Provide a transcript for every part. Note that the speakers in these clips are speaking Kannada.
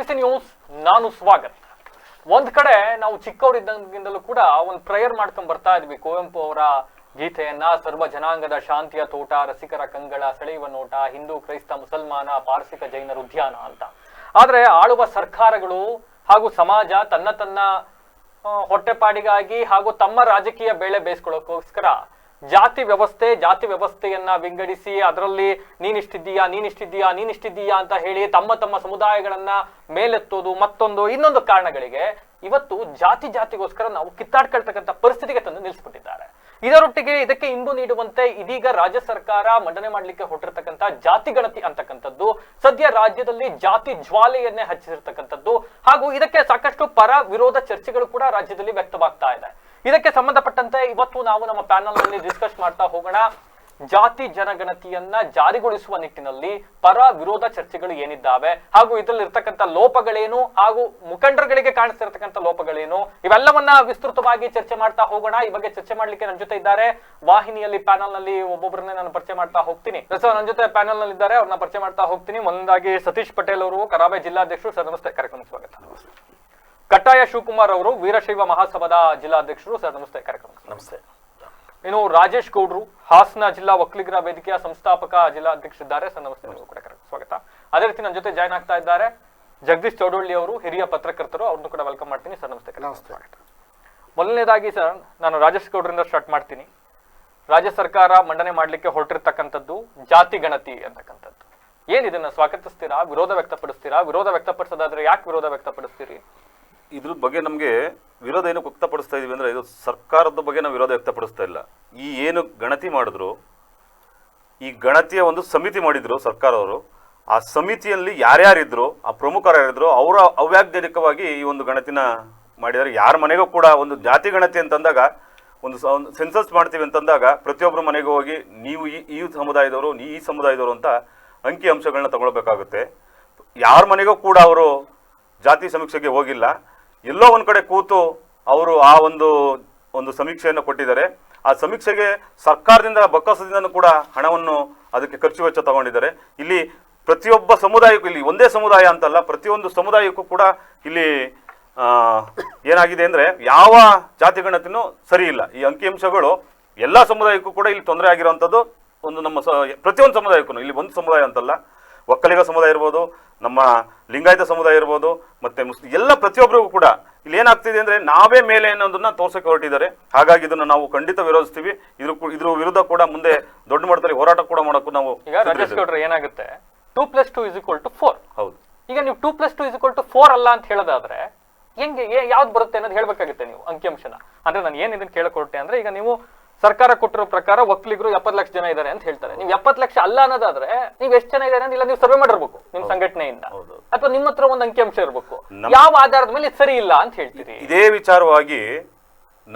ಸಿಟಿ ನ್ಯೂಸ್ ನಾನು ಸ್ವಾಗತ್. ಒಂದ್ ಕಡೆ ನಾವು ಚಿಕ್ಕವರಿದ್ದಾಗಿಂದಲೂ ಕೂಡ ಒಂದು ಪ್ರೇಯರ್ ಮಾಡ್ಕೊಂಡ್ ಬರ್ತಾ ಇದ್ವಿ ಕುವೆಂಪು ಅವರ ಗೀತೆಯನ್ನ, ಸರ್ವ ಜನಾಂಗದ ಶಾಂತಿಯ ತೋಟ, ರಸಿಕರ ಕಂಗಳ ಸೆಳೆಯುವ ನೋಟ, ಹಿಂದೂ ಕ್ರೈಸ್ತ ಮುಸಲ್ಮಾನ ಪಾರ್ಸಿಕ ಜೈನರ ಉದ್ಯಾನ ಅಂತ. ಆದ್ರೆ ಆಳುವ ಸರ್ಕಾರಗಳು ಹಾಗೂ ಸಮಾಜ ತನ್ನ ಹೊಟ್ಟೆಪಾಡಿಗಾಗಿ ಹಾಗೂ ತಮ್ಮ ರಾಜಕೀಯ ಬೇಳೆ ಬೇಯಿಸ್ಕೊಳ್ಳೋಕೋಸ್ಕರ ಜಾತಿ ವ್ಯವಸ್ಥೆಯನ್ನ ವಿಂಗಡಿಸಿ ಅದರಲ್ಲಿ ನೀನಿಷ್ಟಿದ್ದೀಯಾ ಅಂತ ಹೇಳಿ ತಮ್ಮ ಸಮುದಾಯಗಳನ್ನ ಮೇಲೆತ್ತೋದು ಮತ್ತೊಂದು ಇನ್ನೊಂದು ಕಾರಣಗಳಿಗೆ ಇವತ್ತು ಜಾತಿಗೋಸ್ಕರ ನಾವು ಕಿತ್ತಾಡ್ಕೊಳ್ತಕ್ಕಂಥ ಪರಿಸ್ಥಿತಿಗೆ ತಂದು ನಿಲ್ಲಿಸ್ಬಿಟ್ಟಿದ್ದಾರೆ. ಇದರೊಟ್ಟಿಗೆ ಇದಕ್ಕೆ ಇಂಬು ನೀಡುವಂತೆ ಇದೀಗ ರಾಜ್ಯ ಸರ್ಕಾರ ಮಂಡನೆ ಮಾಡ್ಲಿಕ್ಕೆ ಹೊರಟಿರ್ತಕ್ಕಂಥ ಜಾತಿ ಗಣತಿ ಅಂತಕ್ಕಂಥದ್ದು ಸದ್ಯ ರಾಜ್ಯದಲ್ಲಿ ಜಾತಿ ಜ್ವಾಲೆಯನ್ನೇ ಹಚ್ಚಿರ್ತಕ್ಕಂಥದ್ದು ಹಾಗೂ ಇದಕ್ಕೆ ಸಾಕಷ್ಟು ಪರ ವಿರೋಧ ಚರ್ಚೆಗಳು ಕೂಡ ರಾಜ್ಯದಲ್ಲಿ ವ್ಯಕ್ತವಾಗ್ತಾ ಇದೆ. ಇದಕ್ಕೆ ಸಂಬಂಧಪಟ್ಟಂತೆ ಇವತ್ತು ನಾವು ನಮ್ಮ ಪ್ಯಾನಲ್ ನಲ್ಲಿ ಡಿಸ್ಕಸ್ ಮಾಡ್ತಾ ಹೋಗೋಣ. ಜಾತಿ ಜನಗಣತಿಯನ್ನ ಜಾರಿಗೊಳಿಸುವ ನಿಟ್ಟಿನಲ್ಲಿ ಪರ ವಿರೋಧ ಚರ್ಚೆಗಳು ಏನಿದ್ದಾವೆ ಹಾಗೂ ಇದರಲ್ಲಿ ಇರ್ತಕ್ಕಂಥ ಲೋಪಗಳೇನು ಹಾಗೂ ಮುಖಂಡರುಗಳಿಗೆ ಕಾಣಿಸ್ತಿರ್ತಕ್ಕಂಥ ಲೋಪಗಳೇನು, ಇವೆಲ್ಲವನ್ನ ವಿಸ್ತೃತವಾಗಿ ಚರ್ಚೆ ಮಾಡ್ತಾ ಹೋಗೋಣ. ಈ ಬಗ್ಗೆ ಚರ್ಚೆ ಮಾಡ್ಲಿಕ್ಕೆ ನನ್ನ ಜೊತೆ ಇದ್ದಾರೆ ವಾಹಿನಿಯಲ್ಲಿ ಪ್ಯಾನಲ್ ನಲ್ಲಿ ಒಬ್ಬೊಬ್ಬರನ್ನೇ ನಾನು ಪರಿಚಯ ಮಾಡ್ತಾ ಹೋಗ್ತೀನಿ. ನನ್ನ ಜೊತೆ ಪ್ಯಾನಲ್ ನಲ್ಲಿ ಇದ್ದಾರೆ, ಅವ್ರನ್ನ ಪರಿಚಯ ಮಾಡ್ತಾ ಹೋಗ್ತೀನಿ. ಒಂದಾಗಿ ಸತೀಶ್ ಪಟೇಲ್ ಅವರು, ಕರಾವಳಿ ಜಿಲ್ಲಾಧ್ಯಕ್ಷರು. ಸರ್ ನಮಸ್ತೆ, ಕಾರ್ಯಕ್ರಮಕ್ಕೆ ಸ್ವಾಗತ. ಕಟ್ಟಾಯ ಶಿವಕುಮಾರ್ ಅವರು, ವೀರಶೈವ ಮಹಾಸಭಾದ ಜಿಲ್ಲಾಧ್ಯಕ್ಷರು. ಸರ್ ನಮಸ್ತೆ, ಕಾರ್ಯಕ್ರಮ ನಮಸ್ತೆ. ಇನ್ನು ರಾಜೇಶ್ ಗೌಡ್ರು, ಹಾಸನ ಜಿಲ್ಲಾ ಒಕ್ಕಲಿಗರ ವೇದಿಕೆಯ ಸಂಸ್ಥಾಪಕ ಜಿಲ್ಲಾಧ್ಯಕ್ಷರಿದ್ದಾರೆ. ಸರ್ ನಮಸ್ತೆ, ಕೂಡ ಸ್ವಾಗತ. ಅದೇ ರೀತಿ ನನ್ನ ಜೊತೆ ಜಾಯ್ನ್ ಆಗ್ತಾ ಇದ್ದಾರೆ ಜಗದೀಶ್ ಚೌಡಳ್ಳಿ ಅವರು, ಹಿರಿಯ ಪತ್ರಕರ್ತರು. ಅವ್ರನ್ನು ಕೂಡ ವೆಲ್ಕಮ್ ಮಾಡ್ತೀನಿ. ಸರ್ ನಮಸ್ತೆ, ಸ್ವಾಗತ. ಮೊದಲನೇದಾಗಿ ಸರ್, ನಾನು ರಾಜೇಶ್ ಗೌಡ್ರಿಂದ ಸ್ಟಾರ್ಟ್ ಮಾಡ್ತೀನಿ. ರಾಜ್ಯ ಸರ್ಕಾರ ಮಂಡನೆ ಮಾಡ್ಲಿಕ್ಕೆ ಹೊರಟಿರ್ತಕ್ಕಂಥದ್ದು ಜಾತಿ ಗಣತಿ ಅಂತಕ್ಕಂಥದ್ದು, ಏನ್ ಇದನ್ನ ಸ್ವಾಗತಿಸ್ತೀರಾ, ವಿರೋಧ ವ್ಯಕ್ತಪಡಿಸ್ತೀರಾ? ವಿರೋಧ ವ್ಯಕ್ತಪಡಿಸೋದಾದ್ರೆ ಯಾಕೆ ವಿರೋಧ ವ್ಯಕ್ತಪಡಿಸ್ತೀರಿ? ಇದ್ರ ಬಗ್ಗೆ ನಮಗೆ ವಿರೋಧ ಏನು ವ್ಯಕ್ತಪಡಿಸ್ತಾ ಇದೀವಿ ಅಂದ್ರೆ, ಇದು ಸರ್ಕಾರದ ಬಗ್ಗೆ ನಾವು ವಿರೋಧ ವ್ಯಕ್ತಪಡಿಸ್ತಾ ಇಲ್ಲ. ಈ ಏನು ಗಣತಿ ಮಾಡಿದ್ರು, ಈ ಗಣತಿಯ ಒಂದು ಸಮಿತಿ ಮಾಡಿದ್ರು ಸರ್ಕಾರವರು. ಆ ಸಮಿತಿಯಲ್ಲಿ ಯಾರ್ಯಾರಿದ್ರು, ಆ ಪ್ರಮುಖರು ಯಾರಿದ್ರು, ಅವರ ಅವ್ಯಾಜ್ಞಾನಿಕವಾಗಿ ಈ ಒಂದು ಗಣತಿನ ಮಾಡಿದ್ದಾರೆ. ಯಾರ ಮನೆಗೂ ಕೂಡ ಒಂದು ಜಾತಿ ಗಣತಿ ಅಂತಂದಾಗ, ಒಂದು ಸೆನ್ಸಸ್ ಮಾಡ್ತೀವಿ ಅಂತಂದಾಗ ಪ್ರತಿಯೊಬ್ಬರ ಮನೆಗೂ ಹೋಗಿ ನೀವು ಈ ಸಮುದಾಯದವರು, ಈ ಸಮುದಾಯದವರು ಅಂತ ಅಂಕಿ ಅಂಶಗಳನ್ನ ತಗೊಳ್ಬೇಕಾಗುತ್ತೆ. ಯಾರ ಮನೆಗೂ ಕೂಡ ಅವರು ಜಾತಿ ಸಮೀಕ್ಷೆಗೆ ಹೋಗಿಲ್ಲ. ಎಲ್ಲೋ ಒಂದು ಕಡೆ ಕೂತು ಅವರು ಆ ಒಂದು ಸಮೀಕ್ಷೆಯನ್ನು ಕೊಟ್ಟಿದ್ದಾರೆ. ಆ ಸಮೀಕ್ಷೆಗೆ ಸರ್ಕಾರದಿಂದ ಬೊಕ್ಕಸದಿಂದ ಕೂಡ ಹಣವನ್ನು ಅದಕ್ಕೆ ಖರ್ಚು ವೆಚ್ಚ ತಗೊಂಡಿದ್ದಾರೆ. ಇಲ್ಲಿ ಪ್ರತಿಯೊಬ್ಬ ಸಮುದಾಯಕ್ಕೂ, ಇಲ್ಲಿ ಒಂದೇ ಸಮುದಾಯ ಅಂತಲ್ಲ, ಪ್ರತಿಯೊಂದು ಸಮುದಾಯಕ್ಕೂ ಕೂಡ ಇಲ್ಲಿ ಏನಾಗಿದೆ ಅಂದರೆ ಯಾವ ಜಾತಿ ಗಣತಿನೂ ಸರಿ ಇಲ್ಲ. ಈ ಅಂಕಿಅಂಶಗಳು ಎಲ್ಲ ಸಮುದಾಯಕ್ಕೂ ಕೂಡ ಇಲ್ಲಿ ತೊಂದರೆ ಆಗಿರುವಂಥದ್ದು. ಒಂದು ನಮ್ಮ ಪ್ರತಿಯೊಂದು ಸಮುದಾಯಕ್ಕೂ, ಇಲ್ಲಿ ಒಂದು ಸಮುದಾಯ ಅಂತಲ್ಲ, ಒಕ್ಕಲಿಗ ಸಮುದಾಯ ಇರ್ಬೋದು, ನಮ್ಮ ಲಿಂಗಾಯತ ಸಮುದಾಯ ಇರ್ಬೋದು, ಮತ್ತೆ ಮುಸ್ಲಿಂ, ಎಲ್ಲ ಪ್ರತಿಯೊಬ್ಬರಿಗೂ ಕೂಡ ಇಲ್ಲಿ ಏನಾಗ್ತಿದೆ ಅಂದ್ರೆ ನಾವೇ ಮೇಲೆ ಅನ್ನೋದನ್ನ ತೋರ್ಸಕ್ಕೆ ಹೊರಟಿದ್ದಾರೆ. ಹಾಗಾಗಿ ಇದನ್ನ ನಾವು ಖಂಡಿತ ವಿರೋಧಿಸ್ತೀವಿ. ಇದ್ರ ವಿರುದ್ಧ ಕೂಡ ಮುಂದೆ ದೊಡ್ಡ ಮಟ್ಟದಲ್ಲಿ ಹೋರಾಟ ಕೂಡ ಮಾಡೋಕ್ಕೂ ನಾವು. ಈಗ ರಾಜೇಶ್ ಗೌಡ್ರೆ, ಏನಾಗುತ್ತೆ 2+2 4. ಹೌದು. ಈಗ ನೀವು 2+2 4 ಅಲ್ಲ ಅಂತ ಹೇಳೋದಾದ್ರೆ ಹೆಂಗೆ, ಯಾವ್ದು ಬರುತ್ತೆ ಅನ್ನೋದು ಹೇಳ್ಬೇಕಾಗುತ್ತೆ ನೀವು ಅಂಕಿಅಂಶನ. ಅಂದ್ರೆ ನಾನು ಏನ್ ಇದನ್ನ ಕೇಳಕೊಟ್ಟೆ ಅಂದ್ರೆ, ಈಗ ನೀವು ಸರ್ಕಾರ ಕೊಟ್ಟಿರೋ ಪ್ರಕಾರ ಒಕ್ಕಲಿಗರು 70 ಲಕ್ಷ ಜನ ಇದ್ದಾರೆ ಅಂತ ಹೇಳ್ತಾರೆ. ನೀವು 70 ಲಕ್ಷ ಅಲ್ಲ ಅನ್ನೋದಾದ್ರೆ ನೀವು ಎಷ್ಟು ಜನ ಇದ್ದಾರೆ ಅಂತ ಇಲ್ಲ ನೀವು ಸರ್ವೆ ಮಾಡಿರ್ಬೇಕು ನಿಮ್ ಸಂಘಟನೆಯಿಂದ, ಅಥವಾ ನಿಮ್ಮ ಹತ್ರ ಒಂದು ಅಂಕಿಅಂಶ ಇರ್ಬೇಕು. ಯಾವ ಆಧಾರದ ಮೇಲೆ ಸರಿ ಇಲ್ಲ ಅಂತ ಹೇಳ್ತೀರಿ? ಇದೇ ವಿಚಾರವಾಗಿ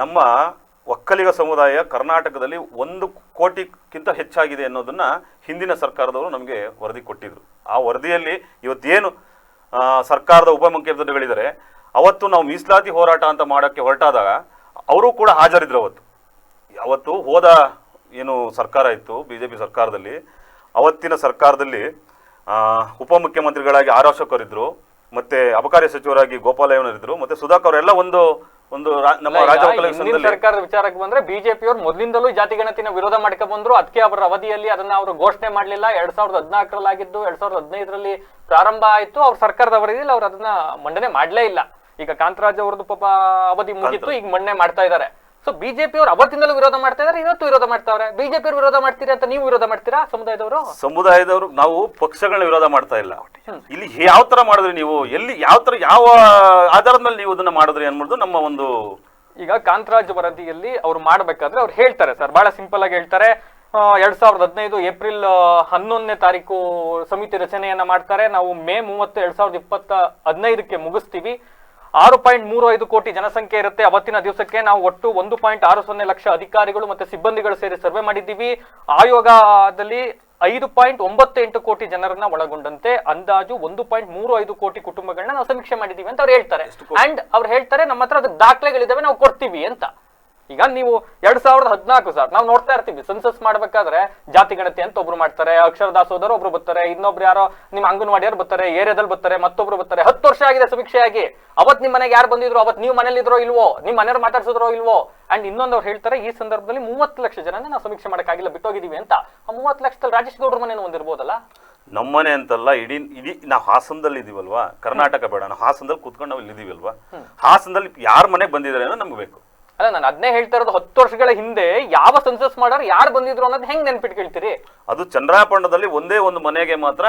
ನಮ್ಮ ಒಕ್ಕಲಿಗ ಸಮುದಾಯ ಕರ್ನಾಟಕದಲ್ಲಿ 1 ಕೋಟಿಗಿಂತ ಹೆಚ್ಚಾಗಿದೆ ಅನ್ನೋದನ್ನ ಹಿಂದಿನ ಸರ್ಕಾರದವರು ನಮಗೆ ವರದಿ ಕೊಟ್ಟಿದ್ರು. ಆ ವರದಿಯಲ್ಲಿ ಇವತ್ತೇನು ಸರ್ಕಾರದ ಉಪಮುಖ್ಯಮಂತ್ರಿಗಳಿದ್ದಾರೆ, ಅವತ್ತು ನಾವು ಮೀಸಲಾತಿ ಹೋರಾಟ ಅಂತ ಮಾಡೋಕ್ಕೆ ಹೊರಟಾದಾಗ ಅವರು ಕೂಡ ಹಾಜರಿದ್ರು. ಅವತ್ತು ಹೋದ ಏನು ಸರ್ಕಾರ ಇತ್ತು, BJP ಸರ್ಕಾರದಲ್ಲಿ, ಅವತ್ತಿನ ಸರ್ಕಾರದಲ್ಲಿ ಉಪಮುಖ್ಯಮಂತ್ರಿಗಳಾಗಿ ಆರ್ ಅಶೋಕರಿದ್ರು, ಮತ್ತೆ ಅಬಕಾರಿ ಸಚಿವರಾಗಿ ಗೋಪಾಲಯ್ಯನವರಿದ್ರು, ಮತ್ತೆ ಸುಧಾಕರ್ ಎಲ್ಲ ಒಂದು ನಮ್ಮ ರಾಜ್ಯ ಒಕ್ಕಲಿಗ ಸಂಘದಲ್ಲಿ ಸರ್ಕಾರದ ವಿಚಾರಕ್ಕೆ ಬಂದ್ರೆ ಬಿಜೆಪಿ ಅವರು ಮೊದಲಿಂದಲೂ ಜಾತಿ ಗಣತಿನ ವಿರೋಧ ಮಾಡ್ಕೊಂಡು ಬಂದ್ರು. ಅದಕ್ಕೆ ಅವರ ಅವಧಿಯಲ್ಲಿ ಅದನ್ನ ಅವರು ಘೋಷಣೆ ಮಾಡ್ಲಿಲ್ಲ. 2014ರಲ್ಲಿ ಆಗಿದ್ದು 2015ರಲ್ಲಿ ಪ್ರಾರಂಭ ಆಯ್ತು. ಅವ್ರ ಸರ್ಕಾರದ ಅವಧಿಯಲ್ಲಿ ಅವ್ರು ಅದನ್ನ ಮಂಡನೆ ಮಾಡ್ಲೇ ಇಲ್ಲ. ಈಗ ಕಾಂತರಾಜ್ ಅವರದ್ದು ಪಾಪ ಅವಧಿ ಮುಗಿತು, ಈಗ ಮಂಡನೆ ಮಾಡ್ತಾ ಇದ್ದಾರೆ. ಸೊ ಬಿಜೆಪಿ ಅವರು ಅವತ್ತಿಂದಲೂ ವಿರೋಧ ಮಾಡ್ತಾ ಇದಾರೆ, ಇವತ್ತು ವಿರೋಧ ಮಾಡ್ತಾವ್ರೆ. ಬಿಜೆಪಿ ಅವರು ವಿರೋಧ ಮಾಡ್ತೀರಾ ಅಂತ ನೀವು ವಿರೋಧ ಮಾಡ್ತೀರಾ? ಸಮುದಾಯದವರು ನಾವು ಪಕ್ಷಗಳನ್ನ ವಿರೋಧ ಮಾಡ್ತಾ ಇಲ್ಲ. ಇಲ್ಲಿ ಯಾವ ತರ ಮಾಡಿದ್ರಿ ನೀವು, ಎಲ್ಲಿ ಯಾವ ಆಧಾರದ ಮೇಲೆ ನೀವು ಇದನ್ನ ಮಾಡಿದ್ರಿ ಅನ್ನೋದು ನಮ್ಮ ಒಂದು. ಈಗ ಕಾಂತರಾಜ್ ವರದಿಯಲ್ಲಿ ಅವ್ರು ಮಾಡ್ಬೇಕಾದ್ರೆ ಅವ್ರು ಹೇಳ್ತಾರೆ ಸರ್, ಬಹಳ ಸಿಂಪಲ್ ಆಗಿ ಹೇಳ್ತಾರೆ. 2015 ಏಪ್ರಿಲ್ 11ನೇ ತಾರೀಕು ಸಮಿತಿ ರಚನೆಯನ್ನ ಮಾಡ್ತಾರೆ. ನಾವು ಮೇ 30, 2015ಕ್ಕೆ ಮುಗಿಸ್ತೀವಿ. 6.35 ಕೋಟಿ ಜನಸಂಖ್ಯೆ ಇರುತ್ತೆ. ಅವತ್ತಿನ ದಿವಸಕ್ಕೆ ನಾವು ಒಟ್ಟು 1.60 ಲಕ್ಷ ಅಧಿಕಾರಿಗಳು ಮತ್ತೆ ಸಿಬ್ಬಂದಿಗಳು ಸೇರಿ ಸರ್ವೆ ಮಾಡಿದ್ದೀವಿ. ಆಯೋಗದಲ್ಲಿ 5.98 ಕೋಟಿ ಜನರನ್ನ ಒಳಗೊಂಡಂತೆ ಅಂದಾಜು 1.35 ಕೋಟಿ ಕುಟುಂಬಗಳನ್ನ ನಾವು ಸಮೀಕ್ಷೆ ಮಾಡಿದೀವಿ ಅಂತ ಅವ್ರು ಹೇಳ್ತಾರೆ. ಅಂಡ್ ಅವ್ರು ಹೇಳ್ತಾರೆ ನಮ್ಮ ಹತ್ರ ಅದಕ್ಕೆ ದಾಖಲೆಗಳಿದಾವೆ, ನಾವು ಕೊಡ್ತೀವಿ ಅಂತ. ಈಗ ನೀವು 2014 ಸರ್ ನಾವು ನೋಡ್ತಾ ಇರ್ತೀವಿ ಸೆನ್ಸಸ್ ಮಾಡ್ಬೇಕಾದ್ರೆ ಜಾತಿ ಗಣತಿ ಅಂತ ಒಬ್ರು ಮಾಡ್ತಾರೆ, ಅಕ್ಷರ ದಾಸೋದರು ಒಬ್ರು ಬರ್ತಾರೆ, ಇನ್ನೊಬ್ರು ಯಾರೋ ನಿಮ್ ಅಂಗನವಾಡಿಯವ್ರು ಬರ್ತಾರೆ, ಏರಿಯಾದಲ್ಲಿ ಬರ್ತಾರೆ, ಮತ್ತೊಬ್ರು ಬರ್ತಾರೆ. 10 ವರ್ಷ ಆಗಿದೆ ಸಮೀಕ್ಷೆಯಾಗಿ. ಅವತ್ ನಿಮ್ ಮನೆಗೆ ಯಾರು ಬಂದಿದ್ರು, ಅವತ್ ನೀವು ಮನೇಲಿ ಇದ್ರೋ ಇಲ್ವೋ, ನಿಮ್ ಮನೆಯವ್ರು ಮಾತಾಡ್ಸಿದ್ರೋ ಇಲ್ವೋ. ಅಂಡ್ ಇನ್ನೊಂದವ್ರು ಹೇಳ್ತಾರೆ ಈ ಸಂದರ್ಭದಲ್ಲಿ 30 ಲಕ್ಷ ಜನ ನಾವು ಸಮೀಕ್ಷೆ ಮಾಡಕ್ಕಾಗಿಲ್ಲ, ಬಿಟ್ಟೋಗಿದೀವಿ ಅಂತ. ಆ 30 ಲಕ್ಷದಲ್ಲಿ ರಾಜೇಶ್ ಗೌಡ್ರ ಮನೇನು ಒಂದಿರ್ಬೋದಲ್ಲ. ನಮ್ಮನೆ ಅಂತಲ್ಲ, ಇಡೀ ನಾವು ಹಾಸನದಲ್ಲಿ ಇದೀವಲ್ವಾ, ಕರ್ನಾಟಕ ಬೇಡ, ನಾವು ಹಾಸನದಲ್ಲಿ ಕೂತ್ಕೊಂಡು ನಾವು ಇಲ್ಲಿ ಇದೀವಲ್ವಾ, ಹಾಸನದಲ್ಲಿ ಯಾರ ಮನೆಗೆ ಬಂದಿದ್ದಾರೆ ಅನ್ನೋ ನಮ್ಗೆ ಬೇಕು. ಅಲ್ಲ ನಾನು ಅದನ್ನೇ ಹೇಳ್ತಾ ಇರೋದು, 10 ವರ್ಷಗಳ ಹಿಂದೆ ಯಾವ ಸೆನ್ಸಸ್ ಮಾಡೋರು ಯಾರು ಬಂದಿದ್ರು ಅನ್ನೋದು ಹೆಂಗ್ ನೆನ್ಪಿಟ್ಕೊಳ್ತೀರಿ? ಅದು ಚಂದ್ರಾಪಣ್ಣದಲ್ಲಿ ಒಂದೇ ಒಂದು ಮನೆಗೆ ಮಾತ್ರ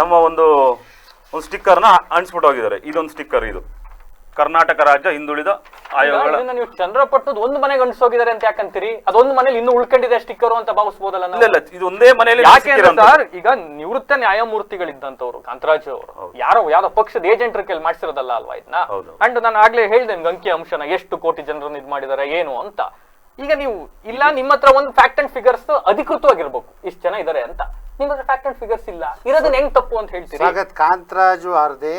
ನಮ್ಮ ಒಂದು ಸ್ಟಿಕ್ಕರ್ನ ಅಂಟಿಸ್ಬಿಟ್ಟು ಹೋಗಿದ್ದಾರೆ. ಇದೊಂದು ಸ್ಟಿಕ್ಕರ್, ಇದು ಕರ್ನಾಟಕ ರಾಜ್ಯ ಹಿಂದುಳಿದ ಆಯೋಗಗಳ. ನೀವು ಚಂದ್ರಪಟ್ಟಣದ ಒಂದು ಮನೆಗೆ ಅಂಟಿಸೋಗಿದ್ದಾರೆ ಅಂತ ಯಾಕಂತೀರಿ? ಅದೊಂದು ಮನೇಲಿ ಇನ್ನೂ ಉಳ್ಕೊಂಡಿದೆ ಸ್ಟಿಕ್ಕರ್ ಅಂತ ಭಾವಿಸಬಹುದಲ್ಲ? ಇಲ್ಲ, ಇದು ಒಂದೇ ಮನೆಯಲ್ಲಿ. ಯಾಕೆ ಸರ್, ಈಗ ನಿವೃತ್ತ ನ್ಯಾಯಮೂರ್ತಿಗಳಿದ್ದಂತವ್ರು ಕಾಂತರಾಜ್ ಅವರು ಯಾವ್ದೋ ಪಕ್ಷದ ಏಜೆಂಟ್ರ ಕೈಲಿ ಮಾಡಿಸಿರೋದಲ್ಲ ಅಲ್ವಾ ಇದನ್ನ? ಅಂಡ್ ನಾನು ಆಗ್ಲೇ ಹೇಳ್ದೆ ಅಂಕಿ ಅಂಶನ, ಎಷ್ಟು ಕೋಟಿ ಜನರನ್ನ ಇದ್ ಮಾಡಿದಾರೆ ಏನು ಅಂತ. ಈಗ ನೀವು ಇಲ್ಲ, ನಿಮ್ಮ ಹತ್ರ ಒಂದು ಫ್ಯಾಕ್ಟ್ ಅಂಡ್ ಫಿಗರ್ಸ್ ಅಧಿಕೃತವಾಗಿರ್ಬೇಕು, ಇಷ್ಟು ಜನ ಇದಾರೆ ಅಂತ. ನಿಮ್ಮ ಹತ್ರ ಫ್ಯಾಕ್ಟ್ ಅಂಡ್ ಫಿಗರ್ಸ್ ಇಲ್ಲ, ಇರೋದನ್ನ ಹೆಂಗ್ ತಪ್ಪು ಅಂತ ಹೇಳ್ತೀರಿ? ಕಾಂತರಾಜು ಅವ್ರದೇ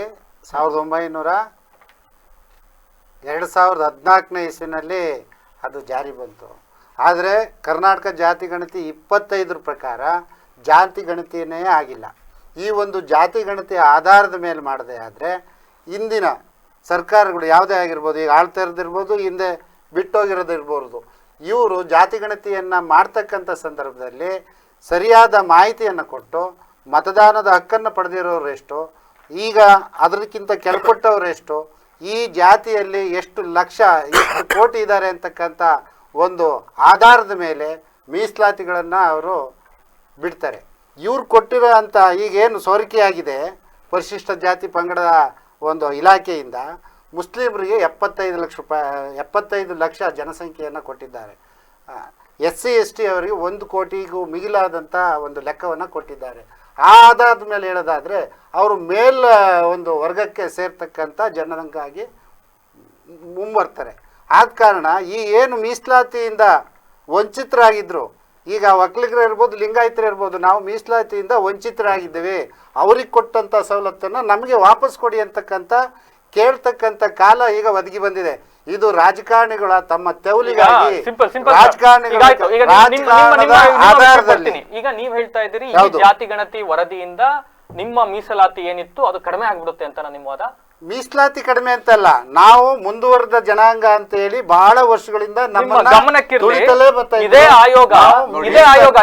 2014ನೇ ಇಸ್ವಿನಲ್ಲಿ ಅದು ಜಾರಿ ಬಂತು. ಆದರೆ ಕರ್ನಾಟಕ ಜಾತಿ ಗಣತಿ 25 ಪ್ರಕಾರ ಜಾತಿ ಗಣತಿಯೇ ಆಗಿಲ್ಲ. ಈ ಒಂದು ಜಾತಿ ಗಣತಿ ಆಧಾರದ ಮೇಲೆ ಮಾಡದೆ ಆದರೆ ಇಂದಿನ ಸರ್ಕಾರಗಳು ಯಾವುದೇ ಆಗಿರ್ಬೋದು, ಈಗ ಆಳ್ತಾ ಇರೋದಿರ್ಬೋದು, ಹಿಂದೆ ಬಿಟ್ಟೋಗಿರೋದಿರ್ಬೋದು, ಇವರು ಜಾತಿ ಗಣತಿಯನ್ನು ಮಾಡ್ತಕ್ಕಂಥ ಸಂದರ್ಭದಲ್ಲಿ ಸರಿಯಾದ ಮಾಹಿತಿಯನ್ನು ಕೊಟ್ಟು ಮತದಾನದ ಹಕ್ಕನ್ನು ಪಡೆದಿರೋರು ಎಷ್ಟು, ಈಗ ಅದಕ್ಕಿಂತ ಕೆಳಪಟ್ಟವರು ಎಷ್ಟು, ಈ ಜಾತಿಯಲ್ಲಿ ಎಷ್ಟು ಲಕ್ಷ ಎಷ್ಟು ಕೋಟಿ ಇದ್ದಾರೆ ಅಂತಕ್ಕಂಥ ಒಂದು ಆಧಾರದ ಮೇಲೆ ಮೀಸಲಾತಿಗಳನ್ನು ಅವರು ಬಿಡ್ತಾರೆ. ಇವ್ರು ಕೊಟ್ಟಿರೋ ಅಂಥ ಈಗೇನು ಸೋರಿಕೆಯಾಗಿದೆ ಪರಿಶಿಷ್ಟ ಜಾತಿ ಪಂಗಡದ ಒಂದು ಇಲಾಖೆಯಿಂದ ಮುಸ್ಲಿಮರಿಗೆ 75 ಲಕ್ಷ ಜನಸಂಖ್ಯೆಯನ್ನು ಕೊಟ್ಟಿದ್ದಾರೆ. SC ST ಅವರಿಗೆ 1 ಕೋಟಿಗೂ ಮಿಗಿಲಾದಂಥ ಒಂದು ಲೆಕ್ಕವನ್ನು ಕೊಟ್ಟಿದ್ದಾರೆ. ಆ ಆಧಾರದ ಮೇಲೆ ಹೇಳೋದಾದರೆ ಅವರು ಒಂದು ವರ್ಗಕ್ಕೆ ಸೇರ್ತಕ್ಕಂಥ ಜನರಂಗಾಗಿ ಮುಂಬರ್ತಾರೆ. ಆದ ಕಾರಣ ಈ ಏನು ಮೀಸಲಾತಿಯಿಂದ ವಂಚಿತರಾಗಿದ್ದರು, ಈಗ ಒಕ್ಕಲಿಗರು ಇರ್ಬೋದು, ಲಿಂಗಾಯತರು ಇರ್ಬೋದು, ನಾವು ಮೀಸಲಾತಿಯಿಂದ ವಂಚಿತರಾಗಿದ್ದೇವೆ, ಅವ್ರಿಗೆ ಕೊಟ್ಟಂಥ ಸವಲತ್ತನ್ನು ನಮಗೆ ವಾಪಸ್ ಕೊಡಿ ಅಂತಕ್ಕಂಥ ಕೇಳ್ತಕ್ಕಂಥ ಕಾಲ ಈಗ ಒದಗಿ ಬಂದಿದೆ. ಇದು ರಾಜಕಾರಣಿಗಳ ತಮ್ಮ ತೆವಲಿಗಾಗಿ ಆಧಾರದಲ್ಲಿ. ಈಗ ನೀವ್ ಹೇಳ್ತಾ ಇದ್ದೀರಿ ಈ ಜಾತಿ ಗಣತಿ ವರದಿಯಿಂದ ನಿಮ್ಮ ಮೀಸಲಾತಿ ಏನಿತ್ತು ಅದು ಕಡಿಮೆ ಆಗ್ಬಿಡುತ್ತೆ ಅಂತ ನಿಮ್ಮ ವಾದ? ಮೀಸಲಾತಿ ಕಡಿಮೆ ಅಂತಲ್ಲ, ನಾವು ಮುಂದುವರೆದ ಜನಾಂಗ ಅಂತ ಹೇಳಿ ಬಹಳ ವರ್ಷಗಳಿಂದ ನಮ್ಮ ಗಮನಕ್ಕಿರಲಿ. ಇದೇ ಆಯೋಗ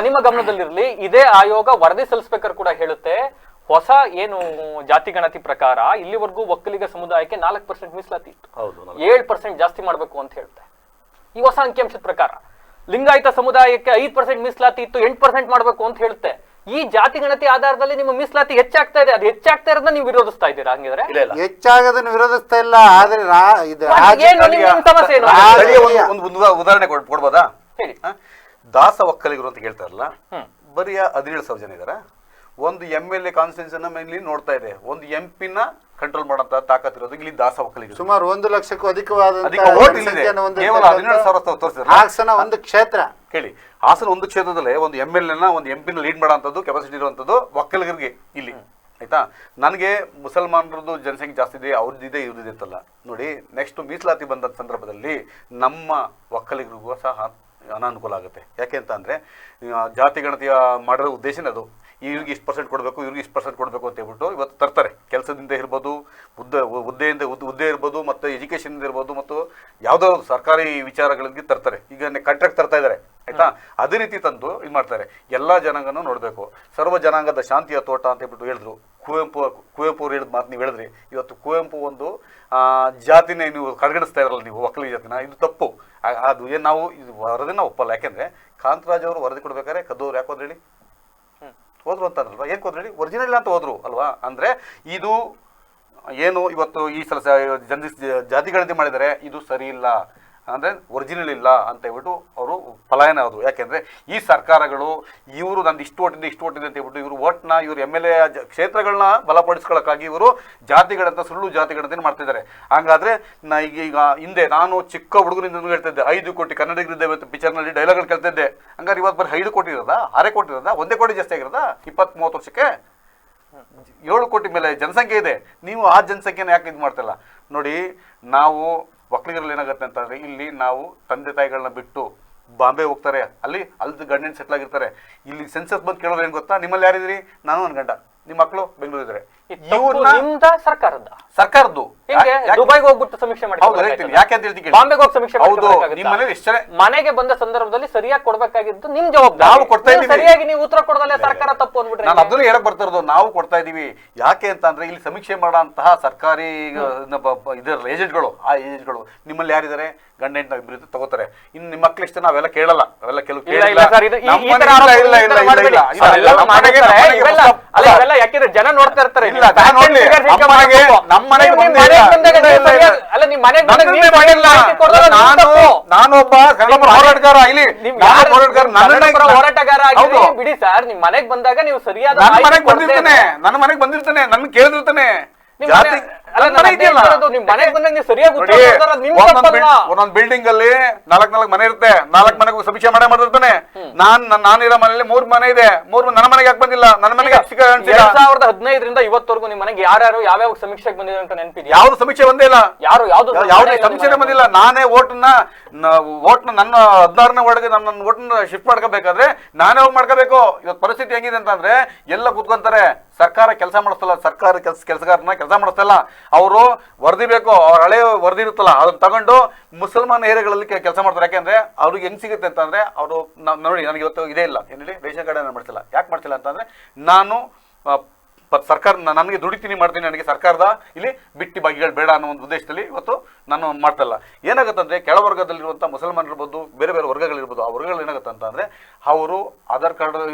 ನಿಮ್ಮ ಗಮನದಲ್ಲಿರ್ಲಿ. ಇದೇ ಆಯೋಗ ವರದಿ ಸಲ್ಲಿಸಬೇಕಾದ್ರೆ ಕೂಡ ಹೇಳುತ್ತೆ, ಹೊಸ ಏನು ಜಾತಿ ಗಣತಿ ಪ್ರಕಾರ ಇಲ್ಲಿವರೆಗೂ ಒಕ್ಕಲಿಗ ಸಮುದಾಯಕ್ಕೆ 4% ಮೀಸಲಾತಿ ಇತ್ತು, 7% ಜಾಸ್ತಿ ಮಾಡ್ಬೇಕು ಅಂತ ಹೇಳುತ್ತೆ ಈ ಹೊಸ ಅಂಕಿಅಂಶದ ಪ್ರಕಾರ. ಲಿಂಗಾಯತ ಸಮುದಾಯಕ್ಕೆ 5% ಮೀಸಲಾತಿ ಇತ್ತು, 8% ಮಾಡ್ಬೇಕು ಅಂತ ಹೇಳುತ್ತೆ. ಈ ಜಾತಿ ಗಣತಿ ಆಧಾರದಲ್ಲಿ ನಿಮ್ಮ ಮೀಸಲಾತಿ ಹೆಚ್ಚಾಗ್ತಾ ಇದೆ. ಅದು ಹೆಚ್ಚಾಗ್ತಾ ಇರೋದನ್ನ ನೀವು ವಿರೋಧಿಸ್ತಾ ಇದ್ದೀರಾ? ಹಂಗಿದ್ರೆ ಹೆಚ್ಚಾಗೋದನ್ನ ವಿರೋಧಿಸ್ತಾ ಇಲ್ಲ. ಆದ್ರೆ ಒಂದು ಉದಾಹರಣೆ ಕೊಡ್ಬೋದಾ ಹೇಳಿ? ದಾಸ ಒಕ್ಕಲಿಗರು ಅಂತ ಹೇಳ್ತಾರಲ್ಲ, ಬರೀ 17,000 ಜನ ಇದಾರೆ. ಒಂದು MLA ಕಾನ್ಸ್ಟಿಟ್ಯೂನ್ಸಿನ ಮೇಲೆ ನೋಡ್ತಾ ಇದೆ, ಒಂದು MP ನ ಕಂಟ್ರೋಲ್ ಮಾಡಂತ ತಾಕತ್ತಿರೋದು ಇಲ್ಲಿ ದಾಸ ಒಕ್ಕಲಿಗರು. ಸುಮಾರು 1 ಲಕ್ಷಕ್ಕೂ ಅಧಿಕವಾದ ಒಂದು ಕ್ಷೇತ್ರ. ಕೇಳಿ, ಹಾಸನ ಒಂದು ಕ್ಷೇತ್ರದಲ್ಲೇ ಒಂದು MLA ನ ಒಂದು MP ನ ಲೀಡ್ ಮಾಡೋಂಥದ್ದು ಕೆಪಾಸಿಟಿ ಇರುವಂಥದ್ದು ಒಕ್ಕಲಿಗರಿಗೆ ಇಲ್ಲಿ. ಆಯ್ತಾ? ನನಗೆ ಮುಸಲ್ಮಾನರದ್ದು ಜನಸಂಖ್ಯೆ ಜಾಸ್ತಿ ಇದೆ, ಅವ್ರದ್ದಿದೆ ಇವ್ರದ್ದಿದೆ ಅಂತಲ್ಲ. ನೋಡಿ, ನೆಕ್ಸ್ಟ್ ಮೀಸಲಾತಿ ಬಂದ ಸಂದರ್ಭದಲ್ಲಿ ನಮ್ಮ ಒಕ್ಕಲಿಗರಿಗೂ ಸಹ ಅನಾನುಕೂಲ ಆಗುತ್ತೆ. ಯಾಕೆ ಅಂತ ಅಂದರೆ ಜಾತಿ ಗಣತಿಯ ಮಾಡಿರೋ ಉದ್ದೇಶನೇ ಅದು. ಇವ್ರಿಗೆ ಇಷ್ಟು % ಕೊಡಬೇಕು, ಇವ್ರಿಗೆ ಇಷ್ಟು % ಕೊಡಬೇಕು ಅಂತ ಹೇಳ್ಬಿಟ್ಟು ಇವತ್ತು ತರ್ತಾರೆ. ಕೆಲಸದಿಂದ ಇರ್ಬೋದು, ಹುದ್ದೆ ಇರ್ಬೋದು, ಮತ್ತು ಎಜುಕೇಷನ್ ಇರ್ಬೋದು, ಮತ್ತು ಯಾವುದೋ ಸರ್ಕಾರಿ ವಿಚಾರಗಳಿಗೆ ತರ್ತಾರೆ. ಈಗ ಕಾಂಟ್ರಾಕ್ಟ್ ತರ್ತಾ ಇದ್ದಾರೆ. ಆಯ್ತಾ? ಅದೇ ರೀತಿ ತಂದು ಇದು ಮಾಡ್ತಾರೆ. ಎಲ್ಲ ಜನಾಂಗನೂ ನೋಡಬೇಕು. ಸರ್ವ ಜನಾಂಗದ ಶಾಂತಿಯ ತೋಟ ಅಂತ ಹೇಳ್ಬಿಟ್ಟು ಹೇಳಿದ್ರು. ಕುವೆಂಪು ಅವ್ರು ಹೇಳಿದ ಮಾತು ನೀವು ಹೇಳಿದ್ರಿ. ಇವತ್ತು ಕುವೆಂಪು ಒಂದು ಜಾತಿನೇ ನೀವು ಕಡೆಗಣಿಸ್ತಾ ಇರಲ್ಲ, ನೀವು ಒಕ್ಕಲಿಗ ಜಾತಿನ. ಇದು ತಪ್ಪು. ಅದು ಏನು ನಾವು ಇದು ವರದಿನ ಒಪ್ಪಲ್ಲ. ಯಾಕೆಂದರೆ ಕಾಂತರಾಜ್ ಅವರು ವರದಿ ಕೊಡ್ಬೇಕಾದ್ರೆ ಕದ್ದೋರು ಯಾಕೆ ಹೋದ್ರಿ ಹೋದ್ರು ಅಂತಂದ್ರಲ್ವಾ? ಏನು ಹೋದ್ರಿ? ಒರಿಜಿನಲ್ ಅಂತ ಹೋದ್ರು ಅಲ್ವಾ? ಅಂದರೆ ಇದು ಏನು ಇವತ್ತು ಈ ಸಲ ಜಾತಿ ಗಣತಿ ಮಾಡಿದರೆ ಇದು ಸರಿ ಇಲ್ಲ, ಅಂದರೆ ಒರಿಜಿನಲ್ ಇಲ್ಲ ಅಂತ ಹೇಳ್ಬಿಟ್ಟು ಅವರು ಪಲಾಯನ ಆದರು. ಯಾಕೆಂದರೆ ಈ ಸರ್ಕಾರಗಳು ಇವರು ನಂದು ಇಷ್ಟು ಓಟಿದೆ ಅಂತ ಹೇಳ್ಬಿಟ್ಟು ಇವರು ಓಟ್ನ ಇವರು MLA ಕ್ಷೇತ್ರಗಳನ್ನ ಬಲಪಡಿಸ್ಕೊಳ್ಳೋಕ್ಕಾಗಿ ಇವರು ಜಾತಿಗಳಂತ ಸುಳ್ಳು ಜಾತಿಗಳಂತ ಮಾಡ್ತಿದ್ದಾರೆ. ಹಾಗಾದರೆ ಈಗ ಹಿಂದೆ ನಾನು ಚಿಕ್ಕ ಹುಡುಗರಿಂದ ಹೇಳ್ತಿದ್ದೆ 5 ಕೋಟಿ ಕನ್ನಡಿಗರಿದ್ದೇವೆ ಅಂತ ಪಿಕ್ಚರ್ನಲ್ಲಿ ಡೈಲಾಗ್ಗಳು ಕೇಳ್ತಿದ್ದೆ. ಹಂಗಾರೆ ಇವತ್ತು ಬರೀ 5 ಕೋಟಿ ಇರೋದಾ? 6 ಕೋಟಿ ಇರೋದಾ? 1 ಕೋಟಿ ಜಾಸ್ತಿ ಆಗಿರೋದಾ 20-30 ವರ್ಷಕ್ಕೆ? 7 ಕೋಟಿ ಮೇಲೆ ಜನಸಂಖ್ಯೆ ಇದೆ. ನೀವು ಆ ಜನಸಂಖ್ಯೆನ ಯಾಕೆ ಇದು ಮಾಡ್ತಿಲ್ಲ? ನೋಡಿ, ನಾವು ಒಕ್ಕಲಿಗರಲ್ಲಿ ಏನಾಗುತ್ತೆ ಅಂತಂದ್ರೆ ಇಲ್ಲಿ ನಾವು ತಂದೆ ತಾಯಿಗಳನ್ನ ಬಿಟ್ಟು ಬಾಂಬೆ ಹೋಗ್ತಾರೆ, ಅಲ್ಲಿ ಗಂಡನ ಸೆಟ್ಲ್ ಆಗಿರ್ತಾರೆ. ಇಲ್ಲಿ ಸೆನ್ಸಸ್ ಬಂದು ಕೇಳೋರು ಏನ್ ಗೊತ್ತಾ, ನಿಮ್ಮಲ್ಲಿ ಯಾರಿದ್ರಿ? ನಾನು ನನ್ನ ಗಂಡ, ನಿಮ್ಮ ಮಕ್ಕಳು ಬೆಂಗಳೂರು ಇದ್ದಾರೆ. ಸರ್ಕಾರದ್ದು ದುಬೈಗೆ ಹೋಗ್ಬಿಟ್ಟು ಸಮೀಕ್ಷೆ ಮಾಡಿ ಯಾಕೆ ಅಂತ ಹೇಳ್ತೀನಿ, ಬಾಂಬೆಗೆ ಹೋಗಿ ಸಮೀಕ್ಷೆ ಮನೆಗೆ ಬಂದ ಸಂದರ್ಭದಲ್ಲಿ ಸರಿಯಾಗಿ ಕೊಡ್ಬೇಕಾಗಿದ್ದು ನಿಮ್ ಜವಾಬ್ದಾರಿ. ನಾವು ಕೊಡ್ತಾ ಇದೀವಿ, ಸರಿಯಾಗಿ ನೀವು ಉತ್ತರ ಕೊಡದಲ್ಲ ಸರ್ಕಾರ ತಪ್ಪು ಅಂದ್ಬಿಟ್ರೆ ನಾನು ಅದನ್ನು ಹೇಳಕ್ ಬರ್ತಾ ಇರೋದು. ನಾವು ಕೊಡ್ತಾ ಇದೀವಿ. ಯಾಕೆ ಅಂತ ಅಂದ್ರೆ ಇಲ್ಲಿ ಸಮೀಕ್ಷೆ ಮಾಡೋಂತಹ ಸರ್ಕಾರಿ ಇದರ ಏಜೆಂಟ್ಗಳು, ಆ ಏಜೆಂಟ್ಗಳು ನಿಮ್ಮಲ್ಲಿ ಯಾರಿದ್ದಾರೆ? ಗಂಡ ಹೆಂಡತಿ ಇಬ್ಬರು ತಗೋತಾರೆ. ಇನ್ನು ನಿಮ್ಮ ಮಕ್ಳು ಇಷ್ಟ ನಾವೆಲ್ಲ ಕೇಳಲ್ಲ, ಅವೆಲ್ಲ ಕೆಲವು ಯಾಕೆಂದ್ರೆ ಜನ ನೋಡ್ತಾ ಇರ್ತಾರೆ. ನಾನೊಬ್ಬ ಹೋರಾಟಗಾರ, ಇಲ್ಲಿ ಹೋರಾಟಗಾರ ಬಿಡಿ ಸರ್. ನಿಮ್ ಮನೆಗ್ ಬಂದಾಗ ನೀವು ಸರಿಯಾದ ಮನೆಗೆ ಬಂದಿರ್ತಾನೆ, ನನ್ನ ಮನೆಗೆ ಬಂದಿರ್ತಾನೆ, ನನ್ನ ಕೇಳಿದಿರ್ತಾನೆ. ಒಂದೊಂದ್ ಬಿಲ್ಡಿಂಗ್ ಅಲ್ಲಿ 4 ಮನೆ ಇರುತ್ತೆ, 4 ಮನೆಗೂ ಸಮೀಕ್ಷೆ ಮಾಡಿರ್ತಾನೆ. ನಾನಿರೋ ಮನೆಯಲ್ಲಿ 3 ಮನೆ ಇದೆ, 3 ನನ್ನ ಮನೆಗೆ ಯಾಕೆ ಬಂದಿಲ್ಲ? ನನ್ನ ಮನೆಗೆ 2015ರಿಂದ ಇವತ್ತವರೆಗೂ ನಿಮ್ ಮನೆಗೆ ಯಾರ್ಯಾರು ಯಾವ್ಯಾವ ಸಮೀಕ್ಷೆಗೆ ಬಂದಿದೆ ಅಂತ ನೆನಪಿದೆ? ಯಾವ್ದು ಸಮೀಕ್ಷೆ ಬಂದೇ ಇಲ್ಲ, ಯಾವ್ದು ಸಮೀಕ್ಷೆ ಬಂದಿಲ್ಲ. ನಾನೇ ಓಟ್ನ ನನ್ನ 16ನೇ ವಾರ್ಡ್ಗೆ ನನ್ನ ಓಟ್ನ ಶಿಫ್ಟ್ ಮಾಡ್ಕೋಬೇಕಾದ್ರೆ ನಾನೇ ಹೋಗಿ ಮಾಡ್ಕೋಬೇಕು. ಇವತ್ತು ಪರಿಸ್ಥಿತಿ ಹೆಂಗಿದೆ ಅಂತಂದ್ರೆ ಎಲ್ಲ ಕೂತ್ಕೊಂತಾರೆ, ಸರ್ಕಾರ ಕೆಲಸ ಮಾಡಿಸ್ತಲ್ಲ, ಸರ್ಕಾರ ಕೆಲಸಗಾರನ ಕೆಲಸ ಮಾಡಿಸ್ತಲ್ಲ. ಅವರು ವರದಿ ಬೇಕು, ಅವ್ರ ಹಳೆ ವರದಿ ಇರುತ್ತಲ್ಲ ಅದನ್ನ ತಗೊಂಡು ಮುಸಲ್ಮಾನ ಏರಿಯಾಗಳಲ್ಲಿ ಕೆಲಸ ಮಾಡ್ತಾರೆ. ಯಾಕೆಂದ್ರೆ ಅವ್ರಿಗೆ ಹೆಂಗ್ ಸಿಗುತ್ತೆ ಅಂತಂದ್ರೆ, ಅವರು ನೋಡಿ ನನಗೆ ಇವತ್ತು ಇದೇ ಇಲ್ಲ ಏನಿಲ್ಲ ರೇಷನ್ ಕಾರ್ಡ್ ನಾನು ಮಾಡ್ತಿಲ್ಲ. ಯಾಕೆ ಮಾಡ್ತಿಲ್ಲ ಅಂತಂದ್ರೆ, ನಾನು ಸರ್ಕಾರ ನನಗೆ ದುಡಿತೀನಿ ಮಾಡ್ತೀನಿ, ನನಗೆ ಸರ್ಕಾರದ ಇಲ್ಲಿ ಬಿಟ್ಟಿ ಬಾಗಿಗಳು ಬೇಡ ಅನ್ನೋ ಒಂದು ಉದ್ದೇಶದಲ್ಲಿ ಇವತ್ತು ನಾನು ಮಾಡ್ತಲ್ಲ. ಏನಾಗುತ್ತಂದ್ರೆ ಕೆಳವರ್ಗದಲ್ಲಿರುವಂಥ ಮುಸಲ್ಮಾನರು ಇರ್ಬೋದು, ಬೇರೆ ಬೇರೆ ವರ್ಗಗಳಿರ್ಬೋದು, ಆ ವರ್ಗಗಳು ಏನಾಗುತ್ತೆ ಅಂತಂದರೆ ಅವರು ಆಧಾರ್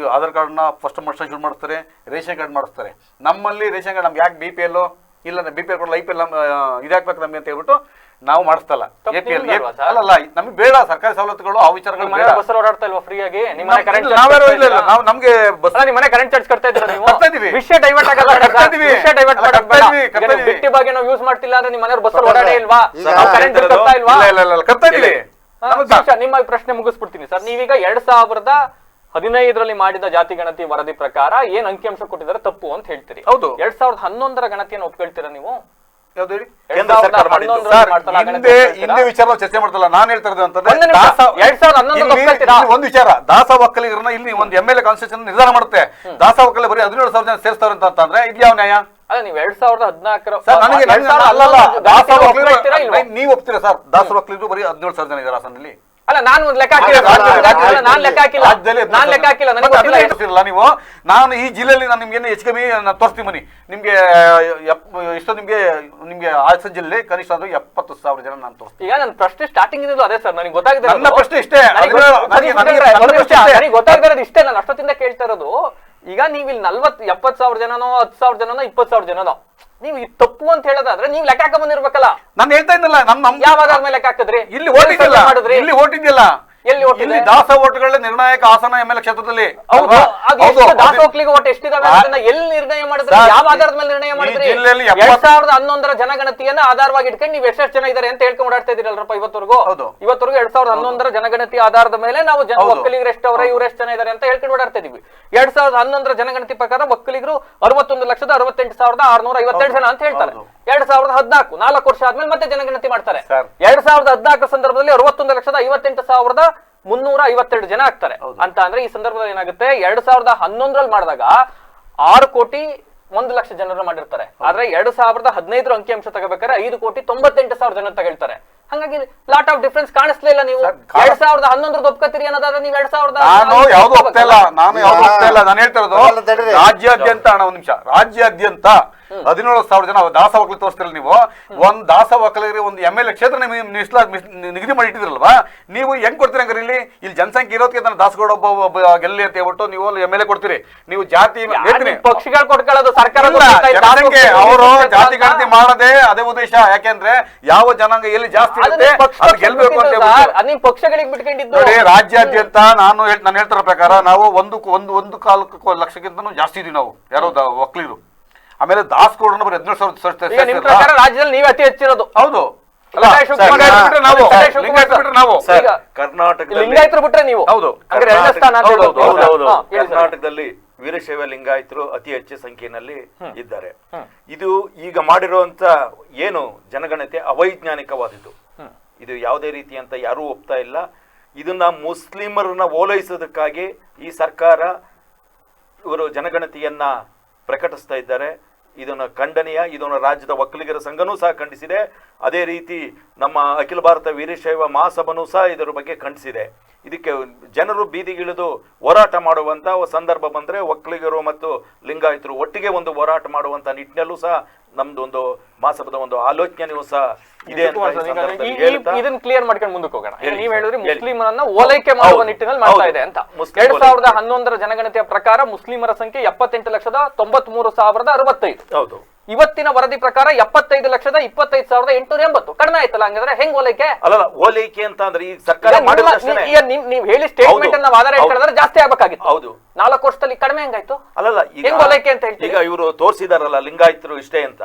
ಕಾರ್ಡ್ನ ಫಸ್ಟ್ ಮಾಡಿಸ್ತಾ ಶುರು ಮಾಡ್ತಾರೆ, ರೇಷನ್ ಕಾರ್ಡ್ ಮಾಡಿಸ್ತಾರೆ. ನಮ್ಮಲ್ಲಿ ರೇಷನ್ ಕಾರ್ಡ್ ನಮ್ಗೆ ಯಾಕೆ BPL ಇಲ್ಲ, BPL ಕೊಡಲ್ಲ, IPL ಇದಾಕ್ಬೇಕು ನಮಗೆ ಅಂತ ಹೇಳ್ಬಿಟ್ಟು ನಾವು ಮಾಡಿಸ್ತಲ್ಲ. ಅಲ್ಲಲ್ಲ, ನಮ್ಗೆ ಬೇಡ ಸರ್ಕಾರಿ ಸವಲತ್ತುಗಳು, ಆ ವಿಚಾರಗಳು ಬೇಡ. ಬಸ್ ಓಡಾಡ್ತಾ ಇಲ್ವಾ ಫ್ರೀ ಆಗಿ? ನಮ್ಗೆ ಮನೆ ಕರೆಂಟ್ ಚಾರ್ಜ್ ಕಟ್ತಾ ಇದ್ದೀರಾ ನೀವು? ಕಟ್ತಾ ಇದೀವಿ. ವಿಷಯ ಡೈವರ್ಟ್ ಆಗಲ್ಲ, ಬಿಟ್ಟಿ ಬಗ್ಗೆ ನಾವು ಯೂಸ್ ಮಾಡ್ತಿಲ್ಲ ಅಂದ್ರೆ ನಿಮ್ಮ ಮನೆಯವ್ರು ಬಸ್ ಓಡಾಡೇ ಇಲ್ವಾ? ಕರೆಂಟ್ ಕಟ್ತಾ ಇಲ್ವಾ? ಕಟ್ತಾ ಇದೀವಿ. ನಿಮ್ಮ ಪ್ರಶ್ನೆ ಮುಗಿಸ್ಬಿಡ್ತೀನಿ ಸರ್. ನೀವೀಗ 2015ರಲ್ಲಿ ಮಾಡಿದ ಜಾತಿ ಗಣತಿ ವರದಿ ಪ್ರಕಾರ ಏನ್ ಅಂಕಿಅಂಶ ಕೊಟ್ಟಿದ್ದಾರೆ ತಪ್ಪು ಅಂತ ಹೇಳ್ತೀರಿ. ಹೌದು. 2011ರ ಗಣತಿಯನ್ನು ಒಪ್ಕೊಳ್ತೀರಾ ನೀವು? ಹಿಂದೆ ವಿಚಾರ ಚರ್ಚೆ ಮಾಡ್ತಲ್ಲ, ನಾನ್ ಹೇಳ್ತಾ ಇರೋದು ಅಂತಂದ್ರೆ ಒಂದು ವಿಚಾರ, ದಾಸ ಒಕ್ಕಲಿಗರನ್ನ ಇಲ್ಲಿ ಒಂದು MLA ಕಾನ್ಸ್ಟಿಟ್ಯೂಷನ್ ನಿರ್ಧಾರ ಮಾಡುತ್ತೆ. ದಾಸ ಒಕ್ಕಲಿಗ ಬರೀ 17,000 ಜನ ಸೇರ್ತಾರೆ ಅಂತಂದ್ರೆ ಇದು ಯಾವ ನ್ಯಾಯ? ಅಲ್ಲ, ನೀವು 2014 ನೀವು ಒಪ್ತೀರಾ ಸರ್? ದಾಸ ಒಕ್ಕಲಿಗರು ಬರೀ 17,000 ಜನ ಇದ್ದಾರೆ ಹಾಸನಲ್ಲಿ. ಅಲ್ಲ, ನಾನು ಲೆಕ್ಕ ಹಾಕಿಲ್ಲ. ನೀವು ನಾನು ಈ ಜಿಲ್ಲೆಯಲ್ಲಿ ನಾನು ನಿಮ್ಗೆ ಹೆಚ್ಚು ಕಮ್ಮಿ ತೋರಿಸ್ತೀನಿ ಬನ್ನಿ. ನಿಮ್ಗೆ ಇಷ್ಟು ನಿಮ್ಗೆ ಹಾಸನ ಜಿಲ್ಲೆ ಕನಿಷ್ಠ ಅಂದ್ರೆ 70,000 ಜನ ನಾನು ತೋರಿಸ್ತೀನಿ. ಈಗ ನನ್ನ ಪ್ರಶ್ನೆ ಸ್ಟಾರ್ಟಿಂಗ್ ಇದ್ದು ಅದೇ ಸರ್, ನನಗೆ ಗೊತ್ತಾಗಿದೆ. ನನ್ನ ಪ್ರಶ್ನೆ ಇಷ್ಟೇ, ಗೊತ್ತಾಗ್ತಿರೋದು ಇಷ್ಟೇ. ನಾನು ಅಷ್ಟೊತ್ತಿಂದ ಕೇಳ್ತಾ ಇರೋದು, ಈಗ ನೀವು ಇಲ್ಲಿ 70,000 ಜನನೋ 10,000 ಜನನೋ 20,000 ಜನನೋ ನೀವು ತಪ್ಪು ಅಂತ ಹೇಳೋದಾದ್ರೆ ನೀವು ಲೆಕ್ಕ ಹಾಕ ಬಂದಿರ್ಬೇಕಲ್ಲ. ನಾನು ಹೇಳ್ತಾ ಇದ್ದಲ್ಲ, ಯಾವಾಗ ಆದ್ಮೇಲೆ ಲೆಕ್ಕ ಹಾಕಿದ್ರಿ? ಇಲ್ಲಿ ಓಟಿದ್ದಿಲ್ಲ, ಇಲ್ಲಿ ಓಟಿದ್ದಿಲ್ಲ. ಎಲ್ಲಿ ದಾಸ ಓಟ್ಗಳ ನಿರ್ಣಾಯಕ ಹಾಸನ MLA ಕ್ಷೇತ್ರದಲ್ಲಿ ದಾಸ ಒಕ್ಕಲಿಗ ಓಟ್ ಎಷ್ಟಿದಾವೆ ಅಂತ ಎಲ್ಲಿ ನಿರ್ಣಯ ಮಾಡಿದ್ರೆ? ಯಾವ ಆಧಾರದ ಮೇಲೆ ನಿರ್ಣಯ ಮಾಡಿದ್ರಿ? 2011ರ ಜನಗಣತಿಯನ್ನ ಆಧಾರವಾಗಿ ಇಟ್ಕೊಂಡು ನೀವು ಎಷ್ಟೆಷ್ಟು ಜನ ಇದಾರೆ ಅಂತ ಹೇಳ್ಕೊಂಡು ಓಡಾಡ್ತಾ ಇದೀರಲ್ರಪ್ಪ ಇವತ್ತವರೆಗೂ. 2011ರ ಜನಗಣತಿ ಆಧಾರದ ಮೇಲೆ ನಾವು ಒಕ್ಕಲಿಗರು ಎಷ್ಟವ್ರೆ, ಇವ್ರು ಎಷ್ಟು ಜನ ಇದಾರೆ ಅಂತ ಹೇಳ್ಕೊಂಡು ಓಡಾಡ್ತಾ ಇದೀವಿ. 2011ರ ಜನಗಣತಿ ಪ್ರಕಾರ ಒಕ್ಕಲಿಗರು 61,68,652 ಜನ ಅಂತ ಹೇಳ್ತಾರೆ. 2014 4 ವರ್ಷ ಆದ್ಮೇಲೆ ಮತ್ತೆ ಜನಗಣತಿ ಮಾಡ್ತಾರೆ. 2014 ಸಂದರ್ಭದಲ್ಲಿ 61,68,352 ಜನ ಆಗ್ತಾರೆ ಅಂತ ಅಂದ್ರೆ ಈ ಸಂದರ್ಭದಲ್ಲಿ ಏನಾಗುತ್ತೆ, 2011ರಲ್ಲಿ ಮಾಡಿದಾಗ 6,01,00,000 ಜನರು ಮಾಡಿರ್ತಾರೆ. ಆದ್ರೆ 2015ರ ಅಂಕಿಅಂಶ ತಗೋಬೇಕಾದ್ರೆ 5,98,000 ಜನ ತಗೊಳ್ತಾರೆ. ಹಾಗಾಗಿ ಲಾಟ್ ಆಫ್ ಡಿಫರೆನ್ಸ್ ಕಾಣಿಸ್ಲಿಲ್ಲ. ನೀವು 2011 ಒಪ್ಕೋತೀರಿ ಅನ್ನೋದಾದ್ರೆ ನೀವು 2000 ನಾನು ಯಾವ್ದು ಒಪ್ತಾ ಇಲ್ಲ. ನಾನು ಹೇಳ್ತಾ ಇರೋದು ರಾಜ್ಯಾದ್ಯಂತ ಒಂದ್ ನಿಮಿಷ, ರಾಜ್ಯಾದ್ಯಂತ 17,000 ಜನ ದಾಸ ಒಕ್ಕಲಿಗ ತೋರಿಸ್ತಿರಲ್ಲ ನೀವು. ಒಂದ್ ದಾಸ ಒಕ್ಕಲಿಗರಿಗೆ ಒಂದು MLA ಕ್ಷೇತ್ರ ನಿಗದಿ ಮಾಡಿ ಇಟ್ಟಿದ್ರಲ್ವಾ, ನೀವು ಹೆಂಗ್ ಕೊಡ್ತೀರಿ ಹಂಗಾರೆ? ಇಲ್ಲಿ ಜನಸಂಖ್ಯೆ ಇರೋದಕ್ಕೆ ನಾನು ದಾಸಗೌಡ ಒಬ್ಬ ಗೆಲ್ಲಿ ಅಂತ ಹೇಳ್ಬಿಟ್ಟು ನೀವು MLA ಕೊಡ್ತೀರಿ. ನೀವು ಜಾತಿ ಪಕ್ಷಿಗಳು ಕೊಡ್ಕೊಳ್ಳೋದು ಸರ್ಕಾರ, ಅವರು ಜಾತಿ ಗಣತಿ ಮಾಡದೆ ಅದೇ ಉದ್ದೇಶ. ಯಾಕೆಂದ್ರೆ ಯಾವ ಜನಾಂಗ ಎಲ್ಲಿ ಜಾಸ್ತಿ ಇರುತ್ತೆ ಅದು ಗೆಲ್ಬೇಕು ಅಂತ ನಿಮ್ ಪಕ್ಷಗಳಿಗೆ ಬಿಟ್ಕೊಂಡಿದ್ದು. ನೋಡಿ, ರಾಜ್ಯಾದ್ಯಂತ ನಾನು ಹೇಳ್ತಿರೋ ಪ್ರಕಾರ ನಾವು 1.4 ಲಕ್ಷಕ್ಕಿಂತ ಜಾಸ್ತಿ ಇದೀವಿ ನಾವು, ಯಾರೋ ಒಕ್ಕಲಿಗರು. ಆಮೇಲೆ ದಾಸಗೌಡನ ಬರೀ 17,000 ರಾಜ್ಯದಲ್ಲಿ ನೀವೇ ಅತಿ ಹೆಚ್ಚಿರೋದು. ಹೌದು, ಲಿಂಗಾಯತರು ಬಿಟ್ರೆ ನೀವು. ಹೌದು, ಕರ್ನಾಟಕದಲ್ಲಿ ವೀರಶೈವ ಲಿಂಗಾಯತರು ಅತಿ ಹೆಚ್ಚು ಸಂಖ್ಯೆಯಲ್ಲಿ ಇದ್ದಾರೆ. ಇದು ಈಗ ಮಾಡಿರುವಂತ ಏನು ಜನಗಣತಿ ಅವೈಜ್ಞಾನಿಕವಾದದ್ದು. ಇದು ಯಾವುದೇ ರೀತಿ ಅಂತ ಯಾರೂ ಒಪ್ತಾ ಇಲ್ಲ. ಇದನ್ನ ಮುಸ್ಲಿಮರನ್ನ ಓಲೈಸೋದಕ್ಕಾಗಿ ಈ ಸರ್ಕಾರ ಇವರು ಜನಗಣತಿಯನ್ನ ಪ್ರಕಟಿಸ್ತಾ ಇದ್ದಾರೆ. ಇದನ್ನು ಖಂಡನೀಯ. ಇದನ್ನು ರಾಜ್ಯದ ಒಕ್ಕಲಿಗರ ಸಂಘನೂ ಸಹ ಖಂಡಿಸಿದೆ. ಅದೇ ರೀತಿ ನಮ್ಮ ಅಖಿಲ ಭಾರತ ವೀರಶೈವ ಮಹಾಸಭಾನೂ ಸಹ ಇದರ ಬಗ್ಗೆ ಖಂಡಿಸಿದೆ. ಇದಕ್ಕೆ ಜನರು ಬೀದಿಗಿಳಿದು ಹೋರಾಟ ಮಾಡುವಂಥ ಸಂದರ್ಭ ಬಂದರೆ ಒಕ್ಕಲಿಗರು ಮತ್ತು ಲಿಂಗಾಯತರು ಒಟ್ಟಿಗೆ ಒಂದು ಹೋರಾಟ ಮಾಡುವಂಥ ನಿಟ್ಟಿನಲ್ಲೂ ಸಹ ನಮ್ದು ಒಂದು ಮಹಾಸಭಾದ ಒಂದು ಆಲೋಚನೆಯೂ ಸಹ ಇದೆ ಅಂತ ಈ ಸಂದರ್ಭದಲ್ಲಿ ಹೇಳ್ತಾ ಇದನ್ನ ಕ್ಲಿಯರ್ ಮಾಡ್ಕೊಂಡು ಮುಂದಕ್ಕೆ ಹೋಗೋಣ. ಹೇಳಿ. ನೀವ್ ಹೇಳಿದ್ರೆ ಹೇಳಿ. ಮುಸ್ಲಿಮರನ್ನ ಓಲೈಕೆ ಮಾಡುವ ಹೌದು. ನಿಟ್ಟಿನಲ್ಲಿ ಮಾಡ್ತಾ ಹೌದು. ಇದೆ ಅಂತ. ಮುಸ್ಲಿಂ 2011 ಜನಗಣತಿಯ ಪ್ರಕಾರ ಮುಸ್ಲಿಮರ ಸಂಖ್ಯೆ 78,93,065. ಹೌದು. ಇವತ್ತಿನ ವರದಿ ಪ್ರಕಾರ 75,25,880. ಕಡಿಮೆ ಆಯ್ತಲ್ಲ, ಹಂಗಂದ್ರೆ ಹೆಂಗ್ ಓಲೈಕೆ? ಅಲ್ಲಲ್ಲ, ಓಲೈಕೆ ಅಂತ ಅಂದ್ರೆ ಈ ಸರ್ಕಾರ ಈಗ ಮಾಡಿದ ನಿಮ್ಮ- ತಕ್ಷಣ ಈಗ ನೀವ್ ಹೇಳಿ ಸ್ಟೇಟ್ಮೆಂಟ್ ಅನ್ನ ಆಧಾರ ಇಟ್ಕೊಂಡ್ರೆ ಜಾಸ್ತಿ ಆಗ್ಬೇಕಾಗಿತ್ತು. ಹೌದು. 4 ವರ್ಷದಲ್ಲಿ ಕಡಿಮೆ ಹೆಂಗಾಯ್ತು? ಅಲ್ಲಲ್ಲ, ಹೆಂಗ್ ಓಲೈಕೆ ಅಂತ ಹೇಳ್ತೀರಿ? ಈಗ ಇವರು ತೋರಿಸಿದಾರಲ್ಲ ಲಿಂಗಾಯತರು ಇಷ್ಟೇ ಅಂತ.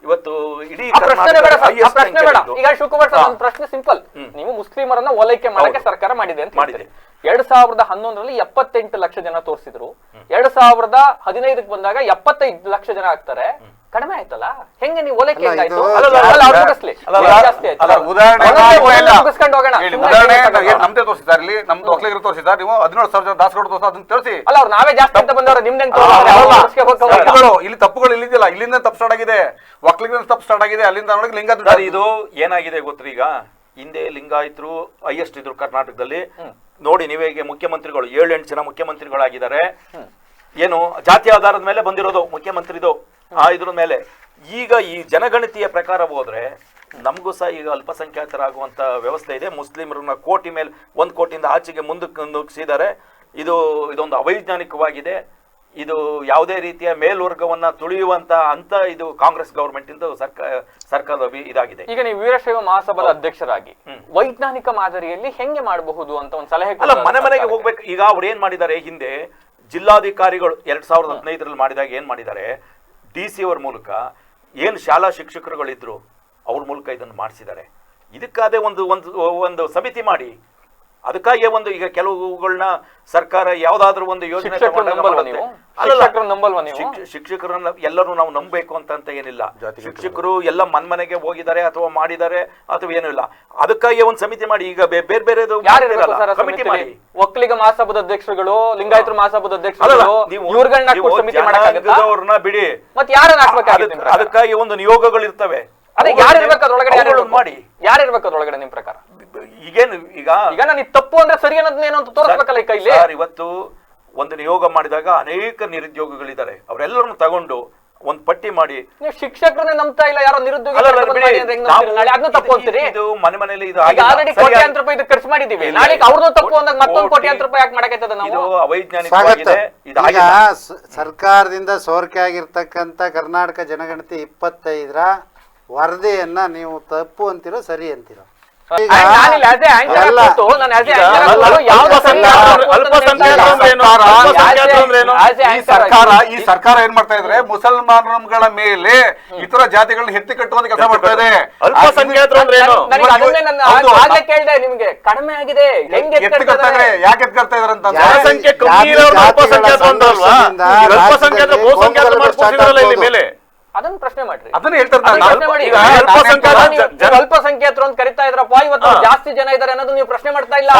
ಇವತ್ತು ಇಡೀ ಆ ಪ್ರಶ್ನೆ ಬೇಡ ಸರ್, ಆ highest ಪ್ರಶ್ನೆ rank ಬೇಡ. ಇದ್ದು. ಈಗ ಶಿವಕುಮಾರ್ ಸರ್, ಹಾ. ನನ್ನ ಪ್ರಶ್ನೆ ಸಿಂಪಲ್. ನೀವು ಮುಸ್ಲಿಮರನ್ನ ಓಲೈಕೆ ಮಾಡಕ್ಕೆ ಹೌದು. ಸರ್ಕಾರ ಮಾಡಿದೆ ಅಂತ ಮಾಡಿದೆ. ಹೇಳ್ತೀರಿ. 2011ರಲ್ಲಿ 78 ಲಕ್ಷ ಜನ ತೋರಿಸಿದ್ರು. 2015ಕ್ಕೆ ಬಂದಾಗ 75 ಲಕ್ಷ ಜನ ಆಗ್ತಾರೆ. ಕಡಿಮೆ ಆಯ್ತಲ್ಲ, ಹೆಂಗೆ ನೀವು ಓಲೈಕೆ ಅಲ್ಲ, ಹೆಂಗಾಯ್ತು? ಇದು- ಅಲ್ಲ, ಅವ್ರು ಮುಗಿಸ್ಲಿ. ಅಲ್ಲ, ಜಾಸ್ತಿ ಆಯ್ತು. ಅಲ್ಲ, ಉದಾಹರಣೆ ಒಂದೊಂದೇ ಮುಗಿಸ್ಕೊಂಡು ಹೋಗೋಣ. ಹೇಳಿ, ಸುಮ್ನೆ ಉದಾಹರಣೆ ಕೇಳ್ತಾ ಏನ್ ನಮ್ದೇ ತೋರಿಸಿದ್ದಾರೆ ಇಲ್ಲಿ, ನಮ್ದು ಒಕ್ಕಲಿಗರು ತೋರಿಸಿದ್ದಾರೆ. ನೀವು 17,000 ಜನ ದಾಸಗೌಡ ತೋರಿಸ ಅದನ್ನ ತಿಳಿಸಿ. ಅಲ್ಲ, ಅವ್ರು ನಾವೇ ಜಾಸ್ತಿ ಅಂತ ಬಂದವ್ರು, ನಿಮ್ದೇನ್ ತಪ್ಪುಗಳು ಇಲ್ಲಿ ತಪ್ಪುಗಳು ಇಲ್ಲಿದ್ದಿಲ್ಲ. ಇಲ್ಲಿಂದ ತಪ್ಪು ಸ್ಟಾರ್ಟ್ ಆಗಿದೆ, ಒಕ್ಕಲಿಗರ ತಪ್ಪು ಸ್ಟಾರ್ಟ್ ಆಗಿದೆ. ಅಲ್ಲಿಂದ ನೋಡಿ ಲಿಂಗ ಸರ್, ಇದು ಏನಾಗಿದೆ ಗೊತ್ತ್ರಿ? ಈಗ ಹಿಂದೆ ಲಿಂಗಾಯತರು ಹೈಯೆಸ್ಟ್ ಇದ್ರು ಕರ್ನಾಟಕದಲ್ಲಿ. ನೋಡಿ, ನೀವೇ ಮುಖ್ಯಮಂತ್ರಿಗಳು 7-8 ಜನ ಮುಖ್ಯಮಂತ್ರಿಗಳಾಗಿದ್ದಾರೆ. ಏನು ಜಾತಿ ಆಧಾರದ ಮೇಲೆ ಬಂದಿರೋದು ಮುಖ್ಯಮಂತ್ರಿದು ಇದ್ರ ಮೇಲೆ. ಈಗ ಈ ಜನಗಣತಿಯ ಪ್ರಕಾರ ಹೋದ್ರೆ ನಮಗೂ ಸಹ ಈಗ ಅಲ್ಪಸಂಖ್ಯಾತರಾಗುವಂತ ವ್ಯವಸ್ಥೆ ಇದೆ. ಮುಸ್ಲಿಮರನ್ನ ಕೋಟಿ ಮೇಲೆ 1 ಕೋಟಿಯಿಂದ ಆಚೆಗೆ ಮುಂದಕ್ಕೆ ನುಗ್ಗಿಸಿದ್ದಾರೆ. ಇದೊಂದು ಅವೈಜ್ಞಾನಿಕವಾಗಿದೆ. ಇದು ಯಾವುದೇ ರೀತಿಯ ಮೇಲ್ವರ್ಗವನ್ನ ತುಳಿಯುವಂತ ಅಂತ ಇದು ಕಾಂಗ್ರೆಸ್ ಗವರ್ಮೆಂಟ್ ಇಂದ ಸರ್ಕಾರದ ಇದಾಗಿದೆ. ಈಗ ನೀವು ವೀರಶೈವ ಮಹಾಸಭಾದ ಅಧ್ಯಕ್ಷರಾಗಿ ವೈಜ್ಞಾನಿಕ ಮಾದರಿಯಲ್ಲಿ ಹೆಂಗೆ ಮಾಡಬಹುದು ಅಂತ ಒಂದು ಸಲಹೆ ಅಲ್ಲ, ಮನೆ ಮನೆಗೆ ಹೋಗ್ಬೇಕು. ಈಗ ಅವ್ರು ಏನ್ ಮಾಡಿದ್ದಾರೆ, ಹಿಂದೆ ಜಿಲ್ಲಾಧಿಕಾರಿಗಳು 2015ರಲ್ಲಿ ಮಾಡಿದಾಗ ಏನ್ ಮಾಡಿದ್ದಾರೆ, DC ಅವ್ರ ಮೂಲಕ ಏನು ಶಾಲಾ ಶಿಕ್ಷಕರುಗಳಿದ್ರು ಅವ್ರ ಮೂಲಕ ಇದನ್ನು ಮಾಡಿಸಿದ್ದಾರೆ. ಇದಕ್ಕಾದೆ ಒಂದು ಸಮಿತಿ ಮಾಡಿ ಅದಕ್ಕಾಗಿ ಒಂದು ಈಗ ಕೆಲವುಗಳನ್ನ ಸರ್ಕಾರ ಯಾವ್ದಾದ್ರು ಒಂದು ಯೋಜನೆ ಶಿಕ್ಷಕರನ್ನ ಎಲ್ಲರೂ ನಾವು ನಂಬಬೇಕು ಅಂತ ಏನಿಲ್ಲ. ಶಿಕ್ಷಕರು ಎಲ್ಲ ಮನೆಗೆ ಹೋಗಿದ್ದಾರೆ ಅಥವಾ ಮಾಡಿದ್ದಾರೆ ಅಥವಾ ಏನೂ ಇಲ್ಲ. ಅದಕ್ಕಾಗಿ ಒಂದು ಸಮಿತಿ ಮಾಡಿ ಈಗ ಬೇರೆ ಬೇರೆದು ಕಮಿಟಿ ಮಾಡಿ. ಒಕ್ಕಲಿಗ ಮಹಾಸಭಾದ ಅಧ್ಯಕ್ಷರುಗಳು, ಲಿಂಗಾಯತರ ಮಹಾಸಭಾದ ಅಧ್ಯಕ್ಷರುಗಳು ಇವ್ರಗಳನ್ನ ಸಮಿತಿ ಮಾಡೋದವ್ರನ್ನ ಬಿಡಿ, ಮತ್ತೆ ಯಾರನ್ನ ಹಾಕ್ಬೇಕಾಗುತ್ತೆ? ಅದಕ್ಕಾಗಿ ಒಂದು ನಿಯೋಗಗಳಿರ್ತವೆ. ಅದೇ ಯಾರಿರ್ಬೇಕು ಅದ್ರೊಳಗಡೆ? ಮಾಡಿ ಯಾರಿರ್ಬೇಕು ಅದ್ರೊಳಗಡೆ ನಿಮ್ ಪ್ರಕಾರ? ಈಗೇನು ಈಗ ನಾನು ತಪ್ಪು ಅಂದ್ರೆ ಸರಿ ಅನ್ನೋದನ್ನೇನು ಅಂತ ತೋರಿಸ್ಬೇಕಲ್ಲ ಈ ಕೈಲಿ. ಇವತ್ತು ಒಂದು ನಿಯೋಗ ಮಾಡಿದಾಗ ಅನೇಕ ನಿರುದ್ಯೋಗಿಗಳಿದ್ದಾರೆ. ಅವರೆಲ್ಲರನ್ನು ತಗೊಂಡು ಒಂದು ಪಟ್ಟಿ ಮಾಡಿ. ನೀವು ಶಿಕ್ಷಕರನ್ನೇ ನಂಬ್ತಾ ಇಲ್ಲ, ಯಾರೋ ನಿರುದ್ಯೋಗಿ ಅದನ್ನ ತಪ್ಪು ಅಂತೀರಿ? ಇದು ಮನೆಯಲ್ಲಿ ಇದು ಆಲ್ರೆಡಿ ಕೋಟ್ಯಾಂತರ ರೂಪಾಯಿ ಖರ್ಚು ಮಾಡಿದೀವಿ. ನಾಳೆ ಅವ್ರದ್ದು ತಪ್ಪು ಅಂದಾಗ ಮತ್ತೊಂದು ಕೋಟ್ಯಾಂತರ ರೂಪಾಯಿ ಯಾಕೆ ಮಾಡಕತ್ತದ ನಾವು? ಇದು ಅವೈಜ್ಞಾನಿಕವಾಗಿದೆ. ಈಗ ಸರ್ಕಾರದಿಂದ ಸೋರಿಕೆ ಆಗಿರ್ತಕ್ಕಂಥ ಕರ್ನಾಟಕ ಜನಗಣತಿ 25ರ ವರದಿಯನ್ನ ನೀವು ತಪ್ಪು ಅಂತೀರೋ ಸರಿ ಅಂತೀರೋ? ಈ ಸರ್ಕಾರ ಏನ್ ಮಾಡ್ತಾ ಇದ್ರೆ ಮುಸಲ್ಮಾನಗಳ ಮೇಲೆ ಇತರ ಜಾತಿಗಳನ್ನ ಎತ್ತಿ ಕಟ್ಟುವಂತ ಕೆಲಸ ಮಾಡ್ತಾ ಇದೆ. ಕೇಳಿದೆ ನಿಮ್ಗೆ ಕಡಿಮೆ ಆಗಿದೆ, ಹೆಂಗೆ ಎತ್ತಿ ಕಟ್ತಾ ಇದ್ರೆ ಯಾಕೆ ಎತ್ಕೊಳ್ತಾ ಇದಾರೆ ಅಂತ ಅದನ್ನ ಪ್ರಶ್ನೆ ಮಾಡ್ರಿ. ಅದನ್ನ ಹೇಳ್ತಾರೆ. ಅಲ್ಪಸಂಖ್ಯಾತರು ಅಂತ ಕರಿತಾ ಇದ್ರಪ್ಪ, ಇವತ್ತು ಜಾಸ್ತಿ ಜನ ಇದಾರೆ ಅನ್ನೋದು ನೀವು ಪ್ರಶ್ನೆ ಮಾಡ್ತಾ ಇಲ್ಲ.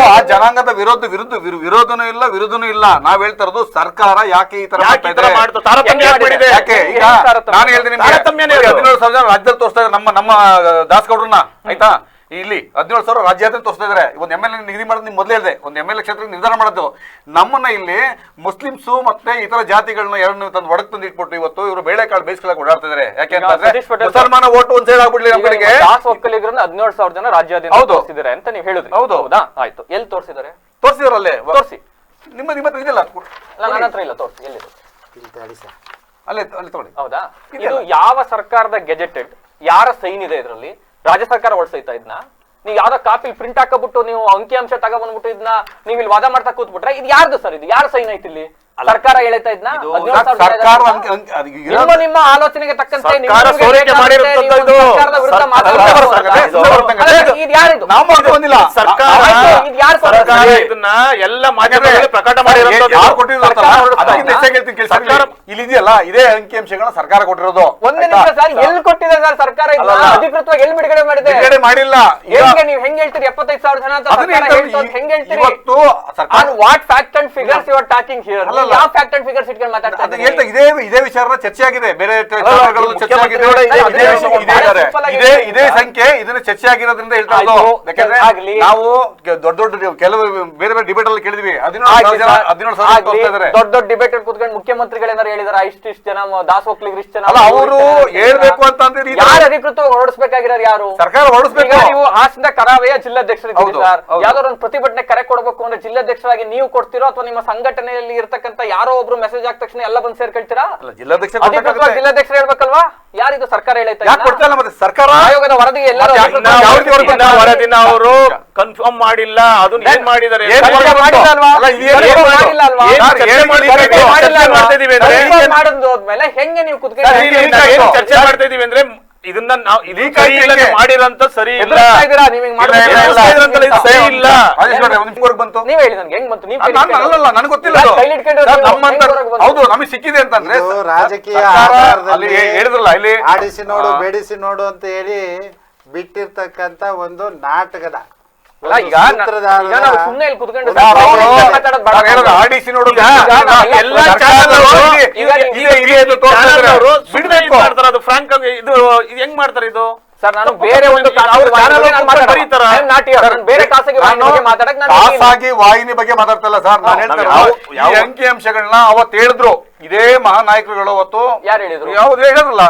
ಆ ಜನಾಂಗದ ವಿರೋಧನೂ ಇಲ್ಲ, ವಿರೋಧನೂ ಇಲ್ಲ. ನಾವ್ ಹೇಳ್ತಾ ಇರೋದು ಸರ್ಕಾರ ಯಾಕೆ ಈ ತರ ಮಾಡ್ತಾ ಇದೆ, ಯಾಕೆ? ಈಗ ನಾನು ಹೇಳ್ತೀನಿ, 17,000 ರಾಜ್ಯದಲ್ಲಿ ತೋರಿಸ್ತಾ ಇದ್ದಾರೆ ನಮ್ಮ ದಾಸಗೌಡ್ರನ್ನ. ಆಯ್ತಾ, ಇಲ್ಲಿ 17,000 ರಾಜ್ಯಾದ್ಯಂತ ತೋರಿಸ್ತಾ ಇದಾರೆ. ಒಂದು MLA ನಿಗದಿ ಮಾಡೋದು ನಿಮ್ಗೆ ಮೊದಲೇ ಇದೆ, ಒಂದು MLA ಕ್ಷೇತ್ರ ನಿರ್ಧಾರ ಮಾಡೋದು. ನಮ್ಮನ್ನ ಇಲ್ಲಿ ಮುಸ್ಲಿಮ್ಸು ಮತ್ತೆ ಇತರ ಜಾತಿಗಳನ್ನ ಎರಡನ್ನು ತಂದು ಒಡಕ್ ತಂದು ಇಟ್ಬಿಟ್ಟು ಇವತ್ತು ಇವರು ಬೇಳೆಕಾಳು ಬೇಯಿಸ್ಕೊಳಕ್ ಓಡಾಡ್ತಾ ಇದಾರೆ. ಯಾಕೆ ಅಂತಂದ್ರೆ ಮುಸಲ್ಮಾನ ಓಟ್ ಒಂದ್ ಸೈಡ್ ಆಗ್ಬಿಡ್ಲಿ ನಮ್ಮ ಕಡೆಗೆ. ಒಕ್ಕಲಿಗರನ್ನ 17,000 ಜನ ರಾಜ್ಯಾದ್ಯಂತ ತೋರಿಸಿದ್ದಾರೆ ಅಂತ ನೀವು ಹೇಳಿದ್ರಿ. ಹೌದಾ? ಆಯ್ತು, ಎಲ್ಲಿ ತೋರಿಸಿದ್ದಾರೆ? ತೋರಿಸಿದಾರಲ್ಲೇ, ತೋರಿಸಿ. ನಿಮ್ಮ ಹತ್ರ ಇದೆಯಲ್ಲ? ನನ್ನ ಹತ್ರ ಇಲ್ಲ, ತೋರಿಸಿ. ಎಲ್ಲಿ? ಅಲ್ಲೇ ತಗೊಳ್ಳಿ. ಹೌದಾ? ಇದು ಯಾವ ಸರ್ಕಾರದ ಗೆಜೆಟೆಡ್, ಯಾರ ಸೈನ್ ಇದೆ ಇದರಲ್ಲಿ? ರಾಜ್ಯ ಸರ್ಕಾರ ಹೊಡ್ಸೈತಾ ಇದನ್ನ? ನೀವು ಯಾವ್ದೋ ಕಾಪಿ ಪ್ರಿಂಟ್ ಹಾಕಬಿಟ್ಟು ನೀವು ಅಂಕಿಅಂಶ ತಗೊಂಡ್ಬಿಟ್ಟು ಇದನ್ನ ನೀವು ಇಲ್ಲಿ ವಾದ ಮಾಡ್ತಾ ಕೂತ್ಬಿಟ್ರೆ ಇದು ಯಾರ್ದು ಸರ್? ಇದು ಯಾರ ಸೈನ್ ಐತಿ ಇಲ್ಲಿ? ಸರ್ಕಾರ ಹೇಳ್ತಾ ಇದ್ನ ಇದು 17,000 ಸರ್ಕಾರ ನಿಮ್ಮ ಆಲೋಚನೆಗೆ ತಕ್ಕಂತೆ ಸರ್ಕಾರ ಸೋರಿಕೆ ಮಾಡಿರುವಂತದ್ದು ಇದು. ಸರ್ಕಾರದ ವಿರುದ್ಧ ಇದು ಯಾರಿದು? ನಾವು ಮಾಡ್ತಾ ಬಂದಿಲ್ಲ. ಸರ್ಕಾರ ಇದು ಯಾರು ಸರ್ಕಾರ ಇದನ್ನ ಎಲ್ಲ ಮಾಧ್ಯಮಗಳಲ್ಲಿ ಪ್ರಕಟ ಮಾಡಿರುವಂತದ್ದು. ಯಾರು ಕೊಟ್ಟಿರೋದಲ್ಲ, ಅದಕ್ಕಿಂತ ಸರ್ಕಾರ- ಹೆಚ್ಚಾಗಿ ಹೇಳ್ತೀನಿ ಕೇಳಿ. ಸರ್ಕಾರ ಇಲ್ಲಿ ಇದೆಯಲ್ಲ, ಇದೇ ಅಂಕಿಅಂಶಗಳನ್ನ ಸರ್ಕಾರ ಕೊಟ್ಟಿರೋದು. ಒಂದೇ ನಿಮಿಷ ಸರ್, ಎಲ್ಲಿ ಕೊಟ್ಟಿದೆ ಸರ್ ಸರ್ಕಾರ ಇದನ್ನ? ಅಲ್ಲಲ್ಲ. ಅಧಿಕೃತವಾಗಿ ಎಲ್ಲಿ ಬಿಡುಗಡೆ ಮಾಡಿದೆ? ಬಿಡುಗಡೆ ಮಾಡಿಲ್ಲ. ಹೆಂಗೆ ನೀವು ಹೆಂಗ್ ಹೇಳ್ತೀರಿ 75,000 ಜನ ಅಂತ ಅದನ್ನ ಸರ್ಕಾರ ಹೇಳ್ತಾರೆ. ಹೇಳ್ತು ಅಂತ ಹೆಂಗ್ ಹೇಳ್ತೀರಿ? ಇವತ್ತು ಸರ್ಕಾರ On what fact and figures you are talking here? ಅಲ್ಲಲ್ಲ. ಯಾವ fact and figures ಇಟ್ಕೊಂಡು ಮಾತಾಡ್ತಾ ಅದನ್ನ ಇದ್ದೀರಿ? ಹೇಳ್ತಾ ಇದೇ ವಿಚಾರನ ಚರ್ಚೆ ಆಗಿದೆ, ಬೇರೆ ಚಾನಲ್ಗಳಲ್ಲೂ ಚರ್ಚೆ ಆಗಿದೆ. ಇದೇ ಸಂಖ್ಯೆ ಇದನ್ನ ಚರ್ಚೆ ಆಗಿರೋದ್ರಿಂದ ಹೇಳ್ತಾ ಇರೋದು. ಆಯ್ತು, ಯಾಕಂದ್ರೆ ಆಗ್ಲಿ. ನಾವು ದೊಡ್ಡ ದೊಡ್ಡ ಕೆಲವು ಬೇರೆ ಬೇರೆ ಡಿಬೇಟ್ ಅಲ್ಲಿ ಕೇಳಿದ್ವಿ. 17,000 ಆಗ್ಲಿ. ಇದ್ದಾರೆ. ದೊಡ್ಡ ದೊಡ್ಡ ಡಿಬೇಟ್ ಕೂತ್ಕೊಂಡು ಮುಖ್ಯಮಂತ್ರಿಗಳೇನಾರು ಹೇಳಿದಾರ ಇಷ್ಟು ಜನ ದಾಸ್ ಒಕ್ಕಲಿಗರು ಇಷ್ಟು ಜನ ಅಲ್ಲ, ಅವರು ಹೇಳ್ಬೇಕು ಅಂತ ಅಂದ್ರೆ ಯಾರು ಅಧಿಕೃತವಾಗಿ ಹೊರಡಿಸ್ಬೇಕಾಗಿರೋರು ಯಾರು? ಸರ್ಕಾರ ಹೊರಡಿಸ್ಬೇಕು. ಈಗ ನೀವು ಹಾಸನ ಕರಾವಳಿಯ ಜಿಲ್ಲಾಧ್ಯಕ್ಷರಿದ್ದೀರಿ ಹೌದು, ಸರ್. ಹೌದು. ಯಾವ್ದಾದ್ರು ಒಂದು ಪ್ರತಿಭಟನೆ ಕರೆ ಕೊಡಬೇಕು ಅಂದ್ರೆ ಜಿಲ್ಲಾಧ್ಯಕ್ಷರಾಗಿ ನೀವು ಕೊಡ್ತಿರೋ ಅಥವಾ ನಿಮ್ಮ ಸಂಘಟನೆಯಲ್ಲಿ ಇರ್ತಕ್ಕಂತ ಯಾರೋ ಒಬ್ರು ಮೆಸೇಜ್ ಆದ ತಕ್ಷಣ ಎಲ್ಲ ಬಂದು ಸೇರ್ಕೊಳ್ತೀರಾ? ಅಲ್ಲ, ಜಿಲ್ಲಾಧ್ಯಕ್ಷ ಅಧಿಕೃತವಾಗಿ ಜಿಲ್ಲಾಧ್ಯಕ್ಷರು ಹೇಳ್ಬೇಕಲ್ವಾ? ಯಾರಿದು ಸರ್ಕಾರ ಹೇಳ್ತಾ ಯಾಕೆ ಕೊಡ್ತಾ ಇಲ್ಲ ಮತ್ತೆ ಸರ್ಕಾರ? ಆಯೋಗದ ವರದಿ ಎಲ್ಲರೂ ಮತ್ತೆ ಅಧಿಕೃತವಾಗಿ ಯಾವ ರೀತಿ ಇನ್ನ ವರದಿನ ಅವರು ಕನ್ಫರ್ಮ್ ಮಾಡಿಲ್ಲ. ಅದನ್ನ ಏನ್ ಮಾಡಿದ್ದಾರೆ? ಏನ್ ಚರ್ಚೆ ಮಾಡಿಲ್ಲ ಅಲ್ವಾ? ಅಲ್ಲ, ಇದು ಏನು ಚರ್ಚೆ ಮಾಡಿಲ್ಲ? ಮಾಡಿಲ್ಲ ಅಲ್ವಾ? ಏನ್ ಚರ್ಚೆ ಮಾಡಿಲ್ಲ? ಚರ್ಚೆ ಮಾಡಿಲ್ಲ ಚರ್ಚೆ ಅಲ್ವಾ? ಮಾಡ್ತಾ ಇದೀವಿ ಅಂದ್ರೆ ಚರ್ಚೆ ಮಾಡಿದ್ಮೇಲೆ ಹೆಂಗೆ ನೀವು ಸರ್, ಇಲ್ಲಿ ಕುತ್ಕೊಂಡು ನಾವು ಏನು ಚರ್ಚೆ ಮಾಡ್ತಾ ಇದೀವಿ ಅಂದ್ರೆ ಇದನ್ನ ನಾವು ಇದು ಸರಿ ಇಲ್ಲ, ನೀವು ಮಾಡಿರೋಂತ ಸರಿ ಇಲ್ಲ. ಎದುರಿಸ್ತಾ ಇದ್ದೀರಾ? ನೀವು ಹಿಂಗ್ ಇಲ್ಲ, ಇಲ್ಲ, ಇಲ್ಲ. ಎದುರಿಸ್ತಾ ಇದ್ರಂತಲ್ಲ, ಇದು ಸರಿ ಇಲ್ಲ. ರಾಜೇಶ್ ಗೌಡ್ರೆ, ಒಂದು ನಿಮಿಷ ಬಂತು. ನೀವ್ ಹೇಳಿ ನನ್ಗೆ ಹೆಂಗ್ ಬಂತು? ನೀವ್ ಅಲ್ಲಲ್ಲ, ನನಗೆ ಗೊತ್ತಿಲ್ಲ ಅದು. ಸರ್, ನಮ್ಮಂತ ಹೌದು, ನಮಗೆ ಸಿಕ್ಕಿದೆ ಅಂತಂದ್ರೆ ಇದು ರಾಜಕೀಯ ಸರ್ಕಾರ ಆಧಾರದಲ್ಲಿ ಅಲ್ಲಿ ಹೇಳಿದ್ರಲ್ಲ, ಇಲ್ಲಿ ಆಡಿಸಿ ನೋಡು ಬೇಡಿಸಿ ನೋಡು ಅಂತ ಹೇಳಿ ಬಿಟ್ಟಿರ್ತಕ್ಕಂತ ಒಂದು ನಾಟಕದ ಅಲ್ಲ, ಈಗ ನಾವು ಸುಮ್ನೆ ಇಲ್ಲಿ ಕುತ್ಕೊಂಡು ಸರ್, ಅವರು- ಮಾತಾಡೋದು ಬೇಡ. ಆಡಿಸಿ ನೋಡು ಎಲ್ಲ ಚಾನಲ್ ಮಾಡ್ತಾರೆ. ಅದು ಫ್ರಾಂಕ್ ಆಗಿ ಇದು ಹೆಂಗ್ ಮಾಡ್ತಾರೆ ಇದು? ಸರ್, ನಾನು ಬೇರೆ ಒಂದು ಬರೀತಾರ? ಬೇರೆ ಖಾಸಗಿ ವಾಹಿನಿ ಬಗ್ಗೆ ಮಾತಾಡಕ್ ನಾನು ಖಾಸಗಿ ವಾಹಿನಿ ಬಗ್ಗೆ ಮಾತಾಡ್ತಲ್ಲ ಸರ್. ನಾನು ಹೇಳ್ತಾ ಇರೋದು, ಈ ಅಂಕಿ ಅಂಶಗಳನ್ನ ಅವತ್ತು ಹೇಳಿದ್ರು ಇದೇ ಮಹಾ ನಾಯಕರುಗಳು. ಅವತ್ತು ಯಾರು ಹೇಳಿದ್ರು? ಯಾವ್ದು ಹೇಳಿದ್ರಲ್ಲ,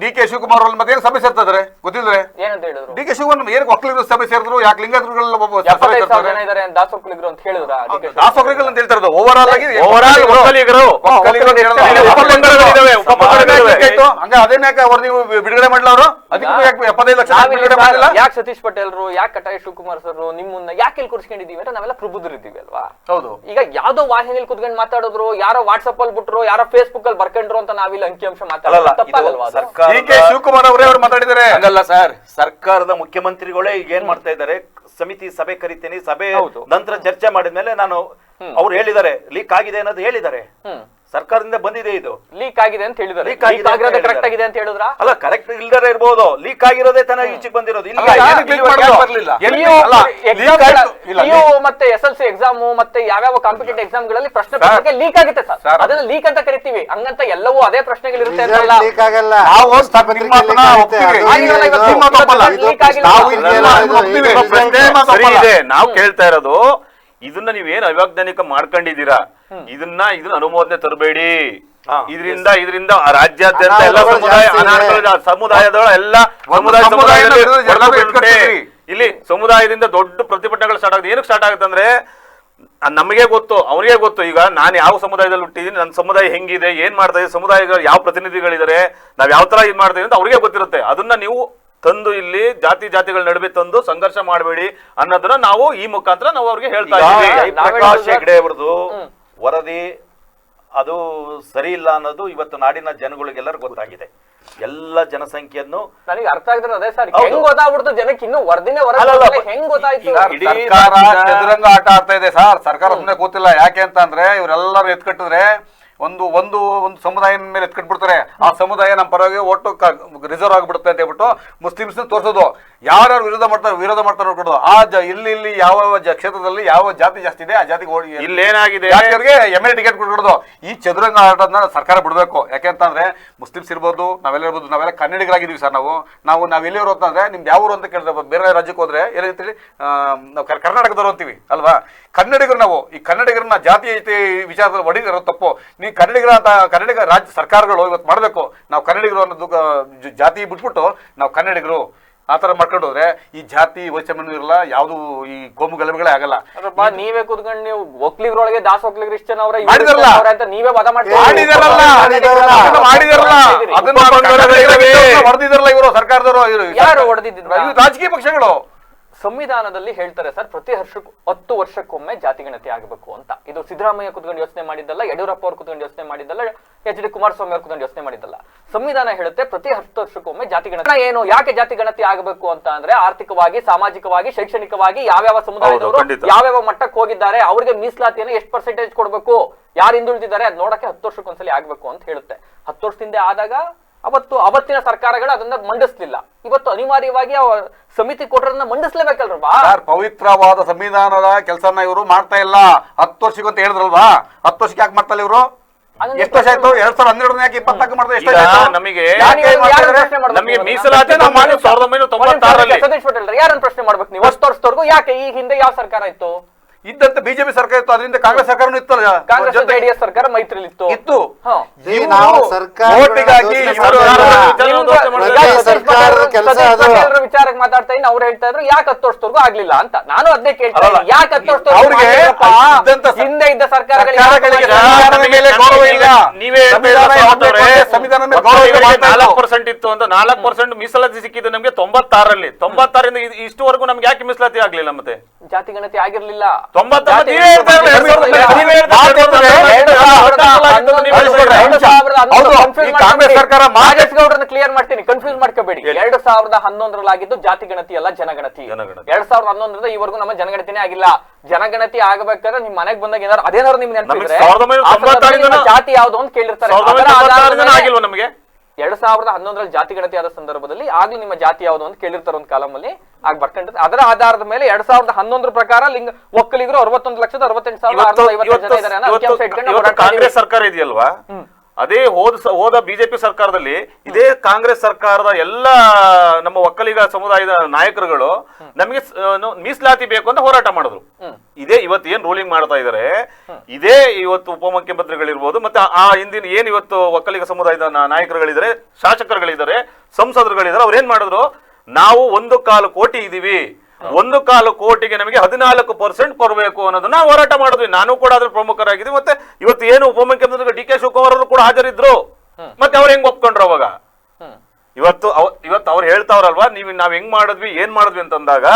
ಡಿ ಕೆ ಶಿವಕುಮಾರ್ ಅವ್ರ ಮತ್ತೆ ಏನು ಸಭೆ ಸೇರ್ತಾರೆ ಗೊತ್ತಿದ್ರೆ? ಏನಂತ ಹೇಳಿದ್ರು? ಡಿ ಕೆ ಶಿವಕುಮಾರ್ ಏನಕ್ಕೆ ಒಕ್ಕಲಿಗರು ಸಭೆ ಸೇರಿದ್ರು? ಯಾಕೆ ಲಿಂಗಾಯತರುಗಳೆಲ್ಲ ಸಭೆ 75,000 ಸೇರ್ತಾರೆ? ಜನ ಇದಾರೆ ಅಂತ ದಾಸ್ ಒಕ್ಕಲಿಗರು ಅಂತ ಹೇಳಿದ್ರ? ದಾಸೋಕ್ರಿಗಳು ಅಂತ ಹೇಳ್ತಾ ಇರೋದು ಓವರ್ ಆಲ್ ಆಗಿ ಓವರಾಲ್ ಒಕ್ಕಲಿಗರು ಒಕ್ಕಲಿಗರು ಅಂತ ಹೇಳಿದ್ರು. ಉಪಪಂಗಡಗಳಿದಾವೆ, ಉಪಪಂಗಡಗಳಿದಾವೆ. ಆಯ್ತು, ಹಂಗ ಅದೇನ್ ಯಾಕೆ ಅವ್ರು ನೀವು ಬಿಡುಗಡೆ ಮಾಡಲ್ಲ? ಅವರು ಅದಕ್ಕೂ ಯಾಕೆ 75 ಲಕ್ಷ ಬಿಡುಗಡೆ ಮಾಡಿಲ್ಲ? ಯಾಕೆ ಸತೀಶ್ ಪಟೇಲ್ರು, ಯಾಕೆ ಕಟಾಯ ಶಿವಕುಮಾರ್ ಸರ್ ನಿಮ್ಮನ್ನ ಯಾಕೆ ಇಲ್ಲಿ ಕೂರಿಸ್ಕೊಂಡಿದೀವಿ ಅಂದ್ರೆ ನಾವೆಲ್ಲ ಪ್ರಬುದ್ಧರಿದ್ದೀವಿ ಅಲ್ವಾ? ಹೌದು. ಈಗ ಯಾವ್ದೋ ವಾಹಿನಿಯಲ್ಲಿ ಕುತ್ಕೊಂಡು ಮಾತಾಡಿದ್ರು, ಯಾರೋ ವಾಟ್ಸ್ಆಪ್ ಅಲ್ಲಿ ಬಿಟ್ರು, ಯಾರೋ ಫೇಸ್ಬುಕ್ ಅಲ್ಲಿ ಬರ್ಕೊಂಡ್ರು ಅಂತ ನಾವಿಲ್ಲಿ ಅಂಕಿಅಂಶ ಮಾತಾಡೋದು ತಪ್ಪಾಗಲ್ವಾ? ಡಿ ಕೆ ಶಿವಕುಮಾರ್ ಅವರೇ ಅವ್ರು ಮಾತಾಡಿದ್ದಾರೆ. ಹಂಗಲ್ಲ ಸರ್, ಸರ್ಕಾರದ ಮುಖ್ಯಮಂತ್ರಿಗಳೇ ಈಗ ಏನ್ ಮಾಡ್ತಾ ಇದ್ದಾರೆ, ಸಮಿತಿ ಸಭೆ ಕರಿತೀನಿ, ಸಭೆ ನಂತರ ಚರ್ಚೆ ಮಾಡಿದ್ಮೇಲೆ ನಾನು ಅವ್ರು ಹೇಳಿದ್ದಾರೆ ಲೀಕ್ ಆಗಿದೆ ಅನ್ನೋದು ಹೇಳಿದ್ದಾರೆ. ಸರ್ಕಾರದಿಂದ ಬಂದಿದೆ, ಇದು ಲೀಕ್ ಆಗಿದೆ ಅಂತ ಹೇಳಿದ್ದಾರೆ. ಲೀಕ್ ಆಗಿರೋದು ಕರೆಕ್ಟ್ ಆಗಿದೆ ಅಂತ ಹೇಳಿದ್ರ? ಅಲ್ಲ, ಕರೆಕ್ಟ್ ಇಲ್ದರೆ ಇರ್ಬೋದು, ಲೀಕ್ ಆಗಿರೋದೇ ತಾನೇ ಈಚೆಗೆ ಬಂದಿರೋದು. ಇಲ್ಲಿ ಮತ್ತೆ SLC ಎಕ್ಸಾಮ್ ಮತ್ತೆ ಯಾವ್ಯಾವ ಕಾಂಪಿಟೇಟಿವ್ ಎಕ್ಸಾಮ್ ಗಳಲ್ಲಿ ಪ್ರಶ್ನೆ ಪತ್ರಿಕೆ ಲೀಕ್ ಆಗುತ್ತೆ ಸರ್. ಅದನ್ನ ಲೀಕ್ ಅಂತ ಕರಿತೀವಿ. ಹಂಗಂತ ಎಲ್ಲವೂ ಅದೇ ಪ್ರಶ್ನೆಗಳಿರುತ್ತೆ ಅಂತಲ್ಲ. ಲೀಕ್ ಆಗಲ್ಲ. ನಾವು ಪತ್ರಿಕೆ ನಿಮ್ಮ ಮಾತನ್ನ leak ಒಪ್ತೀವಿ. ಆಗುತ್ತೆ. ಆಗಿಲ್ಲ, ಇವತ್ತು ಇದು- ನಿಮ್ಮ ಮಾತನ್ನ ಇದು- leak ಆಗಿಲ್ಲ. ನಾವು ಇದು- ಇದೆಲ್ಲ ಇದು- ಒಪ್ತೀವಿ. ಇದು- ಪ್ರಶ್ನೆ ಇದು- ಸರಿ ಇದೆ. ನಾವು ಕೇಳ್ತಾ ಇರೋದು ಇದನ್ನ ನೀವೇನ್ ಅವೈಜ್ಞಾನಿಕ ಮಾಡ್ಕೊಂಡಿದ್ದೀರಾ, ಇದನ್ನ ಅನುಮೋದನೆ ತರಬೇಡಿ. ಇದರಿಂದ ರಾಜ್ಯಾದ್ಯಂತ ಎಲ್ಲ ಸಮುದಾಯದೊಳ ಎಲ್ಲ ಇಲ್ಲಿ ಸಮುದಾಯದಿಂದ ದೊಡ್ಡ ಪ್ರತಿಭಟನೆಗಳು ಸ್ಟಾರ್ಟ್ ಆಗುತ್ತೆ. ಏನಕ್ಕೆ ಸ್ಟಾರ್ಟ್ ಆಗುತ್ತೆ ಅಂದ್ರೆ ನಮಗೆ ಗೊತ್ತು, ಅವನಿಗೆ ಗೊತ್ತು. ಈಗ ನಾನು ಯಾವ ಸಮುದಾಯದಲ್ಲಿ ಹುಟ್ಟಿದೀನಿ, ನನ್ನ ಸಮುದಾಯ ಹೆಂಗಿದೆ, ಏನ್ ಮಾಡ್ತಾ ಇದೆ, ಸಮುದಾಯಗಳು ಯಾವ ಪ್ರತಿನಿಧಿಗಳಿದ್ದಾರೆ, ನಾವ್ ಯಾವ ತರ ಇದ್ ಮಾಡ್ತಾ ಅಂತ ಅವ್ರಿಗೆ ಗೊತ್ತಿರುತ್ತೆ. ಅದನ್ನ ನೀವು ತಂದು ಇಲ್ಲಿ ಜಾತಿಗಳ ನಡುವೆ ತಂದು ಸಂಘರ್ಷ ಮಾಡಬೇಡಿ ಅನ್ನೋದನ್ನ ನಾವು ಈ ಮುಖಾಂತರ ನಾವು ಅವ್ರಿಗೆ ಹೇಳ್ತಾ ಇದ್ದೀವಿ. ಪ್ರಕಾಶ್ ಹೆಗ್ಡೆ ಅವ್ರದ್ದು ವರದಿ ಅದು ಸರಿ ಇಲ್ಲ ಅನ್ನೋದು ಇವತ್ತು ನಾಡಿನ ಜನಗಳಿಗೆಲ್ಲರೂ ಗೊತ್ತಾಗಿದೆ. ಎಲ್ಲ ಜನಸಂಖ್ಯೆಯನ್ನು ನನಗೆ ಅರ್ಥ ಆಗಿದ್ರೆ ಅದೇ ಸರ್, ಹೆಂಗ್ ಗೊತ್ತಾಗ್ಬಿಡ್ತು ಜನಕ್ಕೆ? ಇನ್ನು ವರದಿನೇ ಹೆಂಗ್ ಗೊತ್ತಾಯ್ತು? ಸರ್ಕಾರ ಚದುರಂಗ ಆಟ ಆಡ್ತಾ ಇದೆ ಸರ್. ಸರ್ಕಾರ ಸುಮ್ಮನೆ ಕೂತಿಲ್ಲ. ಯಾಕೆ ಅಂತ ಅಂದ್ರೆ ಇವರೆಲ್ಲರೂ ಎತ್ಕಟ್ಟಿದ್ರೆ ಒಂದು ಸಮುದಾಯ ಮೇಲೆ ಎತ್ಕಟ್ಬಿಡ್ತಾರೆ. ಆ ಸಮುದಾಯ ನಮ್ಮ ಪರವಾಗಿ ಒಟ್ಟು ರಿಸರ್ವ್ ಆಗಿಬಿಡುತ್ತೆ ಅಂತ ಹೇಳ್ಬಿಟ್ಟು ಮುಸ್ಲಿಮ್ಸ್ ತೋರಿಸೋದು. ಯಾರ್ಯಾರು ವಿರೋಧ ಮಾಡ್ತಾರೆ ನೋಡ್ಕೊಡೋದು. ಇಲ್ಲಿ ಯಾವ ಕ್ಷೇತ್ರದಲ್ಲಿ ಯಾವ ಜಾತಿ ಜಾಸ್ತಿ ಇದೆ ಆ ಜಾತಿಗೆ ಇಲ್ಲೇನಾಗಿದೆ MLA ಟಿಕೆಟ್ ಕೊಟ್ಕೊಡೋದು. ಈ ಚದುರಂಗ ಆಟದನ್ನ ಸರ್ಕಾರ ಬಿಡಬೇಕು. ಯಾಕೆಂತಂದ್ರೆ ಮುಸ್ಲಿಮ್ಸ್ ಇರ್ಬೋದು, ನಾವೆಲ್ಲ ಕನ್ನಡಿಗರಾಗಿದ್ದೀವಿ ಸರ್. ನಾವು ಎಲ್ಲಿವರು ಅಂತಂದ್ರೆ ನಿಮ್ದು ಯಾವ ಊರು ಅಂತ ಕೇಳಿದ್ರೆ ಬೇರೆ ರಾಜ್ಯಕ್ಕೆ ಹೋದ್ರೆ ಏನಂತೇಳಿ ನಾವು ಕರ್ನಾಟಕದವರು ಅಂತೀವಿ ಅಲ್ವಾ? ಕನ್ನಡಿಗರು ನಾವು. ಈ ಕನ್ನಡಿಗರನ್ನ ಜಾತಿ ವಿಚಾರದಲ್ಲಿ ಹೊಡಿದಿರೋ ತಪ್ಪು. ನೀವು ಕನ್ನಡಿಗ ರಾಜ್ಯ ಸರ್ಕಾರಗಳು ಇವತ್ತು ಮಾಡಬೇಕು. ನಾವು ಕನ್ನಡಿಗರು ಅನ್ನೋದು ಜಾತಿ ಬಿಟ್ಬಿಟ್ಟು ನಾವು ಕನ್ನಡಿಗರು ಆ ತರ ಮಾಡ್ಕೊಂಡು ಹೋದ್ರೆ ಈ ಜಾತಿ ವೈಷಮ್ಯನೂ ಇರಲ್ಲ, ಯಾವ್ದು ಈ ಕೋಮು ಗಲಭೆಗಳೇ ಆಗಲ್ಲ. ನೀವೇ ಕುತ್ಕೊಂಡು ನೀವು ಒಕ್ಲಿಗರೊಳಗೆ ದಾಸ್ ಒಕ್ಲಿಗರು ಇಷ್ಟ ಮಾಡಿದಾರಲ್ಲ ಅಂತ ನೀವೇ ವಾದ ಹೊಡೆದಿದಾರಲ್ಲ ಇವರು ಸರ್ಕಾರದವರು. ಯಾರು ಹೊಡೆದಿದ್ರು? ರಾಜಕೀಯ ಪಕ್ಷಗಳು ಸಂವಿಧಾನದಲ್ಲಿ ಹೇಳ್ತಾರೆ ಸರ್, ಪ್ರತಿ 10 ವರ್ಷಕ್ಕೊಮ್ಮೆ ಜಾತಿಗಣತಿ ಆಗಬೇಕು ಅಂತ. ಇದು ಸಿದ್ದರಾಮಯ್ಯ ಕುತ್ಕೊಂಡು ಯೋಚನೆ ಮಾಡಿದ್ದಲ್ಲ, ಯಡಿಯೂರಪ್ಪ ಅವ್ರು ಕುತ್ಕೊಂಡು ಯೋಚನೆ ಮಾಡಿದ್ದಲ್ಲ, HD ಕುಮಾರಸ್ವಾಮಿ ಅವ್ರು ಕುತ್ಕೊಂಡು ಯೋಚನೆ ಮಾಡಿದ್ದಲ್ಲ. ಸಂವಿಧಾನ ಹೇಳುತ್ತೆ ಪ್ರತಿ 10 ವರ್ಷಕ್ಕೊಮ್ಮೆ ಜಾತಿಗಣತಿ. ಏನು ಯಾಕೆ ಜಾತಿಗಣತಿ ಆಗಬೇಕು ಅಂತ ಅಂದ್ರೆ, ಆರ್ಥಿಕವಾಗಿ, ಸಾಮಾಜಿಕವಾಗಿ, ಶೈಕ್ಷಣಿಕವಾಗಿ ಯಾವ್ಯಾವ ಸಮುದಾಯದವರು ಯಾವ್ಯಾವ ಮಟ್ಟಕ್ಕೆ ಹೋಗಿದ್ದಾರೆ, ಅವ್ರಿಗೆ ಮೀಸಲಾತಿಯನ್ನು ಎಷ್ಟು ಪರ್ಸೆಂಟೇಜ್ ಕೊಡ್ಬೇಕು, ಯಾರು ಹಿಂದುಳಿದಿದ್ದಾರೆ ಅದ್ ನೋಡಕ್ಕೆ 10 ವರ್ಷಕ್ಕೊಂದ್ಸಲಿ ಆಗ್ಬೇಕು ಅಂತ ಹೇಳುತ್ತೆ. 10 ವರ್ಷದಿಂದ ಆದಾಗ ಅವತ್ತಿನ ಸರ್ಕಾರಗಳು ಅದನ್ನ ಮಂಡಿಸ್ಲಿಲ್ಲ. ಇವತ್ತು ಅನಿವಾರ್ಯವಾಗಿ ಸಮಿತಿ ಕೊಟ್ಟರನ್ನ ಮಂಡಿಸ್ಲೇಬೇಕಲ್ರಲ್ವಾ? ಪವಿತ್ರವಾದ ಸಂವಿಧಾನದ ಕೆಲಸನ ಇವರು ಮಾಡ್ತಾ ಇಲ್ಲ. 10 ವರ್ಷಕ್ಕೆ ಅಂತ ಹೇಳಿದ್ರಲ್ವಾ, 10 ವರ್ಷಕ್ಕೆ ಯಾಕೆ ಮಾಡ್ತಾ ಇಲ್ಲ ಇವರು? ಎಷ್ಟು ವರ್ಷ ಆಯ್ತು? 2012 ಯಾಕೆ 24 ಮಾಡಿದ್ರೆ ಎಷ್ಟು ನಮಗೆ ಮೀಸಲಾತಿ ಸತೀಶ್ ಪಟೇಲ್ ಯಾರನ್ನ ಪ್ರಶ್ನೆ ಮಾಡ್ಬೇಕು ನೀವು? 10 ವರ್ಷದವರೆಗೂ ಯಾಕೆ? ಈ ಹಿಂದೆ ಯಾವ ಸರ್ಕಾರ ಇತ್ತು? ಇದ್ದಂತ ಬಿಜೆಪಿ ಸರ್ಕಾರ ಇತ್ತು, ಅದರಿಂದ ಕಾಂಗ್ರೆಸ್ ಸರ್ಕಾರನೂ ಇತ್ತಲ್ಲ. ಕಾಂಗ್ರೆಸ್ JDS ಸರ್ಕಾರ ಮೈತ್ರಿಲಿ ಇತ್ತು. ವಿಚಾರಕ್ಕೆ ಮಾತಾಡ್ತಾ ಇದ್ದೀನಿ. ಅವ್ರು ಹೇಳ್ತಾ ಇದ್ರು ಯಾಕೆ 10 ವರ್ಷದವರೆಗೂ ಆಗ್ಲಿಲ್ಲ ಅಂತ. ನಾನು ಅದನ್ನೇ ಕೇಳ್ತಾ ಇದ್ದೀನಿ, ಯಾಕೆ 10 ವರ್ಷದವರೆಗೂ ಹಿಂದೆ ಇದ್ದ ಸರ್ಕಾರಗಳಿಗೆ ಸಂವಿಧಾನ 4% ಇತ್ತು ಅಂತ 4% ಮೀಸಲಾತಿ ಸಿಕ್ಕಿದ್ದು ನಮ್ಗೆ 96ರಲ್ಲಿ. 96ರಿಂದ ಇಷ್ಟುವರೆಗೂ ನಮ್ಗೆ ಯಾಕೆ ಮೀಸಲಾತಿ ಆಗ್ಲಿಲ್ಲ? ಮತ್ತೆ ಜಾತಿಗಣತಿ ಆಗಿರ್ಲಿಲ್ಲ. ಕಾಂಗ್ರೆಸ್ ಸರ್ಕಾರ ಕ್ಲಿಯರ್ ಮಾಡ್ತೀನಿ, ಕನ್ಫ್ಯೂಸ್ ಮಾಡ್ಕೋಬೇಡಿ. 2011ರಲ್ಲಿ ಆಗಿದ್ದು ಜಾತಿಗಣತಿ ಅಲ್ಲ, ಜನಗಣತಿ. 2011ರಿಂದ ಈವರೆಗೂ ನಮ್ಮ ಜನಗಣತಿನೇ ಆಗಿಲ್ಲ. ಜನಗಣತಿ ಆಗಬೇಕಾದ್ರೆ ನಿಮ್ ಮನೆಗ್ ಬಂದಾಗ ಏನಾದ್ರು ಅದೇನಾದ್ರು ನಿಮ್ಗೆ ನೆನಪಿದ್ರೆ ಜಾತಿ ಯಾವ್ದು ಅಂತ ಕೇಳಿರ್ತಾರೆ. 2011ರಲ್ಲಿ ಜಾತಿಗಣತಿ ಆದ ಸಂದರ್ಭದಲ್ಲಿ ಆಗ್ಲೂ ನಿಮ್ಮ ಜಾತಿ ಯಾವ್ದು ಅಂತ ಕೇಳಿರ್ತಾರೆ ಒಂದು ಕಾಲಮಲ್ಲಿ, ಆಗ ಬರ್ಕೊಂಡಿರ್ತಾರೆ. ಅದರ ಆಧಾರದ ಮೇಲೆ 2011 ಪ್ರಕಾರ ಒಕ್ಕಲಿಗರು 61,68,658 ಜನ ಇದ್ದಾರೆ. ಕಾಂಗ್ರೆಸ್ ಸರ್ಕಾರ ಇದೆಯಲ್ವಾ, ಅದೇ ಹೋದ ಬಿಜೆಪಿ ಸರ್ಕಾರದಲ್ಲಿ ಇದೇ ಕಾಂಗ್ರೆಸ್ ಸರ್ಕಾರದ ಎಲ್ಲ ನಮ್ಮ ಒಕ್ಕಲಿಗ ಸಮುದಾಯದ ನಾಯಕರುಗಳು ನಮಗೆ ಮೀಸಲಾತಿ ಬೇಕು ಅಂತ ಹೋರಾಟ ಮಾಡಿದ್ರು. ಇದೇ ಇವತ್ತು ಏನ್ ರೂಲಿಂಗ್ ಮಾಡ್ತಾ ಇದಾರೆ, ಇದೇ ಇವತ್ತು ಉಪಮುಖ್ಯಮಂತ್ರಿಗಳಿರ್ಬೋದು, ಮತ್ತೆ ಆ ಹಿಂದಿನ ಏನ್ ಇವತ್ತು ಒಕ್ಕಲಿಗ ಸಮುದಾಯದ ನಾಯಕರುಗಳಿದ್ದಾರೆ, ಶಾಸಕರುಗಳಿದ್ದಾರೆ, ಸಂಸದರುಗಳಿದ್ದಾರೆ, ಅವ್ರು ಏನ್ ಮಾಡಿದ್ರು, ನಾವು 1.25 ಕೋಟಿ ಇದೀವಿ, 1.25 ಕೋಟಿಗೆ ನಮಗೆ 14% ಕೊಡಬೇಕು ಅನ್ನೋದನ್ನ ಹೋರಾಟ ಮಾಡಿದ್ವಿ. ನಾನು ಕೂಡ ಅದ್ರ ಪ್ರಮುಖರಾಗಿದ್ವಿ. ಮತ್ತೆ ಇವತ್ತು ಏನು ಉಪಮುಖ್ಯಮಂತ್ರಿ DK ಶಿವಕುಮಾರ್ ಅವರು ಕೂಡ ಹಾಜರಿದ್ರು. ಮತ್ತೆ ಅವ್ರು ಹೆಂಗ್ ಒಪ್ಕೊಂಡ್ರು ಅವಾಗ? ಇವತ್ತು ಅವ್ರು ಹೇಳ್ತಾವ್ರಲ್ವಾ, ನಾವ್ ಹೆಂಗ್ ಮಾಡಿದ್ವಿ, ಏನ್ ಮಾಡಿದ್ವಿ ಅಂತಂದಾಗ,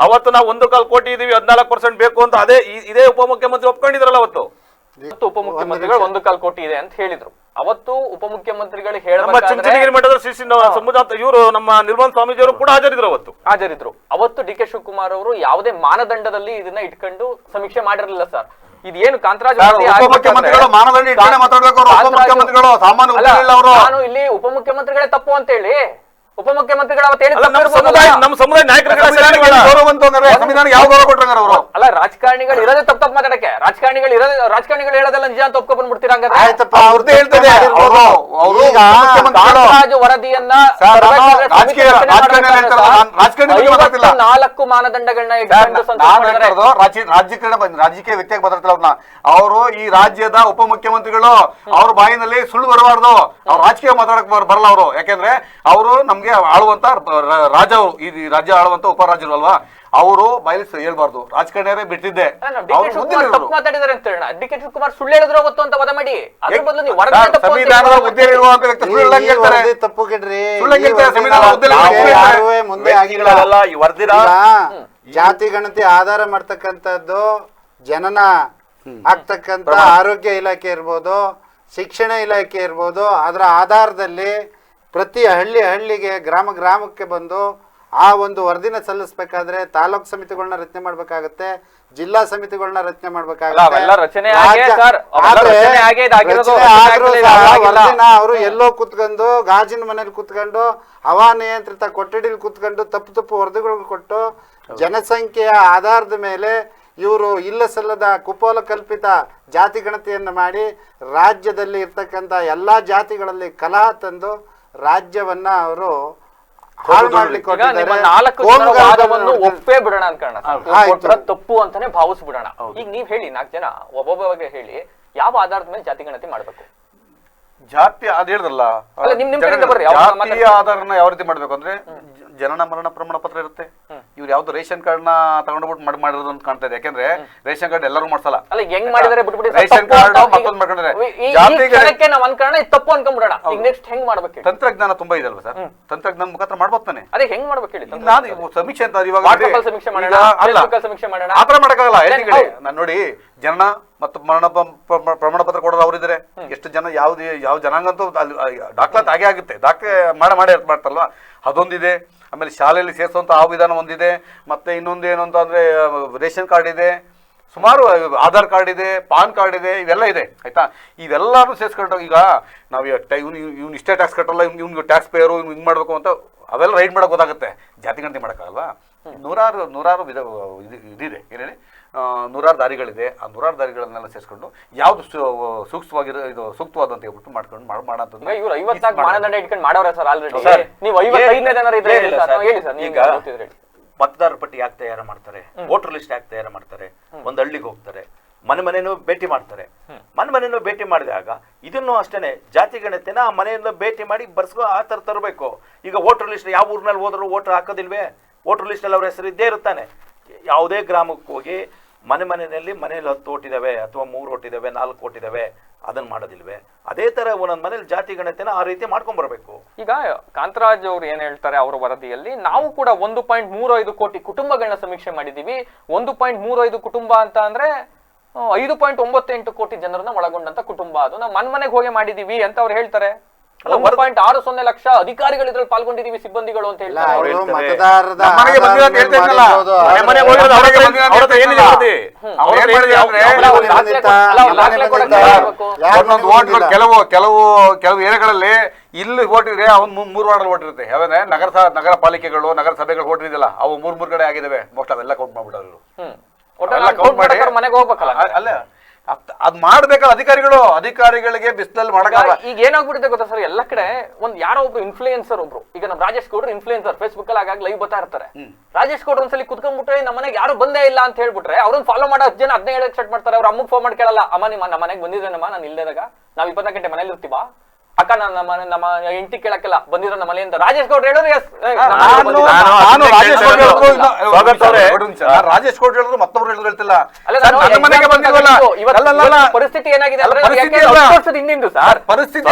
ಅವತ್ತು ನಾವು 1.25 ಕೋಟಿ ಇದೀವಿ, 14% ಬೇಕು ಅಂತ ಇದೇ ಉಪಮುಖ್ಯಮಂತ್ರಿ ಒಪ್ಕೊಂಡಿದ್ರಲ್ಲ ಅವತ್ತು. ಉಪಮುಖ್ಯಮಂತ್ರಿಗಳು 1.25 ಕೋಟಿ ಇದೆ ಅಂತ ಹೇಳಿದ್ರು. ಅವತ್ತು ಉಪಮುಖ್ಯಮಂತ್ರಿಗಳು ಚುಂಚನಗಿರಿ ಮಠದ ಇವರು ನಮ್ಮ ನಿರ್ಮಲ ಸ್ವಾಮೀಜಿ ಅವರು ಕೂಡ ಹಾಜರಿದ್ರು. ಅವತ್ತು DK ಶಿವಕುಮಾರ್ ಅವರು ಯಾವುದೇ ಮಾನದಂಡದಲ್ಲಿ ಇದನ್ನ ಇಟ್ಕೊಂಡು ಸಮೀಕ್ಷೆ ಮಾಡಿರಲಿಲ್ಲ ಸರ್. ಇದೇನು ಕಾಂತರಾಜ್ ನಾನು ಇಲ್ಲಿ ಉಪಮುಖ್ಯಮಂತ್ರಿಗಳೇ ತಪ್ಪು ಅಂತ ಹೇಳಿ ಉಪಮುಖ್ಯಮಂತ್ರಿಗಳು ನಮ್ಮ ಸಮುದಾಯ ಅಲ್ಲ, ರಾಜಕಾರಣಿಗಳು ಇರೋದೇ ತಪ್ಪು ಮಾತಾಡಕ್ಕೆ. ರಾಜಕಾರಣಿಗಳು ಹೇಳೋದೆಲ್ಲ ನಿಜ ಅಂತ ಒಪ್ಕೊ ಬಂದ್ಬಿಡ್ತೀರಾ? ವರದಿಯನ್ನ 4 ಮಾನದಂಡಗಳನ್ನ ರಾಜಕೀಯ ವ್ಯಕ್ತಿಯಾಗಿ ಮಾತಾಡ್ತಿಲ್ಲ ಅವ್ರನ್ನ. ಅವರು ಈ ರಾಜ್ಯದ ಉಪಮುಖ್ಯಮಂತ್ರಿಗಳು, ಅವ್ರ ಬಾಯಿನಲ್ಲಿ ಸುಳ್ಳು ಬರಬಾರ್ದು, ಅವ್ರು ರಾಜಕೀಯ ಮಾತಾಡಕ್ ಬರಲ್ಲ ಅವರು. ಯಾಕೆಂದ್ರೆ ಅವರು ನಮ್ಗೆ ಆಳುವಂತ ರಾಜ, ಅವರು ಈ ರಾಜ್ಯ ಆಳುವಂತ ಉಪರಾಜ್ಯರು ಅಲ್ವಾ, ಅವರು ಬಯಲು ಹೇಳ್ಬಾರ್ದು. ರಾಜಕಾರಣಿಯರೇ ಬಿಟ್ಟಿದ್ದೆ ಮಾತಾಡಿದಾರೆ ಅಂತ ಹೇಳೋಣ. DK ಶಿವಕುಮಾರ್ ಸುಳ್ಳು ಹೇಳಿದ್ರು ಅವತ್ತು ಅಂತ ವದ ಮಾಡಿ, ಅದ್ರ ಬದಲು ನೀವು ಸಂವಿಧಾನದ ಹುದ್ದೆ ಇರುವಂತ ವ್ಯಕ್ತಿ ತಪ್ಪು ಕೇಳ್ರಿ. ಮುಂದೆ ಜಾತಿ ಗಣತಿ ಆಧಾರ ಮಾಡ್ತಕ್ಕಂಥದ್ದು ಜನನ ಆಗ್ತಕ್ಕಂಥ ಆರೋಗ್ಯ ಇಲಾಖೆ ಇರ್ಬೋದು, ಶಿಕ್ಷಣ ಇಲಾಖೆ ಇರ್ಬೋದು, ಅದರ ಆಧಾರದಲ್ಲಿ ಪ್ರತಿ ಹಳ್ಳಿಗೆ ಗ್ರಾಮಕ್ಕೆ ಬಂದು ಆ ಒಂದು ವರದಿನ ಸಲ್ಲಿಸಬೇಕಾದ್ರೆ ತಾಲೂಕು ಸಮಿತಿಗಳನ್ನ ರಚನೆ ಮಾಡ್ಬೇಕಾಗತ್ತೆ, ಜಿಲ್ಲಾ ಸಮಿತಿಗಳನ್ನ ರಚನೆ ಮಾಡ್ಬೇಕಾಗತ್ತೆ. ವರದಿನ ಅವರು ಎಲ್ಲೋ ಕುತ್ಕೊಂಡು ಗಾಜಿನ ಮನೇಲಿ ಕುತ್ಕೊಂಡು ಹವಾನಿಯಂತ್ರಿತ ಕೊಠಡಿಲಿ ಕುತ್ಕೊಂಡು ತಪ್ಪು ವರದಿಗಳು ಕೊಟ್ಟು ಜನಸಂಖ್ಯೆಯ ಆಧಾರದ ಮೇಲೆ ಇವರು ಇಲ್ಲ ಸಲ್ಲದ ಕುಪೋಲ ಕಲ್ಪಿತ ಜಾತಿ ಗಣತಿಯನ್ನು ಮಾಡಿ ರಾಜ್ಯದಲ್ಲಿ ಇರ್ತಕ್ಕಂಥ ಎಲ್ಲ ಜಾತಿಗಳಲ್ಲಿ ಕಲಹ ತಂದು ರಾಜ್ಯವನ್ನ ಅವರು ಹಾಳು ಮಾಡ್ಲಿಕ್ಕೆ ಒಪ್ಪೇ ಬಿಡೋಣ ಅನ್ಕೋಣ, ತಪ್ಪು ಅಂತಾನೆ ಭಾವಿಸ್ಬಿಡೋಣ. ಈಗ ನೀವ್ ಹೇಳಿ, 4 ಜನ ಒಬ್ಬೊಬ್ಬಗೆ ಹೇಳಿ, ಯಾವ ಆಧಾರದ ಮೇಲೆ ಜಾತಿ ಗಣತಿ ಮಾಡ್ಬೇಕು? ಜಾತಿ ಅದ್ ಹೇಳಿದ್ರಲ್ಲ, ಅಲ್ಲ, ನಿಮ್ ಕಡೆಯಿಂದ ಬರ್ರಿ, ಅವ್ರು ಜಾತಿಯ ಆಧಾರನ ಯಾವ ರೀತಿ ಮಾಡ್ಬೇಕು ಅಂದ್ರೆ ಜನನ ಮರಣ ಪ್ರಮಾಣ ಪತ್ರ ಇರುತ್ತೆ. ಇವ್ರು ಯಾವ್ದು ರೇಷನ್ ಕಾರ್ಡ್ ನ ತಗೊಂಡ್ಬಿಟ್ಟು ಮಾಡಿರೋದು ಅಂತ ಕಾಣ್ತಾ ಇದೆ. ಯಾಕಂದ್ರೆ ರೇಷನ್ ಕಾರ್ಡ್ ಎಲ್ಲರೂ ಮಾಡ್ಸಲ್ಲ. ಅಲ್ಲ ಹೆಂಗ್ ಮಾಡಿದಾರೆ ಬಿಟ್ಬಿಡಿ, ರೇಷನ್ ಕಾರ್ಡ್ ಮತ್ತೊಂದು ಮಾಡ್ಕೊಂಡ್ರೆ ಜಾತಿಗೆ ನಾವು ಅನ್ಕೊಳ್ಳೋಣ ಇದು ತಪ್ಪು ಅನ್ಕೊಂಡ್ಬಿಡೋಣ. ಈಗ ನೆಕ್ಸ್ಟ್ ಹೆಂಗ್ ಮಾಡ್ಬೇಕು ಹೇಳಿ? ತಂತ್ರಜ್ಞಾನ ತುಂಬಾ ಇದೆ ಅಲ್ವಾ ಸರ್? ತಂತ್ರಜ್ಞಾನ ಮುಖಾಂತರ ಮಾಡ್ಬೋದು ತಾನೆ. ಅದೇ ಹೆಂಗ್ ಮಾಡ್ಬೇಕು ಹೇಳಿ? ನಾನು ಸಮೀಕ್ಷೆ ಅಂತ ಇವಾಗ WhatsApp ಅಲ್ಲಿ ಸಮೀಕ್ಷೆ ಮಾಡೋಣ, Facebook ಅಲ್ಲಿ ಸಮೀಕ್ಷೆ ಮಾಡೋಣ, ಆತರ ಮಾಡಕ್ಕಾಗಲ್ಲ. ನಾನು ನೋಡಿ, ಜನನ ಮತ್ತು ಮರಣ ಪ್ರಮಾಣ ಪತ್ರ ಕೊಡೋರು ಅವರಿದ್ದಾರೆ. ಎಷ್ಟು ಜನ ಯಾವ ಜನಾಂಗ ಅಂತೂ ದಾಖಲಾತಿ ಆಗೇ ಆಗುತ್ತೆ. ದಾಖಲೆ ಮಾಡ್ತಾರಲ್ವಾ, ಅದೊಂದಿದೆ. ಆಮೇಲೆ ಶಾಲೆಯಲ್ಲಿ ಸೇರಿಸುವಂತ ಆ ವಿಧಾನ ಒಂದಿದೆ. ಮತ್ತೆ ಇನ್ನೊಂದು ಏನು ಅಂತ ಅಂದ್ರೆ ರೇಷನ್ ಕಾರ್ಡ್ ಇದೆ, ಸುಮಾರು ಆಧಾರ್ ಕಾರ್ಡ್ ಇದೆ, ಪಾನ್ ಕಾರ್ಡ್ ಇದೆ, ಇವೆಲ್ಲ ಇದೆ ಆಯ್ತಾ. ಇವೆಲ್ಲಾರು ಸೇರಿಸ್ಕೊಂಡು ಈಗ ನಾವು ಇವ್ನು ಇಷ್ಟೇ ಟ್ಯಾಕ್ಸ್ ಕಟ್ಟಲ್ಲ, ಇವ್ನಿಗೆ ಟ್ಯಾಕ್ಸ್ ಪೇಯರು, ಇವ್ನು ಹಿಂಗೆ ಮಾಡಬೇಕು ಅಂತ ಅವೆಲ್ಲ ರೈಡ್ ಮಾಡೋಕೆ ಗೊತ್ತಾಗುತ್ತೆ. ಜಾತಿ ಗಣತಿ ಮಾಡೋಕ್ಕಾಗಲ್ವಾ? ನೂರಾರು ಇದಿದೆ, ಏನು ಹೇಳಿ, ನೂರಾರು ದಾರಿಗಳಿದೆ. ಆ ನೂರಾರು ದಾರಿಗಳನ್ನೆಲ್ಲ ಸೇರಿಸ್ಕೊಂಡು ಯಾವ್ದು ಸೂಕ್ತವಾದಂತ ಹೇಳ್ಬಿಟ್ಟು ಮಾಡ್ಕೊಂಡು ಮಾಡೋಂಥದ್ದು. ಇವ್ರು 54 ಮಾನದಂಡ ಇಟ್ಕೊಂಡು ಮಾಡವ್ರೆ ಸರ್ ಆಲ್ರೆಡಿ. ನೀವು 55 ಜನರು ಇದ್ರೆ ಹೇಳಿ ಸರ್. ಈಗ ಮತದಾರರ ಪಟ್ಟಿ ಯಾಕೆ ತಯಾರು ಮಾಡ್ತಾರೆ, ವೋಟರ್ ಲಿಸ್ಟ್ ಯಾಕೆ ತಯಾರು ಮಾಡ್ತಾರೆ? ಒಂದ್ ಹಳ್ಳಿಗೆ ಹೋಗ್ತಾರೆ, ಮನೆನೂ ಭೇಟಿ ಮಾಡ್ತಾರೆ. ಮನೆನೂ ಭೇಟಿ ಮಾಡಿದಾಗ ಇದನ್ನು ಅಷ್ಟೇನೆ ಜಾತಿ ಗಣತಿನ ಆ ಮನೆಯಿಂದ ಭೇಟಿ ಮಾಡಿ ಬರ್ಸ್ಕೊ ಆ ತರ ತರಬೇಕು. ಈಗ ವೋಟರ್ ಲಿಸ್ಟ್ ಯಾವ ಊರಿನಲ್ಲಿ ಹೋದ್ರು ವೋಟರ್ ಹಾಕೋದಿಲ್ವೇ? ವೋಟರ್ ಲಿಸ್ಟ್ ಅಲ್ಲಿ ಅವ್ರ ಹೆಸರು ಇದ್ದೇ ಇರುತ್ತಾನೆ. ಯಾವುದೇ ಗ್ರಾಮಕ್ಕೆ ಹೋಗಿ ಮನೆಯಲ್ಲಿ 10 ಓಟ್ ಇದಾವೆ ಅಥವಾ 3 ಓಟ್ ಇದಾವೆ, 4 ಓಟ್ ಇದಾವೆ, ಅದನ್ನ ಮಾಡೋದಿಲ್ವೇ? ಅದೇ ತರ ಒಂದೊಂದು ಮನೇಲಿ ಜಾತಿ ಗಣತಿನ ಆ ರೀತಿ ಮಾಡ್ಕೊಂಡ್ ಬರ್ಬೇಕು. ಈಗ ಕಾಂತರಾಜ್ ಅವ್ರು ಏನ್ ಹೇಳ್ತಾರೆ ಅವರ ವರದಿಯಲ್ಲಿ, ನಾವು ಕೂಡ 1.35 ಕೋಟಿ ಕುಟುಂಬಗಳನ್ನ ಸಮೀಕ್ಷೆ ಮಾಡಿದೀವಿ. 1.35 ಕುಟುಂಬ ಅಂತ ಅಂದ್ರೆ 5.98 ಕೋಟಿ ಜನರನ್ನ ಒಳಗೊಂಡಂತ ಕುಟುಂಬ. ಅದು ನಾವು ಮನೆಗೆ ಹೋಗಿ ಮಾಡಿದೀವಿ ಅಂತ ಅವ್ರು ಹೇಳ್ತಾರೆ. 1.60 ಲಕ್ಷ ಅಧಿಕಾರಿಗಳು ಇದ್ರಲ್ಲಿ ಪಾಲ್ಗೊಂಡಿದೀವಿ, ಸಿಬ್ಬಂದಿಗಳು ಅಂತ ಹೇಳ್ತಾರೆ. ಕೆಲವು ಏರಿಯಾಗಳಲ್ಲಿ ಇಲ್ಲಿ ಓಟ್ ಇದ್ರೆ ಅವ್ನು 3 ವಾರ್ಡ್ ಓಟ್ ಇರುತ್ತೆ. ಯಾವಂದ್ರೆ ನಗರ ಪಾಲಿಕೆಗಳು, ನಗರ ಸಭೆಗಳು ಓಟ್ ಇದೆಯಲ್ಲ, ಅವು 3 ಕಡೆ ಆಗಿದಾವೆ. ಮೋಸ್ಟ್ ಅವೆಲ್ಲ ಕೌಂಟ್ ಮಾಡ್ಬಿಟ್ಟರು. ಮನೆಗೆ ಹೋಗ್ಬೇಕಲ್ಲ, ಅಲ್ಲ ಅದ್ ಮಾಡ್ಬೇಕಲ್ಲ ಅಧಿಕಾರಿಗಳಿಗೆ ಬಿಸಿಲಲ್ಲಿ ಮಾಡಕ್ಕಾಗಲ್ಲ. ಈಗ ಏನಾಗ್ಬಿಡುತ್ತೆ ಗೊತ್ತಾ ಸರ್, ಎಲ್ಲ ಕಡೆ ಯಾರೋ ಒಬ್ರು ಇನ್ಫ್ಲೂಯೆನ್ಸರ್, ಒಬ್ರು ಈಗ ನಮ್ ರಾಜೇಶ್ ಗೌಡ್ರು ಇನ್ಫ್ಲೂಯೆನ್ಸರ್, ಫೇಸ್ಬುಕ್ ಅಲ್ಲಿ ಆಗಾಗ ಲೈವ್ ಬರ್ತಾ ಇರ್ತಾರೆ. ರಾಜೇಶ್ ಗೌಡ್ರು ಒಂದ್ಸಲಿ ಕುತ್ಕೊಂಡ್ಬಿಟ್ರೆ ನಮ್ಮ ಮನೆಗೆ ಯಾರು ಬಂದೇ ಇಲ್ಲ ಅಂತ ಹೇಳ್ಬಿಟ್ರೆ ಅವ್ರನ್ನ ಫಾಲೋ ಮಾಡೋ 10 ಜನ 15 ಹೇಳಕ್ ಸ್ಟಾರ್ಟ್ ಮಾಡ್ತಾರೆ. ಅವ್ರ ಅಮ್ಮಗೆ ಫೋನ್ ಮಾಡಿ ಕೇಳಲ್ಲ, ಅಮ್ಮ ನಿಮ್ಮ ನಮ್ಮ ಮನೆಗೆ ಬಂದಿದ್ರೇನಮ್ಮ, ನಾನು ಇಲ್ಲೇದಾಗ ನಾವ್ 24 ಗಂಟೆ ಮನೇಲಿ ಇರ್ತೀವಾ ಅಕ್ಕ, ನಮ್ಮ ಹೆಂಡತಿ ಕೇಳಕ್ಕೆಲ್ಲ ಬಂದಿರೋ ನಮ್ಮ ಮನೆಯಿಂದ. ರಾಜೇಶ್ ಗೌಡ್ರು ಹೇಳಿದ್ರು ರಾಜೇಶ್ ಗೌಡ್ರು ಹೇಳಿದ್ರು ಮತ್ತೊಬ್ರು ಹೇಳಿದ್ರು ಹೇಳ್ತಿಲ್ಲ. ಪರಿಸ್ಥಿತಿ ಏನಾಗಿದೆ ಹಿಂದಿಂದು ಸರ್, ಪರಿಸ್ಥಿತಿ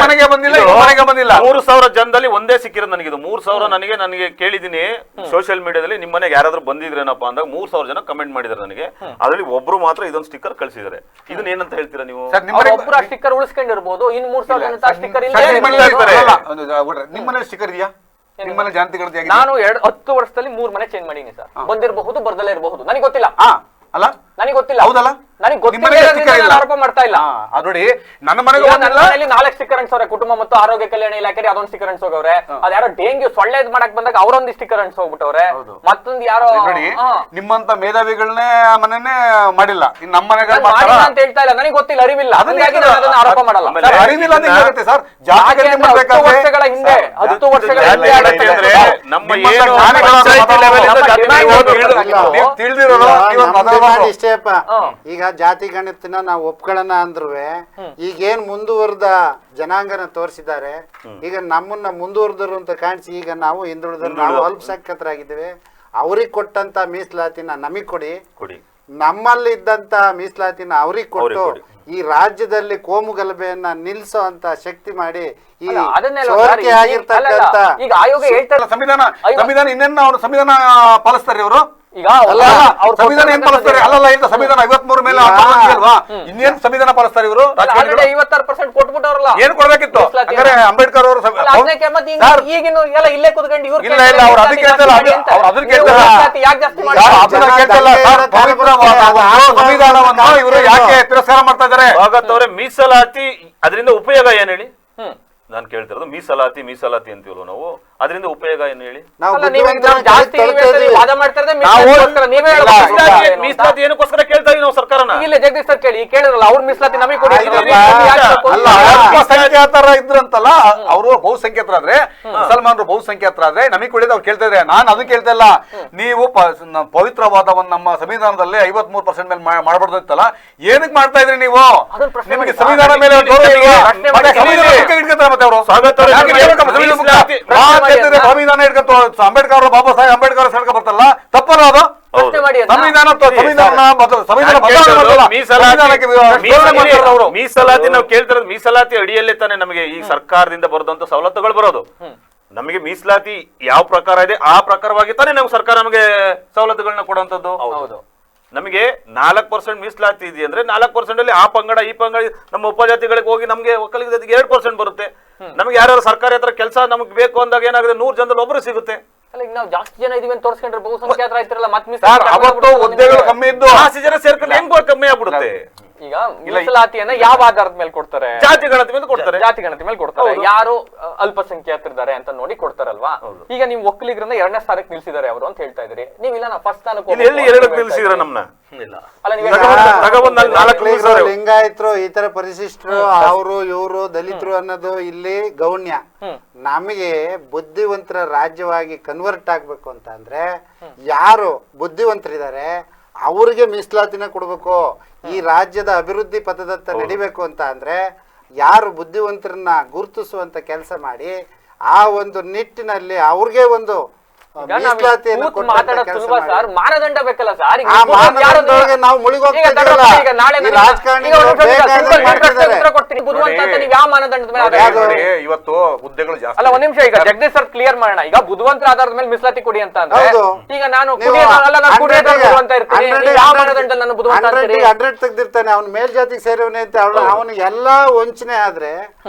ಮನೆಗೆ ಬಂದಿಲ್ಲ, ಮನೆಗೆ ಬಂದಿಲ್ಲ. 3,000 ಜನದಲ್ಲಿ ಒಂದೇ ಸಿಕ್ಕಿರೋದು ನನಗೆ. 3,000 ನನಗೆ ಕೇಳಿದೀನಿ ಸೋಷಿಯಲ್ ಮೀಡಿಯಾದಲ್ಲಿ, ನಿಮ್ಮ ಮನೆಗೆ ಯಾರಾದ್ರೂ ಬಂದಿದ್ರೇನಪ್ಪ ಅಂದಾಗ 3,000 ಜನ ಕಮೆಂಟ್ ಮಾಡಿದಾರೆ ನನಗೆ. ಅದ್ರಲ್ಲಿ ಒಬ್ರು ಮಾತ್ರ ಇದೊಂದು ಸ್ಟಿಕ್ಕರ್ ಕಳಿಸಿದ್ದಾರೆ. ಇದನ್ನ ಏನಂತ ಹೇಳ್ತೀರಾ ನೀವು? ಒಬ್ರು ಆ ಸ್ಟಿಕ್ಕರ್ ಉಳಿಸ್ಕೊಂಡಿರ್ಬೋದು, ಇನ್ನು 3,000 ಜನ ಸ್ಟಿಕ್ಕರ್ ಇಲ್ಲ. ನಿಮ್ಮನೆ ಸ್ಟಿಕ್ಕರ್ ಇದೆಯಾ? ನಿಮ್ಮನೆ ಜಾತಿ ಗಣತಿ? ನಾನು 10 ವರ್ಷದಲ್ಲಿ 3 ಮನೆ ಚೇಂಜ್ ಮಾಡೀನಿ ಸರ್. ಬಂದಿರಬಹುದು, ಬರ್ದಲ್ಲೇ ಇರಬಹುದು, ನನಗೆ ಗೊತ್ತಿಲ್ಲ. ಅಲ್ಲ ನನಗೆ ಗೊತ್ತಿಲ್ಲ. ಹೌದಲ್ಲ, ನನಗೆ ಗೊತ್ತಿಲ್ಲ, ಆರೋಪ ಮಾಡ್ತಾ ಇಲ್ಲ. ನೋಡಿ, ನನ್ನ ಮನೆಗೆ 4 ಸ್ಟಿಕ್ಕರ್ ಅಂಟಿಸೋರೆ. ಕುಟುಂಬ ಮತ್ತು ಆರೋಗ್ಯ ಕಲ್ಯಾಣ ಇಲಾಖೆ ಅದೊಂದು ಸ್ಟಿಕ್ಕರ್ ಅಂಟಿಸೋಗವ್ರೆ. ಅದ್ಯಾರೋ ಡೆಂಗ್ಯೂ ಸೊಳ್ಳೆ ಮಾಡಕ್ ಬಂದಾಗ ಅವರೊಂದು ಸ್ಟಿಕ್ಕರ್ ಅಂಟಿಸೋಗ್ಬಿಟ್ಟವ್ರೆ. ಮತ್ತೊಂದು ಯಾರೋ ನೋಡಿ, ನಿಮ್ಮಂತ ಮೇಧಾವಿಗಳನ್ನೇ ಮನೆನೇ ಮಾಡಿಲ್ಲ, ನಮ್ಮ ಮನೆಗೆ ಅಂತ ಹೇಳ್ತಾ ಇಲ್ಲ. ನನಗೆ ಗೊತ್ತಿಲ್ಲ, ಅರಿವಿಲ್ಲ, ಅದನ್ನ ಆರೋಪ ಮಾಡಲ್ಲ. ಅರಿವಿಲ್ಲ ಆಗುತ್ತೆ ಸರ್. 10 ವರ್ಷಗಳ ಹಿಂದೆ ಇಷ್ಟೇಪ್ಪ. ಈಗ ಜಾತಿ ಗಣಿತನ ನಾವು ಒಪ್ಕೊಳ್ಳೋಣ ಅಂದ್ರು ಈಗೇನ್ ಮುಂದುವರೆದ ಜನಾಂಗನ ತೋರಿಸಿದ್ದಾರೆ. ಈಗ ನಮ್ಮನ್ನ ಮುಂದುವರೆದರು ಅಂತ ಕಾಣಿಸಿ ಈಗ ನಾವು ಹಿಂದುಳಿದ್ರು, ನಾವು ಅಲ್ಪಸಂಖ್ಯಾತರಾಗಿದ್ದೇವೆ. ಅವ್ರಿಗೆ ಕೊಟ್ಟಂತ ಮೀಸಲಾತಿನ ನಮಗ್ ಕೊಡಿ, ನಮ್ಮಲ್ಲಿ ಇದ್ದಂತ ಮೀಸಲಾತಿನ ಅವ್ರಿಗೆ ಕೊಟ್ಟು ಈ ರಾಜ್ಯದಲ್ಲಿ ಕೋಮು ಗಲಭೆಯನ್ನ ನಿಲ್ಸೋ ಅಂತ ಶಕ್ತಿ ಮಾಡಿ ಈ ಸೋರಿಕೆ ಆಗಿರ್ತಕ್ಕಂತ ಈಗ ಆಯೋಗ ಹೇಳ್ತಾರೆ ಸಂವಿಧಾನ ಇನ್ನೇನು ಅವ್ರು ಸಂವಿಧಾನ ಪಾಲಿಸ್ತಾರೆ ಇವರು. ಈಗ ಸಂವಿಧಾನ ಏನ್ ಪಾಲಿಸ್ತಾರೆ? ಅಲ್ಲಲ್ಲ, ಇಂತ ಸಂವಿಧಾನ 53 ಮೇಲೆ ಅಲ್ವಾ, ಇನ್ನೇನ್ ಸಂವಿಧಾನ ಪಾಲಿಸ್ತಾರೆ ಇವರು? 56% ಕೊಟ್ಬಿಟ್ಟವ್ರಲ್ಲ, ಏನ್ ಕೊಡ್ಬೇಕಿತ್ತು? ಅಂಬೇಡ್ಕರ್ ಅವರು ಈಗಿನ ಎಲ್ಲ ಇಲ್ಲೇ ಕುತ್ಕೊಂಡು ಇವ್ರು ಇಲ್ಲ ಇಲ್ಲ, ಅವ್ರು ಅದಕ್ಕೆ ಸಂವಿಧಾನವನ್ನು ಇವರು ಯಾಕೆ ತಿರಸ್ಕಾರ ಮಾಡ್ತಾ ಇದಾರೆ? ಅವರೇ ಮೀಸಲಾತಿ ಅದರಿಂದ ಉಪಯೋಗ ಏನ್ ಹೇಳಿ? ನಾನು ಕೇಳ್ತಿರೋದು ಮೀಸಲಾತಿ ಅಂತೀವಲ್ಲ ನಾವು, ಅದರಿಂದ ಉಪಯೋಗ ಏನು ಹೇಳಿ? ನಾವು ಅಲ್ಲ, ನೀವೇ ಬುದ್ಧಿವಂತರನ್ನ ಜಾಸ್ತಿ ತಳ್ತಾ ಇವೆ ಇದೀವಿ. ವಾದ ಮಾಡ್ತಾ ಇರೋದೇ ನಾವು ಮೀಸಲಾತಿಗೋಸ್ಕರ. ನೀವೇ ಹೇಳ್ಬೇಕು ಮೀಸಲಾತಿ ಏನಕ್ಕೋಸ್ಕರ ಕೇಳ್ತಾ ಇದೀವಿ ನಾವು ಸರ್ಕಾರನ? ಇಲ್ಲ ಜಗದೀಶ್ ಸರ್ ಕೇಳಿ, ಕೇಳಿದ್ರಲ್ಲ ಅವ್ರ ಮೀಸಲಾತಿ ನಮಗೆ ಕೊಡಿ ಅಂತ. ಆಯ್ತು, ನಮಗೆ ಯಾಕೆ ಬೇಕು? ಅಲ್ಲ, ಅಲ್ಪಸಂಖ್ಯಾತರ ಇದ್ರಂತಲ್ಲ, ಅವರು ಬಹುಸಂಖ್ಯಾತರಾದ್ರೆ ಮುಸಲ್ಮಾನರು ಬಹುಸಂಖ್ಯಾತರಾದ್ರೆ ನಮಗೆ ಕೊಡಿದ ಅವ್ರು ಕೇಳ್ತಾ ಇದ್ರೆ, ನಾನು ಅದನ್ನ ಕೇಳ್ತಾ ಇಲ್ಲ. ನೀವು ಪವಿತ್ರವಾದ ಒಂದು ನಮ್ಮ ಸಂವಿಧಾನದಲ್ಲಿ 53% ಮೇಲೆ ಮಾಡಬಾರ್ದು ಅಂತಲ್ಲ, ಏನಕ್ಕೆ ಮಾಡ್ತಾ ಇದ್ರಿ ನೀವು? ಅದನ್ನ ಪ್ರಶ್ನೆ ನಿಮಗೆ ಮಾಡಿ. ಸಂವಿಧಾನ ಮೇಲೆ ಗೌರವ ಇಲ್ವಾ? ಪ್ರಶ್ನೆ ಮತ್ತೆ ಮಾಡಿ. ಸಂವಿಧಾನಕ್ಕೆ ಇಟ್ಕೊತಾರೆ ಮತ್ತೆ ಅವರು. ಸಂವಿಧಾನ ಇಟ್ಕೊಂತ ಅಂಬೇಡ್ಕರ್ ಅವರು, ಬಾಬಾ ಸಾಹೇಬ್ ಅಂಬೇಡ್ಕರ್ ಅವ್ರು ಹೇಳ್ಕೊ ಬರ್ತಾರಲ್ಲ, ತಪ್ಪಲ್ಲ ಅದು? ಪ್ರಶ್ನೆ ಮಾಡಿ ಅದನ್ನ. ಮೀಸಲಾತಿ ನಾವು ಕೇಳ್ತಿರೋದು ಮೀಸಲಾತಿ ಅಡಿಯಲ್ಲೇ ತಾನೇ ನಮಗೆ ಈ ಸರ್ಕಾರದಿಂದ ಬರೋದಂತ ಸವಲತ್ತುಗಳು ಬರೋದು. ನಮಗೆ ಮೀಸಲಾತಿ ಯಾವ ಪ್ರಕಾರ ಇದೆ ಆ ಪ್ರಕಾರವಾಗಿ ತಾನೇ ನಮ್ಗೆ ಸರ್ಕಾರ ನಮಗೆ ಸವಲತ್ತುಗಳನ್ನ ಕೊಡುವಂತದ್ದು. ಹೌದು. ನಮಗೆ 4% ಮೀಸಲಾತಿ ಇದೆ ಅಂದ್ರೆ 4% ಅಲ್ಲಿ ಆ ಪಂಗಡ ಈ ಪಂಗಡ ನಮ್ಮ ಉಪಜಾತಿಗಳಿಗೆ ಹೋಗಿ ನಮ್ಗೆ ಒಕ್ಕಲಿಗ ಜಾತಿಗೆ 2% ಬರುತ್ತೆ. ನಮ್ಗೆ ಯಾರು ಸರ್ಕಾರಿ ಹತ್ರ ಕೆಲಸ ನಮ್ಗೆ ಬೇಕು ಅಂದಾಗ ಏನಾಗುತ್ತೆ, 100 ಜನದಲ್ಲಿ ಒಬ್ಬರು ಸಿಗುತ್ತೆ. ಅಲ್ಲ, ಈಗ ನಾವು ಜಾಸ್ತಿ ಜನ ಇದೀವಿ ಅಂತ ತೋರಿಸ್ಕೊಂಡ್ರೆ ಬಹುಸಂಖ್ಯಾತರ ಆಯ್ತಿರಲ್ಲ, ಮತ್ತೆ ಅವತ್ತು ಹುದ್ದೆಗಳು ಕಮ್ಮಿ ಇದ್ದು ಜಾಸ್ತಿ ಜನ ಸೇರ್ಕೊಂಡು ಹೆಂಗ್ ಕಮ್ಮಿ ಆಗ್ಬಿಡುತ್ತೆ? ಈಗ ಮೀಸಲಾತಿಯನ್ನ ಯಾವ ಆಧಾರದ ಮೇಲೆ ಕೊಡ್ತಾರೆ? ಜಾತಿ ಗಣತಿ ಮೇಲೆ ಕೊಡ್ತಾರೆ. ಜಾತಿ ಗಣತಿ ಮೇಲೆ ಕೊಡ್ತಾರೆ. ಯಾರು ಅಲ್ಪಸಂಖ್ಯಾತರಿದ್ದಾರೆ ಅಂತ ನೋಡಿ ಕೊಡ್ತಾರಲ್ವಾ? ಈಗ ನೀವು ಒಕ್ಕಲಿಗರನ್ನ 2ನೇ ಸ್ಥಾನಕ್ಕೆ ನಿಲ್ಸಿದ್ದಾರೆ ಅವರು ಅಂತ ಹೇಳ್ತಾ ಇದ್ರಿ. ನೀವಿಲ್ಲ ನಾ ಫಸ್ಟ್ ಸ್ಥಾನಕ್ಕೆ ಎಲ್ಲಿ 2ಕ್ಕೆ ನಿಲ್ಸಿದ್ರ ನಮ್ಮನ್ನ? ಅಲ್ಲ, ನೀವು ಲಿಂಗಾಯತರು, ಈ ತರ ಪರಿಶಿಷ್ಟರು, ಅವರು ಇವರು ದಲಿತರು ಅನ್ನೋದು ಇಲ್ಲಿ ಗೌಣ್ಯ. ನಮಗೆ ಬುದ್ಧಿವಂತರ ರಾಜ್ಯವಾಗಿ ಕನ್ವರ್ಟ್ ಆಗ್ಬೇಕು ಅಂತ ಅಂದ್ರೆ ಯಾರು ಬುದ್ಧಿವಂತರಿದ್ದಾರೆ ಅವ್ರಿಗೆ ಮೀಸಲಾತಿನ ಕೊಡ್ಬೇಕು. ಈ ರಾಜ್ಯದ ಅಭಿವೃದ್ಧಿ ಪಥದತ್ತ ನಡಿಬೇಕು ಅಂತ ಅಂದ್ರೆ ಯಾರು ಬುದ್ಧಿವಂತರನ್ನ ಗುರುತಿಸುವಂತ ಕೆಲಸ ಮಾಡಿ ಆ ಒಂದು ನಿಟ್ಟಿನಲ್ಲಿ ಅವ್ರಿಗೆ ಒಂದು ಮೀಸಲಾತಿಯನ್ನು ಮಾತಾಡೋದು ಸುಲಭ ಸರ್, ಮಾನದಂಡ ಬೇಕಲ್ಲ ಸರ್. ಆ ಮಾನದಂಡದೊಳಗೆ ನಾವು ಮುಳುಗೋಗ್ತಿದ್ದೀವಲ್ಲ, ಈ ರಾಜಕಾರಣಿಗಳು ಬೇಕಾದ್ರೆ ಮಾಡ್ತಿದ್ದಾರೆ. ಬುದ್ಧಿವಂತ ಅಂತ ನೀವು ಯಾವ ಮಾನದಂಡದ ಮೇಲೆ ಆಧಾರ ನೋಡಿ, ಇವತ್ತು ಹುದ್ದೆಗಳು ಜಾಸ್ತಿ. ಅಲ್ಲ, ಒಂದ್ ನಿಮಿಷ, ಈಗ ಜಗದೀಶ್ ಸರ್ ಕ್ಲಿಯರ್ ಮಾಡೋಣ. ಈಗ ಬುದ್ಧಿವಂತರ ಆಧಾರದ ಮೇಲೆ ಮೀಸಲಾತಿ ಕೊಡಿ ಅಂತ ಅಂದ್ರೆ ಹೌದು. ಈಗ ನಾನು ಬುದ್ಧಿವಂತ ಇರ್ತೀನಿ, ನೀವು ಯಾವ ಮಾನದಂಡದಲ್ಲಿ ನಾನು ಬುದ್ಧಿವಂತ ಅಂತೀರಿ? 100 ತೆಗ್ದಿರ್ತಾನೆ, ಅವ್ನ ಮೇಲ್ಜಾತಿಗೆ ಸೇರಿವನೇ ಅಂತ ಅವನಿಗೆ ಎಲ್ಲಾ ವಂಚನೆ ಆದ್ರೆ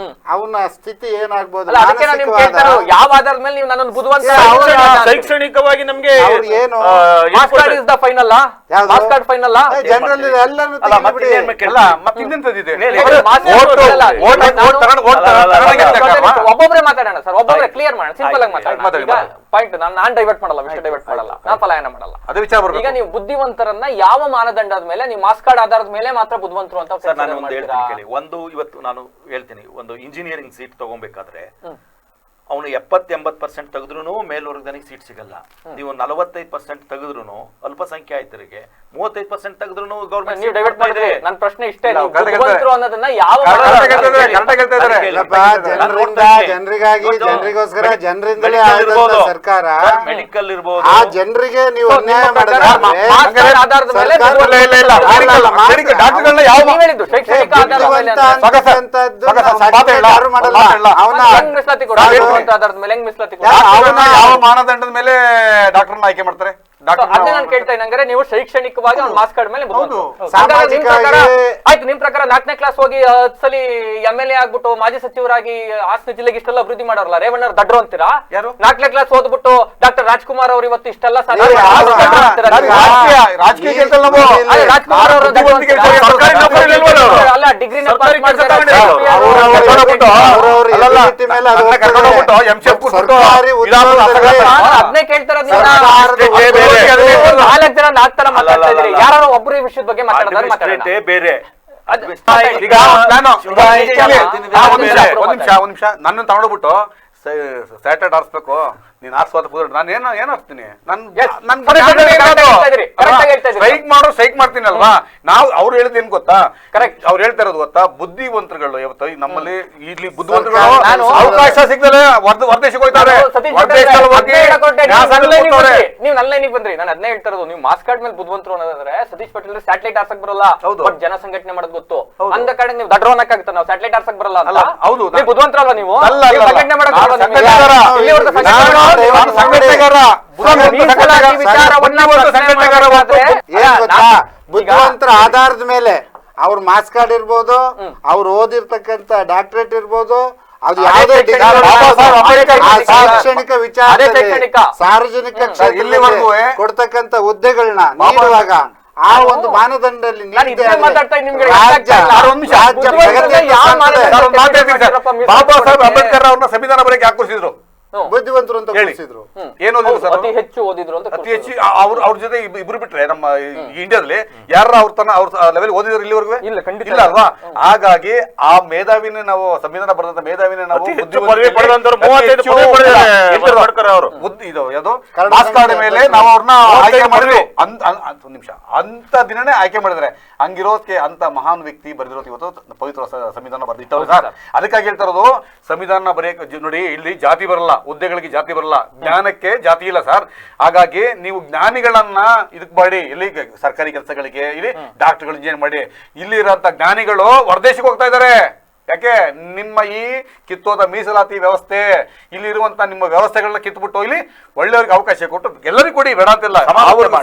ಅವನ ಸ್ಥಿತಿ ಏನಾಗ್ಬೋದು? ಅಲ್ಲ, ಅದಕ್ಕೆ ನಾನು ನಿಮ್ಗೆ ಕೇಳ್ತಾ ಇರೋದು, ಯಾವ ಆಧಾರದ ಮೇಲೆ ನೀವು ನನ್ನನ್ನು ಬುದ್ಧಿವಂತ ಶೈಕ್ಷಣಿಕವಾಗಿ ನಮ್ಗೆ ಏನು marks card is the final, marks card final general ಎಲ್ಲಾನು ಬಿಡಿ. ಅಲ್ಲ, ಮತ್ತೆ ಇನ್ನೆಂತದಿದೆ? ಒಬ್ಬೊಬ್ರೆ ಮಾತಾಡೋಣ ಸರ್, ಒಬ್ಬೊಬ್ರೆ ಕ್ಲಿಯರ್ ಮಾಡೋಣ, ಸಿಂಪಲ್ ಆಗಿ ಮಾತಾಡೋಣ. ಪಾಯಿಂಟ್ ನಾನ್ ಡೈವರ್ಟ್ ಮಾಡಲ್ಲ, ವಿಷಯ ಡೈವರ್ಟ್ ಮಾಡಲ್ಲ, ನಾನ್ ಪಲಾಯನ ಮಾಡಲ್ಲ. ಅದೇ ವಿಚಾರ ಬರ್ಬೇಕು. ಈಗ ನೀವು ಬುದ್ಧಿವಂತರನ್ನ ಯಾವ ಮಾನದಂಡದ ಮೇಲೆ, ನೀವು ಮಾಸ್ ಕಾರ್ಡ್ ಆಧಾರದ ಮೇಲೆ ಮಾತ್ರ ಬುದ್ಧಿವಂತರು ಅಂತ ಸರ್, ನಾನು ಒಂದು ಹೇಳ್ತೀನಿ ಕೇಳಿ. ಒಂದು ಇವತ್ತು ನಾನು ಹೇಳ್ತೀನಿ, ಒಂದು ಇಂಜಿನಿಯರಿಂಗ್ ಸೀಟ್ ತಗೊಬೇಕಾದ್ರೆ ಅವನು 70-80% ತೆಗೆದ್ರು ಮೇಲ್ವರ್ಗದನಿಗೆ ಸೀಟ್ ಸಿಗಲ್ಲ. ನೀವು 45% ತೆಗೆದ್ರು ಅಲ್ಪಸಂಖ್ಯಾತರಿಗೆ, 35% ತೆಗೆದ್ರು ಗೌರ್ಮೆಂಟ್. ನೀವು ಡೈವರ್ಟ್ ಮಾಡಿದ್ರೆ ನನ್ನ ಪ್ರಶ್ನೆ ಇಷ್ಟೇ, ಇಲ್ಲ, ನೀವು ಕರೆಕ್ಟ್ ಬುದ್ಧಿವಂತರು ಅನ್ನೋದನ್ನ ಯಾವ ಜನರಿಗಾಗಿ ಜನರಿಗೋಸ್ಕರ ಜನರಿಂದಲೇ ಆಳಿದಂತ ಸರ್ಕಾರ, ಮೆಡಿಕಲ್ ಇರ್ಬೋದು, ಆ ಜನರಿಗೆ ನೀವು ಅನ್ಯಾಯ ಮಾಡಿದ್ರೆ ಆಧಾರದ ಮೇಲೆ ಡಾಕ್ಟರ್ಗಳನ್ನ ಯಾವ ನೀವು ಹೇಳಿದ್ದು ಶೈಕ್ಷಣಿಕ ಆಧಾರದ ಮೇಲೆ ಮೀಸಲಾತಿ ಕೊಡ, ಆಧಾರದ ಮೇಲೆ ಹೆಂಗ್ ಮೀಸಲಾತಿ ಕೊಡ? ಯಾವ ಮಾನದಂಡದ ಮೇಲೆ ಡಾಕ್ಟರ್ನ ಆಯ್ಕೆ ಮಾಡ್ತಾರೆ? ಅದನ್ನ ನಾನು ಕೇಳ್ತಾ ಇದ್ದಂಗೆ ನೀವು ಶೈಕ್ಷಣಿಕವಾಗಿ ಅವ್ನ ಮಾಸ್ ಕಾರ್ಡ್ ಮೇಲೆ ಆಯ್ತು, ನಿಮ್ ಪ್ರಕಾರ 4ನೇ ಕ್ಲಾಸ್ ಹೋಗಿ 10 ಸಲ MLA ಆಗ್ಬಿಟ್ಟು ಮಾಜಿ ಸಚಿವರಾಗಿ ಹಾಸನ ಜಿಲ್ಲೆಗೆ ಇಷ್ಟೆಲ್ಲ ಅಭಿವೃದ್ಧಿ ಮಾಡೋರಲ್ಲ, ರೇವಣ್ಣವ್ರು ದಡ್ರು ಅಂತೀರಾ? 4ನೇ ಕ್ಲಾಸ್ ಓದ್ಬಿಟ್ಟು ಡಾಕ್ಟರ್ ರಾಜ್ಕುಮಾರ್ ಅವರು ಇವತ್ತು ಇಷ್ಟೆಲ್ಲ ರಾಜ್ಕುಮಾರ್ ಅವರು ಅಲ್ಲ ಡಿಗ್ರಿನ ಅದನ್ನೇ ಕೇಳ್ತಾರ. 4 ಜನ 4 ತರ ಮಾತಾಡ್ತಾ ಇದ್ರಿ, ಯಾರು ಒಬ್ರು ಈ ವಿಷಯದ ಬಗ್ಗೆ ಮಾತಾಡೋದು ಬೇರೆ. ಈಗ ನಾನು ಒಂದ್ ನಿಮಿಷ ನನ್ನ ತಗೊಂಡ್ಬಿಟ್ಟು ಸ್ಯಾಟರ್ಡ್ ಆರಿಸ್ಬೇಕು, ನೀನ್ ಆರಿಸುವಂತ ಕೂತ್ರೆ ನಾನು ಏನ್ ಆರಿಸ್ತೀನಿ? ಸ್ಟ್ರೈಕ್ ಮಾಡ್ತೀನಿ ಅಲ್ವಾ? ನಾವು ಅವ್ರು ಹೇಳಿದ್ ಏನ್ ಗೊತ್ತಾ? ಕರೆಕ್ಟ್, ಅವ್ರು ಹೇಳ್ತಾ ಇರೋದು ಗೊತ್ತಾ? ಬುದ್ಧಿವಂತರುಗಳು ಇವತ್ತು ನಮ್ಮಲ್ಲಿ ಇಲ್ಲಿ ಬುದ್ಧಿವಂತರುಗಳು ಅವಕಾಶ ಸಿಗ್ತಾರೆ ಹೊರದೇಶಕ್ಕೆ ಹೋಗ್ತಾರೆ. ನೀವು ನನ್ನ ಲೈನಿಗೆ ಬಂದ್ರಿ, ನಾನು ಅದನ್ನೇ ಹೇಳ್ತಾ ಇರೋದು. ನೀವು ಮಾಸ್ ಕಾರ್ಡ್ ಮೇಲೆ ಬುದ್ಧಿವಂತರು ಅನ್ನೋದಾದ್ರೆ ಸತೀಶ್ ಪಟೇಲ್ ಸ್ಯಾಟಲೈಟ್ ಆರ್ಸಕ್ ಬರಲ್ಲ, ಬಟ್ ಜನ ಸಂಘಟನೆ ಮಾಡೋದು ಗೊತ್ತು. ಅಂದ ಕಡೆ ನೀವು ದಡ್ರ ಅನ್ನಕ್ಕಾಗುತ್ತೆ, ನಾವು ಸ್ಯಾಟಲೈಟ್ ಆರ್ಸಕ್ ಬರಲ್ಲ ಅಂತ. ಹೌದು, ನೀವು ಬುದ್ಧಿವಂತರಲ್ಲ, ನೀವು ಸಂಘಟನೆ ಮಾಡೋದು ಬುದ್ಧಿವಂತರ ಆಧಾರದ ಮೇಲೆ ಅವ್ರ ಮಾಸ್ ಕಾರ್ಡ್ ಇರ್ಬೋದು, ಅವ್ರು ಓದಿರ್ತಕ್ಕಂತ ಡಾಕ್ಟರೇಟ್ ಇರ್ಬೋದು, ಅದು ಯಾವುದೇ ಶೈಕ್ಷಣಿಕ ವಿಚಾರ ಸಾರ್ವಜನಿಕ ಕ್ಷೇತ್ರದಲ್ಲಿ ಕೊಡ್ತಕ್ಕಂತ ಹುದ್ದೆಗಳನ್ನ ನೀಡುವಾಗ ಆ ಒಂದು ಮಾನದಂಡದಲ್ಲಿ ಬಾಬಾ ಸಾಹೇಬ್ ಅಂಬೇಡ್ಕರ್ ಅವ್ರನ್ನ ಸಂವಿಧಾನ ಬರೆಯಕ್ಕೆ ಯಾಕೆ ಕೂರಿಸಿದ್ರು? ಬುದ್ಧಿವಂತರು ಅಂತ ಹೇಳಿ. ಕೂರಿಸಿದ್ರು. ಏನು ಓದಿದ್ರು ಸರ್ ಅತಿ ಹೆಚ್ಚು ಓದಿದ್ರು ಅಂತ ಅತಿ ಹೆಚ್ಚು ಅವ್ರ ಜೊತೆ ಇಬ್ರು ಬಿಟ್ರೆ ನಮ್ಮ ಇಂಡಿಯಾದಲ್ಲಿ ಯಾರ ಅವ್ರ ಲೆವೆಲ್ ಓದಿದ್ರು ಇಲ್ಲಿವರೆಗೂ ಇಲ್ಲ, ಖಂಡಿತ ಇಲ್ಲ ಅಲ್ವಾ? ಹಾಗಾಗಿ ಆ ಮೇಧಾವಿನೇ ನಾವು ಸಂವಿಧಾನ ಬರೆದಂತ ಮೇಧಾವಿನೇ ನಾವು ಅತಿ ಹೆಚ್ಚು ಪದವಿ ಪಡೆದಂತವ್ರು 35 ಪದವಿ ಪಡೆದಿದ್ದಾರೆ. ಅಂಬೇಡ್ಕರ್ ಅವರು. ಇದು ಯಾವುದು ಮಾರ್ಕ್ಸ್ ಕಾರ್ಡ್ ಮೇಲೆ ನಾವು ಅವ್ರನ್ನ ಆಯ್ಕೆ ಮಾಡಿದ್ವಿ ಒಂದು ನಿಮಿಷ ಅಂತ ದಿನನೇ ಆಯ್ಕೆ ಮಾಡಿದ್ರೆ ಹಂಗಿರೋದಕ್ಕೆ ಅಂತ ಮಹಾನ್ ವ್ಯಕ್ತಿ ಬರೆದಿರೋದು ಇವತ್ತು ಪವಿತ್ರ ಸಂವಿಧಾನ ಬರೆದಿಟ್ಟವ್ರು ಸರ್. ಅದಕ್ಕಾಗಿ ಹೇಳ್ತಾ ಇರೋದು ಸಂವಿಧಾನ ಬರೆಯಕ್ಕೆ ನೋಡಿ ಇಲ್ಲಿ ಜಾತಿ ಬರಲ್ಲ, ಹುದ್ದೆಗಳಿಗೆ ಜಾತಿ ಬರಲ್ಲ, ಜ್ಞಾನಕ್ಕೆ ಜಾತಿ ಇಲ್ಲ ಸರ್. ಹಾಗಾಗಿ ನೀವು ಜ್ಞಾನಿಗಳನ್ನ ಇದಕ್ ಮಾಡಿ ಇಲ್ಲಿ ಸರ್ಕಾರಿ ಕೆಲಸಗಳಿಗೆ ಇಲ್ಲಿ ಡಾಕ್ಟರ್ಗಳು ಇಂಜಿನಿಯರ್ ಮಾಡಿ ಇಲ್ಲಿ ಇರೋಂಥ ಜ್ಞಾನಿಗಳು ಹೊರದೇಶಕ್ಕೆ ಹೋಗ್ತಾ ಇದ್ದಾರೆ. ಯಾಕೆ ನಿಮ್ಮ ಈ ಕಿತ್ತೋದ ಮೀಸಲಾತಿ ವ್ಯವಸ್ಥೆ ಇಲ್ಲಿರುವಂತ ನಿಮ್ಮ ವ್ಯವಸ್ಥೆಗಳನ್ನ ಕಿತ್ಬಿಟ್ಟು ಇಲ್ಲಿ ಒಳ್ಳೆಯವ್ರಿಗೆ ಅವಕಾಶ ಕೊಟ್ಟು ಎಲ್ಲರಿಗೂ ಕೊಡಿ, ಬೇಡ ಅಂತಿಲ್ಲ,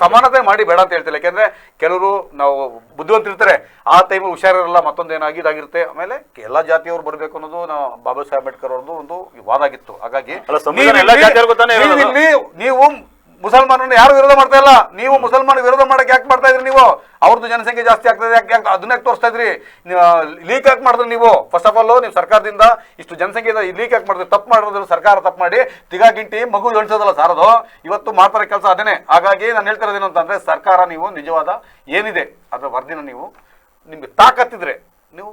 ಸಮಾನತೆ ಮಾಡಿ ಬೇಡ ಅಂತ ಹೇಳ್ತಿಲ್ಲ. ಯಾಕೆಂದ್ರೆ ಕೆಲವರು ನಾವು ಬುದ್ಧಿವಂತಿರ್ತಾರೆ, ಆ ಟೈಮ್ ಹುಷಾರಿರಲ್ಲ, ಮತ್ತೊಂದೇನಾಗಿ ಇದಾಗಿರುತ್ತೆ. ಆಮೇಲೆ ಎಲ್ಲಾ ಜಾತಿಯವರು ಬರಬೇಕು ಅನ್ನೋದು ನಾವು ಬಾಬಾ ಸಾಹೇಬ್ ಅಂಬೇಡ್ಕರ್ ಅವ್ರದ್ದು ಒಂದು ವಾದ ಆಗಿತ್ತು. ಹಾಗಾಗಿ ನೀವು ಮುಸಲ್ಮಾನರನ್ನ ಯಾರು ವಿರೋಧ ಮಾಡ್ತಾ ಇಲ್ಲ, ನೀವು ಮುಸಲ್ಮಾನ ವಿರೋಧ ಮಾಡಕ್ಕೆ ಯಾಕೆ ಮಾಡ್ತಾ ಇದ್ರಿ? ನೀವು ಅವ್ರದ್ದು ಜನಸಂಖ್ಯೆ ಜಾಸ್ತಿ ಆಗ್ತದೆ ಯಾಕೆ ಅದನ್ನ ಯಾಕೆ ತೋರಿಸ್ತಾ ಇದ್ರಿ? ಲೀಕ್ ಯಾಕೆ ಮಾಡಿದ್ರಿ ನೀವು? ಫಸ್ಟ್ ಆಫ್ ಆಲ್ ನೀವು ಸರ್ಕಾರದಿಂದ ಇಷ್ಟು ಜನಸಂಖ್ಯೆ ಲೀಕ್ ಯಾಕೆ ಮಾಡಿದ್ರಿ? ತಪ್ಪು ಮಾಡೋದ್ರ ಸರ್ಕಾರ ತಪ್ಪು ಮಾಡಿ ತಿಗಾಗಿಂಟಿ ಮಗು ಎಣಿಸೋದಲ್ಲ ಸಾರ್, ಅದು ಇವತ್ತು ಮಾಡ್ತಾರೆ ಕೆಲಸ ಅದೇನೆ. ಹಾಗಾಗಿ ನಾನು ಹೇಳ್ತಾ ಇರೋದೇನು ಅಂತಂದ್ರೆ ಸರ್ಕಾರ ನೀವು ನಿಜವಾದ ಏನಿದೆ ಅದರ ವರದಿನ ನೀವು ನಿಮ್ಗೆ ತಾಕತ್ತಿದ್ರೆ ನೀವು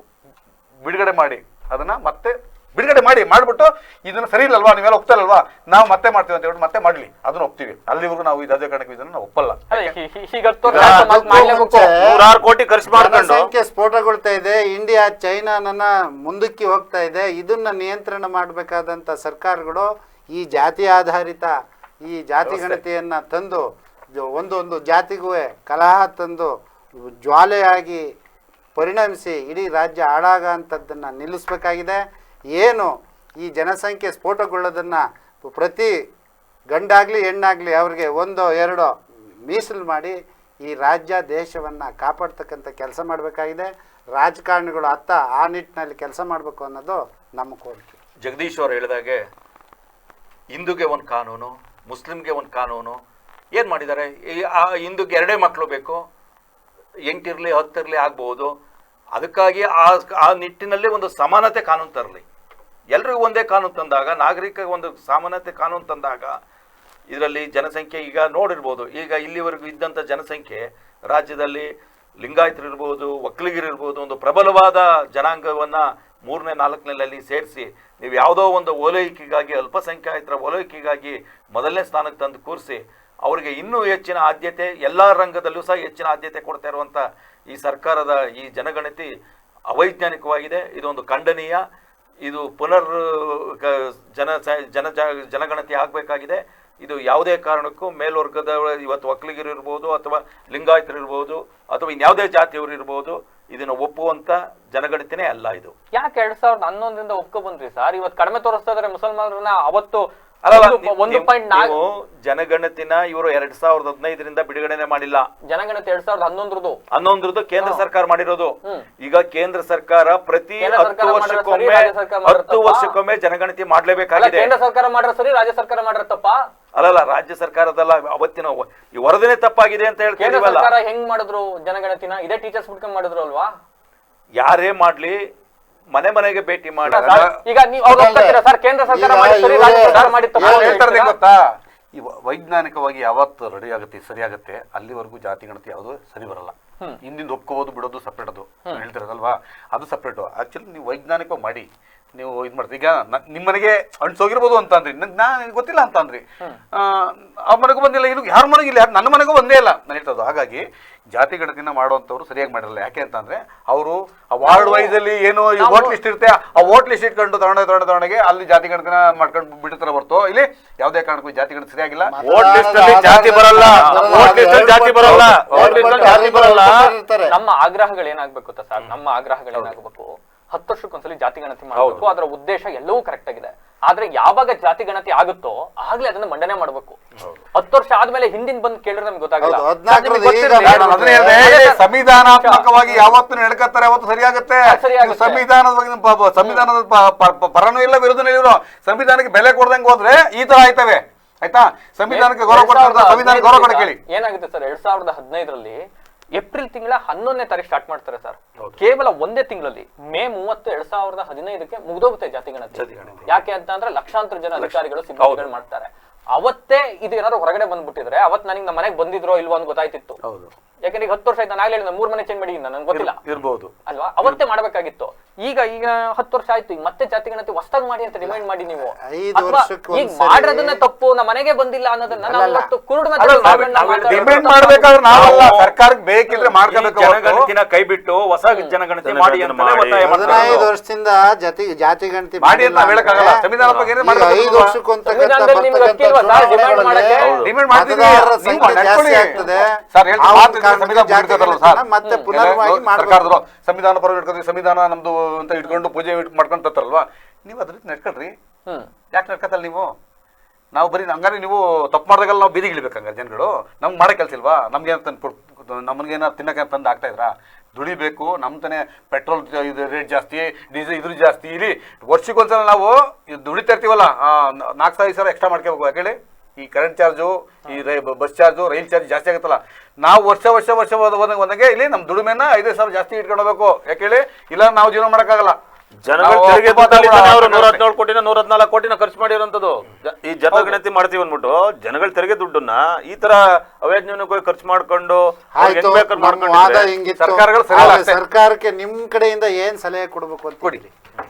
ಬಿಡುಗಡೆ ಮಾಡಿ, ಅದನ್ನ ಮತ್ತೆ ಬಿಡುಗಡೆ ಮಾಡಿಬಿಟ್ಟು ಇದನ್ನ ಸರಿ ಇಲ್ಲಲ್ವಾ, ನೀವೆಲ್ಲ ಒಪ್ತಾರಲ್ವಾ, ನಾವು ಮತ್ತೆ ಮಾಡ್ತೀವಿ ಅಂತ ಹೇಳಿ ಮತ್ತೆ ಮಾಡ್ಲಿ, ಅದನ್ನ ಒಪ್ತೀವಿ. ಅಲ್ಲಿವರೆಗೂ ನಾವು ಈ ರಾಜಕಾರಣಕ್ಕೆ ಇದನ್ನ ನಾವು ಒಪ್ಪಲ್ಲ. 106 ಕೋಟಿ ಖರ್ಚು ಮಾಡ್ಕೊಂಡು ಸಂಖ್ಯೆ ಸ್ಫೋಟಗೊಳ್ತಾ ಇದೆ. ಇಂಡಿಯಾ ಚೈನಾನ ಮುಂದಕ್ಕೆ ಹೋಗ್ತಾ ಇದೆ. ಇದನ್ನ ನಿಯಂತ್ರಣ ಮಾಡಬೇಕಾದಂತ ಸರ್ಕಾರಗಳು ಈ ಜಾತಿ ಆಧಾರಿತ ಈ ಜಾತಿ ಗಣತಿಯನ್ನ ತಂದು ಒಂದೊಂದು ಜಾತಿಗೂ ಕಲಹ ತಂದು ಜ್ವಾಲೆಯಾಗಿ ಪರಿಣಮಿಸಿ ಇಡೀ ರಾಜ್ಯ ಹಾಳಾಗ ಅಂಥದ್ದನ್ನು ನಿಲ್ಲಿಸಬೇಕಾಗಿದೆ. ಏನು ಈ ಜನಸಂಖ್ಯೆ ಸ್ಫೋಟಗೊಳ್ಳೋದನ್ನು ಪ್ರತಿ ಗಂಡಾಗಲಿ ಹೆಣ್ಣಾಗಲಿ ಅವ್ರಿಗೆ 1-2 ಮೀಸಲು ಮಾಡಿ ಈ ರಾಜ್ಯ ದೇಶವನ್ನು ಕಾಪಾಡ್ತಕ್ಕಂಥ ಕೆಲಸ ಮಾಡಬೇಕಾಗಿದೆ. ರಾಜಕಾರಣಿಗಳು ಆ ನಿಟ್ಟಿನಲ್ಲಿ ಕೆಲಸ ಮಾಡಬೇಕು ಅನ್ನೋದು ನಮ್ಮ ಕೋರಿಕೆ. ಜಗದೀಶ್ ಅವರು ಹೇಳಿದಾಗೆ ಹಿಂದೂಗೆ ಒಂದು ಕಾನೂನು, ಮುಸ್ಲಿಮ್ಗೆ ಒಂದು ಕಾನೂನು ಏನು ಮಾಡಿದ್ದಾರೆ? ಆ ಹಿಂದೂಗೆ 2 ಮಕ್ಕಳು ಬೇಕು, 8 ಇರಲಿ 10 ಇರಲಿ ಆಗ್ಬೋದು. ಅದಕ್ಕಾಗಿ ಆ ನಿಟ್ಟಿನಲ್ಲಿ ಒಂದು ಸಮಾನತೆ ಕಾನೂನು ತರಲಿ. ಎಲ್ರಿಗೂ ಒಂದೇ ಕಾನೂನು ತಂದಾಗ, ನಾಗರಿಕ ಒಂದು ಸಮಾನತೆ ಕಾನೂನು ತಂದಾಗ ಇದರಲ್ಲಿ ಜನಸಂಖ್ಯೆ ಈಗ ನೋಡಿರ್ಬೋದು. ಈಗ ಇಲ್ಲಿವರೆಗೂ ಇದ್ದಂಥ ಜನಸಂಖ್ಯೆ ರಾಜ್ಯದಲ್ಲಿ ಲಿಂಗಾಯತರಿರ್ಬೋದು, ಒಕ್ಕಲಿಗರಿರ್ಬೋದು, ಒಂದು ಪ್ರಬಲವಾದ ಜನಾಂಗವನ್ನು 3ನೇ 4ನೇಲ್ಲಿ ಸೇರಿಸಿ ನೀವು ಯಾವುದೋ ಒಂದು ಓಲೈಕೆಗಾಗಿ, ಅಲ್ಪಸಂಖ್ಯಾತರ ಓಲೈಕೆಗಾಗಿ 1ನೇ ಸ್ಥಾನಕ್ಕೆ ತಂದು ಕೂರಿಸಿ ಅವರಿಗೆ ಇನ್ನೂ ಹೆಚ್ಚಿನ ಆದ್ಯತೆ, ಎಲ್ಲ ರಂಗದಲ್ಲೂ ಸಹ ಹೆಚ್ಚಿನ ಆದ್ಯತೆ ಕೊಡ್ತಾ ಇರುವಂಥ ಈ ಸರ್ಕಾರದ ಈ ಜನಗಣತಿ ಅವೈಜ್ಞಾನಿಕವಾಗಿದೆ. ಇದೊಂದು ಖಂಡನೀಯ. ಇದು ಪುನರ್ ಜನಗಣತಿ ಆಗಬೇಕಾಗಿದೆ. ಇದು ಯಾವುದೇ ಕಾರಣಕ್ಕೂ ಮೇಲ್ವರ್ಗದ ಇವತ್ತು ಒಕ್ಕಲಿಗರು ಇರ್ಬೋದು ಅಥವಾ ಲಿಂಗಾಯತರು ಇರ್ಬೋದು ಅಥವಾ ಇನ್ಯಾವುದೇ ಜಾತಿಯವರು ಇರ್ಬೋದು ಇದನ್ನು ಒಪ್ಪುವಂತ ಜನಗಣತಿನೇ ಅಲ್ಲ ಇದು. ಯಾಕೆ 2011ರಿಂದ ಒಪ್ಕೊ ಬಂದ್ರಿ ಸರ್? ಇವತ್ತು ಕಡಿಮೆ ತೋರಿಸ್ತಾ ಇದಾರೆ ಮುಸಲ್ಮಾನರನ್ನ. ಅವತ್ತು ಜನಗಣತಿನ ಇವರು 2015ರಿಂದ ಬಿಡುಗಡೆನೆ ಮಾಡಿಲ್ಲ. ಜನಗಣತಿ 2011 ಕೇಂದ್ರ ಸರ್ಕಾರ ಮಾಡಿರೋದು. ಈಗ ಕೇಂದ್ರ ಸರ್ಕಾರ ಪ್ರತಿ 10 ವರ್ಷಕ್ಕೊಮ್ಮೆ ಜನಗಣತಿ ಮಾಡ್ಲೇಬೇಕಾಗಿದೆ. ಕೇಂದ್ರ ಸರ್ಕಾರ ಮಾಡ್ರ ಸರಿ, ರಾಜ್ಯ ಸರ್ಕಾರ ಮಾಡ್ರ ತಪ್ಪ? ಅಲ್ಲಲ್ಲ, ರಾಜ್ಯ ಸರ್ಕಾರದಲ್ಲ, ಅವತ್ತಿನ ಈ ವರದಿನೇ ತಪ್ಪಾಗಿದೆ ಅಂತ ಹೇಳ್ತೀವಲ್ಲ. ಹೆಂಗ್ ಮಾಡಿದ್ರು ಜನಗಣತಿನ? ಇದೇ ಟೀಚರ್ಸ್ ಬಿಟ್ಕೊಂಡ್ ಮಾಡಿದ್ರು ಅಲ್ವಾ? ಯಾರೇ ಮಾಡ್ಲಿ ಮನೆ ಮನೆಗೆ ಭೇಟಿ ಮಾಡಿ. ಈಗ ಸರ್ ಕೇಂದ್ರ ಸರ್ಕಾರ ಗೊತ್ತಾ, ಈ ವೈಜ್ಞಾನಿಕವಾಗಿ ಯಾವತ್ತು ರೆಡಿ ಆಗುತ್ತೆ ಸರಿ ಆಗುತ್ತೆ ಅಲ್ಲಿವರೆಗೂ ಜಾತಿ ಗಣತಿ ಯಾವುದು ಸರಿ ಬರಲ್ಲ. ಹಿಂದಿಂದ ಒಪ್ಕೋಬೋದು ಬಿಡೋದು ಸಪ್ರೇಟ್, ಅದು ಹೇಳ್ತಿರೋದಲ್ವಾ, ಅದು ಸಪ್ರೇಟು. ಆಕ್ಚುಲಿ ನೀವು ವೈಜ್ಞಾನಿಕವಾಗಿ ಮಾಡಿ ನೀವು ಇದು ಮಾಡ್ತೀವಿ. ಈಗ ನಿಮ್ಮ ಮನೆಗೆ ಅಣ್ಸೋಗಿರ್ಬೋದು ಅಂತ ಅಂದ್ರಿ, ನಾನು ಗೊತ್ತಿಲ್ಲ ಅಂತ ಅಂದ್ರಿ, ಆ ಮನೆಗೂ ಬಂದಿಲ್ಲ, ಇದು ಯಾರ ಮನೆಗೂ ಇಲ್ಲ, ನನ್ನ ಮನೆಗೂ ಬಂದೇ ಇಲ್ಲ ನಾನು ಹೇಳ್ತದ್ದು. ಹಾಗಾಗಿ ಜಾತಿ ಗಣತಿನ ಮಾಡುವಂಥವ್ರು ಸರಿಯಾಗಿ ಮಾಡಿರಲ್ಲ. ಯಾಕೆ ಅಂತಂದ್ರೆ ಅವರು ಆ ವಾರ್ಡ್ ವೈಸ್ ಅಲ್ಲಿ ಏನೋ ವೋಟ್ ಲಿಸ್ಟ್ ಇರುತ್ತೆ, ಆ ವೋಟ್ ಲಿಸ್ಟ್ ಇಟ್ಕೊಂಡು ತಗೊಂಡೋಗಿ ಅಲ್ಲಿ ಜಾತಿ ಗಣತಿನ ಮಾಡ್ಕೊಂಡು ಬಿಡ್ತಾರೆ ಹೊರತು ಇಲ್ಲಿ ಯಾವುದೇ ಕಾರಣಕ್ಕೂ ಜಾತಿ ಗಣತಿ ಸರಿಯಾಗಿಲ್ಲ. ವೋಟ್ ಲಿಸ್ಟ್ ಅಲ್ಲಿ ಜಾತಿ ಬರಲ್ಲ, ವೋಟ್ ಲಿಸ್ಟ್ ಅಲ್ಲಿ ಜಾತಿ ಬರಲ್ಲ, ವೋಟ್ ಲಿಸ್ಟ್ ಅಲ್ಲಿ ಜಾತಿ ಬರಲ್ಲ. ನಮ್ಮ ಆಗ್ರಹಗಳು ಏನಾಗ್ಬೇಕು ಗೊತ್ತಾ ಸರ್? ನಮ್ಮ ಆಗ್ರಹಗಳು ಏನಾಗಬೇಕು, 10 ವರ್ಷಕ್ಕೊಂದ್ಸಲಿ ಜಾತಿ ಗಣತಿ ಮಾಡಬೇಕು. ಅದರ ಉದ್ದೇಶ ಎಲ್ಲವೂ ಕರೆಕ್ಟ್ ಆಗಿದೆ. ಆದ್ರೆ ಯಾವಾಗ ಜಾತಿ ಗಣತಿ ಆಗುತ್ತೋ ಆಗ್ಲೇ ಅದನ್ನ ಮಂಡನೆ ಮಾಡ್ಬೇಕು. 10 ವರ್ಷ ಆದ್ಮೇಲೆ ಹಿಂದಿನ ಬಂದು ಕೇಳಿದ್ರೆ ನಮ್ಗೆ ಗೊತ್ತಾಗಲ್ಲ. ಸಂವಿಧಾನಾತ್ಮಕವಾಗಿ ಯಾವತ್ತು ನಡ್ಕತ್ತಾರೆ ಅವತ್ತು ಸರಿಯಾಗುತ್ತೆ. ಸಂವಿಧಾನದ ಪರನೂ ಇಲ್ಲ ವಿರೋಧನೂ ಇಲ್ಲ. ಸಂವಿಧಾನಕ್ಕೆ ಬೆಲೆ ಕೊಡ್ದಂಗೆ ಹೋದ್ರೆ ಈ ತರ ಆಯ್ತವೆ. ಆಯ್ತಾ? ಸಂವಿಧಾನಕ್ಕೆ ಗೌರವ ಕೊಡ್ತಾರೆ, ಸಂವಿಧಾನಕ್ಕೆ ಗೌರವ ಕೊಡ ಕೇಳಿ. ಏನಾಗುತ್ತೆ ಸರ್, 2015ರಲ್ಲಿ ಏಪ್ರಿಲ್ ತಿಂಗಳ 11ನೇ ತಾರೀಕು ಸ್ಟಾರ್ಟ್ ಮಾಡ್ತಾರೆ ಸರ್. ಕೇವಲ ಒಂದೇ ತಿಂಗಳಲ್ಲಿ ಮೇ 30, 2015 ಮುಗ್ದೋಗುತ್ತೆ ಜಾತಿ ಗಣತಿ. ಯಾಕೆ ಅಂತ ಅಂದ್ರೆ ಲಕ್ಷಾಂತರ ಜನ ಅಧಿಕಾರಿಗಳು ಸಿಬ್ಬಂದಿಗಳು ಮಾಡ್ತಾರೆ. ಅವತ್ತೇ ಇದು ಏನಾದ್ರು ಹೊರಗಡೆ ಬಂದ್ಬಿಟ್ಟಿದ್ರೆ ಅವತ್ ನನಗೆ ನಮ್ಮ ಮನೆಗೆ ಬಂದಿದ್ರೋ ಇಲ್ವೋ ಅಂತ ಗೊತ್ತಾಯ್ತಿತ್ತು. ಯಾಕಂದ್ರೆ ಈಗ 10 ವರ್ಷ ಆಯ್ತು, ನಾನು ಆಗ್ಲೇ ಹೇಳಿದ 3 ಮನೆ ಚೇಂಜ್ ಮಾಡಿ ನನ್ಗೆ ಗೊತ್ತಿಲ್ಲ ಇರ್ಬೋದು ಅಲ್ವಾ, ಅವತ್ತೇ ಮಾಡ್ಬೇಕಾಗಿತ್ತು. ಈಗ 10 ವರ್ಷ ಆಯ್ತು, ಈಗ ಮತ್ತೆ ಜಾತಿ ಗಣತಿ ಹೊಸದಾಗಿ ಮಾಡಿ ಅಂತ ಡಿಮ್ಯಾಂಡ್ ಮಾಡಿ ನೀವು ಈಗ ಮಾಡಿರೋದನ್ನ ತಪ್ಪು, ನಮ್ಮ ಮನೆಗೆ ಬಂದಿಲ್ಲ ಅನ್ನೋದನ್ನ ನಾವು ಕುರುಡು ಡಿಮ್ಯಾಂಡ್ ಮಾಡ್ಬೇಕಾದ್ರೆ ನಾವಲ್ಲ, ಸರ್ಕಾರಕ್ಕೆ ಬೇಕಿದ್ರೆ ಮಾಡ್ಕೋಬೇಕು. ಜನಗಣತಿನ ಕೈ ಬಿಟ್ಟು ಹೊಸ ಜನಗಣತಿ ಮಾಡಿ ಅಂತ 15 ವರ್ಷದಿಂದ ಜಾತಿ ಗಣತಿ ಮಾಡಿ ಅಂತ ಹೇಳಕ್ಕಾಗಲ್ಲ. ಸಂವಿಧಾನ ಬಗ್ಗೆ 5 ವರ್ಷಕ್ಕೊಂದು ಮತ್ತೆ ಪುನರ್ವಾಗಿ ಸರ್ಕಾರದವರು ಸಂವಿಧಾನ ಪರ ಇಟ್ಕೊಂಡ್ರಿ, ಸಂವಿಧಾನ ನಮ್ದು ಅಂತ ಇಟ್ಕೊಂಡು ಪೂಜೆ ಮಾಡ್ಕೊಂತಾರಲ್ವಾ, ನೀವು ಅದ್ರ ನಡ್ಕೊಳ್ರಿ. ಯಾಕೆ ನಡ್ಕತ್ತಲ್ಲ ನೀವು? ನಾವು ಬರೀ ಹಂಗಾರೆ ನೀವು ತಪ್ಪು ಮಾಡಿದಾಗಲ್ಲ ನಾವು ಬೀದಿಗೆ ಇಳಿಬೇಕು. ಹಂಗಾರೆ ಜನಗಳು ನಮ್ಗೆ ಮಾಡೋ ಕೆಲಸ ಇಲ್ವಾ? ನಮ್ಗೆ ನಮಗೇನಾರು ತಿನ್ನಕ್ಕೆ ತಂದು ಆಗ್ತಾ ಇದ್ರಾ? ದುಡಿಬೇಕು, ನಮ್ಮ ತಾನೇ ಪೆಟ್ರೋಲ್ ಇದು ರೇಟ್ ಜಾಸ್ತಿ, ಡೀಸೆಲ್ ಇದ್ರ ಜಾಸ್ತಿ. ಇಲ್ಲಿ ವರ್ಷಕ್ಕೊಂದ್ಸಲ ನಾವು ದುಡಿತಾ ಇರ್ತೀವಲ್ಲ, 4,000 ಸಾವಿರ ಎಕ್ಸ್ಟ್ರಾ ಮಾಡ್ಕೋಬೇಕು. ಯಾಕೆ ಹೇಳಿ? ಈ ಕರೆಂಟ್ ಚಾರ್ಜು, ಈ ಬಸ್ ಚಾರ್ಜು, ರೈಲ್ ಚಾರ್ಜ್ ಜಾಸ್ತಿ ಆಗುತ್ತಲ್ಲ. ನಾವು ವರ್ಷ ಒಂದಂಗೆ ಇಲ್ಲಿ ನಮ್ಮ ದುಡಿಮೆನ 5,000 ಸಾವಿರ ಜಾಸ್ತಿ ಇಟ್ಕೊಂಡು ಹೋಗ್ಬೇಕು. ಯಾಕೆ ಹೇಳಿ? ಇಲ್ಲ ನಾವು ಜೀವನ ಮಾಡೋಕ್ಕಾಗಲ್ಲ. ಜನಗಳ ತೆರಿಗೆ ಅವರು 117 ಕೋಟಿನ 114 ಕೋಟಿನ ಖರ್ಚು ಮಾಡಿರೋಂಥದ್ದು. ಈ ಜನಗಣತಿ ಮಾಡ್ತೀವಿ ಅಂದ್ಬಿಟ್ಟು ಜನಗಳ ತೆರಿಗೆ ದುಡ್ಡನ್ನ ಈ ತರ ಅವೇಜ್ಞಾನಿಕವಾಗಿ ಖರ್ಚು ಮಾಡ್ಕೊಂಡು ಸರ್ಕಾರಕ್ಕೆ ನಿಮ್ ಕಡೆಯಿಂದ ಏನ್ ಸಲಹೆ ಕೊಡ್ಬೇಕು ಅಂತ ಕೊಡಿ.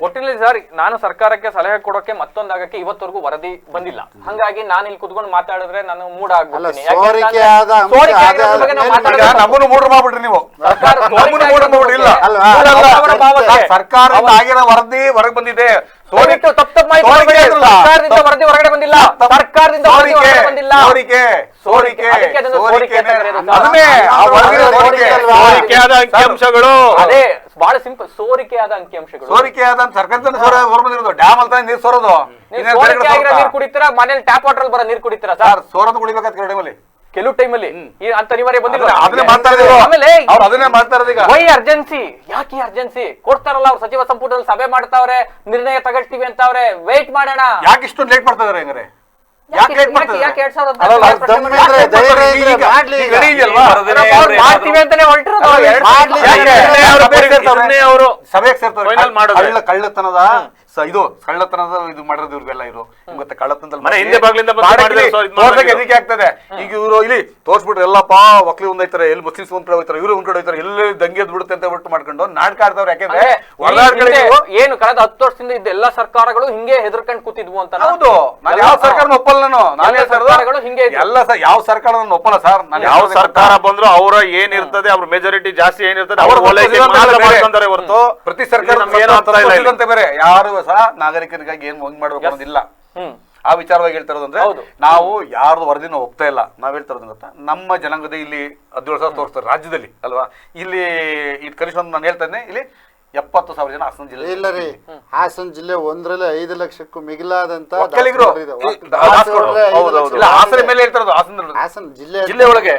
ಒಟ್ಟಿನಲ್ಲಿ ಸರ್, ನಾನು ಸರ್ಕಾರಕ್ಕೆ ಸಲಹೆ ಕೊಡೋಕೆ ಮತ್ತೊಂದಾಗಕ್ಕೆ ಇವತ್ತವರೆಗೂ ವರದಿ ಬಂದಿಲ್ಲ. ಹಂಗಾಗಿ ನಾನು ಇಲ್ಲಿ ಕುತ್ಕೊಂಡು ಮಾತಾಡಿದ್ರೆ ನಾನು ಮೂಡ ಆಗ್ಬಿಡ್ತೀನಿ. ನಮ್ಮನ್ನು ಮೂಡ ಮಾಡ್ಬಿಟ್ರಿ ನೀವು. ಸರ್ಕಾರದಿಂದ ಆಗಿರೋ ವರದಿ ಹೊರಗೆ ಬಂದಿದೆ. ಸರ್ಕಾರದಿಂದ ವರದಿ ಹೊರಗಡೆ ಬಂದಿಲ್ಲ. ಸರ್ಕಾರದಿಂದ ಅಂಕಿಅಂಶಗಳು ಅದೇ ಬಹಳ ಸಿಂಪಲ್, ಸೋರಿಕೆಯಾದ ಅಂಕಿಅಂಶಗಳು. ಸೋರಿಕೆಯಾದ ಸರ್ಕಾರದಿಂದ ಹೊರಬಂದಿರೋದು. ಡ್ಯಾಮ್ ಅಂತ ನೀರು ಸೋರೋದು. ನೀರು ಕುಡಿತೀರಾ? ಮನೇಲಿ ಟ್ಯಾಪ್ ವಾಟರ್ ಬರೋ ನೀರು ಕುಡಿತೀರಾ ಸರ್? ಸೋರೋದು ಕುಡಿಬೇಕಾದ ಟೈಮಲ್ಲಿ, ಕೆಲವು ಟೈಮಲ್ಲಿ ಅಂತ ಅನಿವಾರ್ಯ ಬಂದಿಲ್ಲ. ಅದನ್ನೇ ಮಾಡ್ತಾ ಇರೋದು ಈಗ. Why urgency? ಯಾಕೆ ಅರ್ಜೆನ್ಸಿ? ಕೊಡ್ತಾರಲ್ಲ ಅವ್ರು, ಸಚಿವ ಸಂಪುಟದಲ್ಲಿ ಸಭೆ ಮಾಡ್ತಾವ್ರೆ, ನಿರ್ಣಯ ತಗೊಳ್ತೀವಿ ಅಂತವ್ರೆ, ವೇಟ್ ಮಾಡೋಣ. ಯಾಕೆ ಇಷ್ಟೊಂದು ಲೇಟ್ ಮಾಡ್ತಾ ಇದಾರೆ? ಹೆಂಗ್ರೆ ಮಾಡ್ತೀವಿ ಅಂತಾನೆ ಅವರು ಸಭೆಗೆ ಸೇರ್ತಾರೆ. ಕಳ್ಳತನದ ಇದು ಮಾಡಿರೋದು ಇವ್ರಿಗೆಲ್ಲ. ಇವರು ಮತ್ತೆ ಕಳ್ಳತನದಲ್ಲಿ ಆಗ್ತದೆ. ಈಗ ಇವರು ಇಲ್ಲಿ ತೋರ್ಸ್ಬಿಟ್ರೆ ಎಲ್ಲಪ್ಪ ಒಕ್ಲಿ ಒಂದೈತಾರೆ, ಎಲ್ಲಿ ಮುಸ್ಲಿಮ್ಸ್ ಒಂದ್ ಕಡೆ ಹೋಗ್ತಾರೆ, ಇವರು ಒಂದ್ ಕಡೆ ಹೋಗ್ತಾರೆ, ಎಲ್ಲಿ ದಂಗೆ ಬಿಡುತ್ತೆ ಅಂತ ಬಿಟ್ಟು ಮಾಡ್ಕೊಂಡು ನಾಟಕ ಆಡ್ತಾವ್ರು. ಯಾಕೆಂದ್ರೆ ಏನು ಕಳೆದ 10 ವರ್ಷದಿಂದ ಇದ್ದ ಎಲ್ಲಾ ಸರ್ಕಾರಗಳು ಹಿಂಗೆ ಹೆದರ್ಕೊಂಡು ಕೂತಿದ್ವು ಅಂತ. ಹೌದು, ನಾನು ಯಾವ ಸರ್ಕಾರ ಒಪ್ಪಲ್ಲ. ನಾನೇ ಸರ್ಕಾರಗಳು ಹಿಂಗೆ ಎಲ್ಲ ಯಾವ ಸರ್ಕಾರ ಒಪ್ಪಲ್ಲ ಸರ್. ನಾನು ಯಾವ ಸರ್ಕಾರ ಬಂದ್ರು ಅವರ ಏನಿರ್ತದೆ, ಅವ್ರ ಮೆಜಾರಿಟಿ ಜಾಸ್ತಿ ಏನಿರ್ತದೆ ಅವ್ರ ಹೊರತು ಪ್ರತಿ ಸರ್ಕಾರ ಬೇರೆ ಯಾರು ಸಹ ನಾಗರಿಕರಿಗಾಗಿ ಏನ್ ಮಾಡ್ಬೇಕು ಅನ್ನೋದಿಲ್ಲ. ಆ ವಿಚಾರವಾಗಿ ಹೇಳ್ತಾ ಇರೋದು ಅಂದ್ರೆ ನಾವು ಯಾರ್ದು ವರದಿನ ಒಪ್ತಾ ಇಲ್ಲ. ನಾವ್ ಹೇಳ್ತಾ ಇರೋದು ಗೊತ್ತಾ, ನಮ್ಮ ಜನಾಂಗದ ಇಲ್ಲಿ 17,000 ತೋರಿಸ್ತಾರೆ ರಾಜ್ಯದಲ್ಲಿ ಅಲ್ವಾ. ಇಲ್ಲಿ ಕನಿಷ್ಠ ನಾನು ಹೇಳ್ತಾ ಇದ್ದೇನೆ, ಇಲ್ಲಿ 70,000 ಜನ ಹಾಸನ ಜಿಲ್ಲೆ ಇಲ್ಲ ರೀ. ಹಾಸನ ಜಿಲ್ಲೆ 1ರಲ್ಲಿ 5 ಲಕ್ಷಕ್ಕೂ ಮಿಗಿಲಾದಂತ ಹಾಸನ ಮೇಲೆ ಹೇಳ್ತಾ ಇರೋದು. ಹಾಸನ ಜಿಲ್ಲೆ ಒಳಗೆ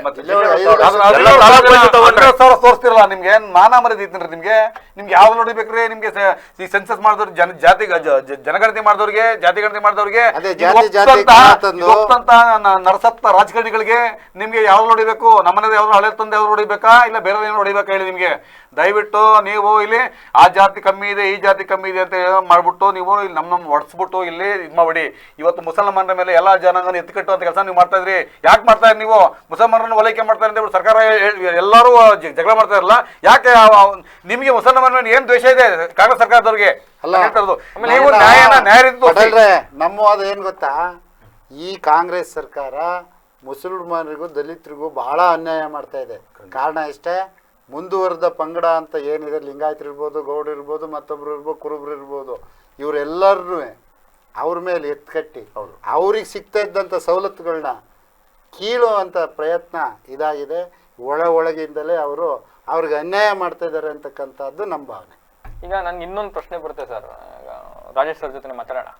ತೋರಿಸ್ತಿರಲ್ಲ. ನಿಮ್ಗೆ ಮಾನ ಮರ್ಯಾದೆ ಐತನ್ರಿ ನಿಮ್ಗೆ? ನಿಮ್ಗೆ ಯಾವ್ದು ನೋಡಿಬೇಕ್ರಿ? ನಿಮ್ಗೆ ಈ ಸೆನ್ಸಸ್ ಮಾಡಿದವ್ರು, ಜಾತಿ ಜನಗಣತಿ ಮಾಡಿದವ್ರಿಗೆ, ಜಾತಿ ಗಣತಿ ಮಾಡಿದವ್ರಿಗೆ, ನರಸತ್ತ ರಾಜಕಾರಣಿಗಳಿಗೆ ನಿಮ್ಗೆ ಯಾವ್ದು ನೋಡಿಬೇಕು? ನಮ್ಮನೇದು ಯಾವ್ದು ಹಳೆ ತಂದೆ ಯಾವ್ದು ನೋಡಿಬೇಕಾ, ಇಲ್ಲ ಬೇರೆ ಏನೋ ನೋಡಿಬೇಕಾ ಹೇಳಿ? ನಿಮ್ಗೆ ದಯವಿಟ್ಟು ನೀವು ಇಲ್ಲಿ ಆ ಜಾತಿ ಕಮ್ಮಿ ಇದೆ, ಈ ಜಾತಿ ಕಮ್ಮಿ ಇದೆ ಅಂತ ಮಾಡ್ಬಿಟ್ಟು ನೀವು ಇಲ್ಲಿ ನಮ್ಮ ಹೊಡ್ಸ್ಬಿಟ್ಟು ಇಲ್ಲಿ ಇದು ಮಾಡ್ಬಿಡಿ. ಇವತ್ತು ಮುಸಲ್ಮಾನರ ಮೇಲೆ ಎಲ್ಲಾ ಜನಾಂಗನ ಎತ್ತಿಕಟ್ಟುವಂತ ಕೆಲಸ ನೀವು ಮಾಡ್ತಾ ಇದ್ರಿ. ಯಾಕೆ ಮಾಡ್ತಾ ಇದ್ರಿ ನೀವು? ಮುಸಲ್ಮಾನರನ್ನ ಓಲೈಕೆ ಮಾಡ್ತಾ ಇದ್ರೆ ಸರ್ಕಾರ ಎಲ್ಲರೂ ಜಗಳ ಮಾಡ್ತಾ ಇರಲ್ಲ. ಯಾಕೆ ನಿಮಗೆ ಮುಸಲ್ಮಾನ ಮೇಲೆ ಏನ್ ದ್ವೇಷ ಇದೆ ಕಾಂಗ್ರೆಸ್ ಸರ್ಕಾರದವ್ರಿಗೆ? ನಮ್ಮ ವಾದ ಏನ್ ಗೊತ್ತಾ, ಈ ಕಾಂಗ್ರೆಸ್ ಸರ್ಕಾರ ಮುಸಲ್ಮಾನರಿಗೂ ದಲಿತರಿಗೂ ಬಹಳ ಅನ್ಯಾಯ ಮಾಡ್ತಾ ಇದೆ. ಕಾರಣ ಇಷ್ಟೇ, ಮುಂದುವರೆದ ಪಂಗಡ ಅಂತ ಏನಿದೆ, ಲಿಂಗಾಯತರು ಇರ್ಬೋದು, ಗೌಡರು ಇರ್ಬೋದು, ಮತ್ತೊಬ್ರು ಇರ್ಬೋದು, ಕುರುಬರು ಇರ್ಬೋದು, ಇವರೆಲ್ಲರೂ ಅವ್ರ ಮೇಲೆ ಎತ್ಕಟ್ಟಿ ಅವ್ರಿಗೆ ಸಿಗ್ತಾ ಇದ್ದಂಥ ಸವಲತ್ತುಗಳನ್ನ ಕೀಳುವಂಥ ಪ್ರಯತ್ನ ಇದಾಗಿದೆ. ಒಳಗಿಂದಲೇ ಅವ್ರಿಗೆ ಅನ್ಯಾಯ ಮಾಡ್ತಾ ಇದ್ದಾರೆ ಅಂತಕ್ಕಂಥದ್ದು ನಮ್ಮ ಭಾವನೆ. ಈಗ ನನ್ಗೆ ಇನ್ನೊಂದು ಪ್ರಶ್ನೆ ಬರುತ್ತೆ ಸರ್, ರಾಜೇಶ್ ಸರ್ ಜೊತೆ ಮಾತಾಡೋಣ.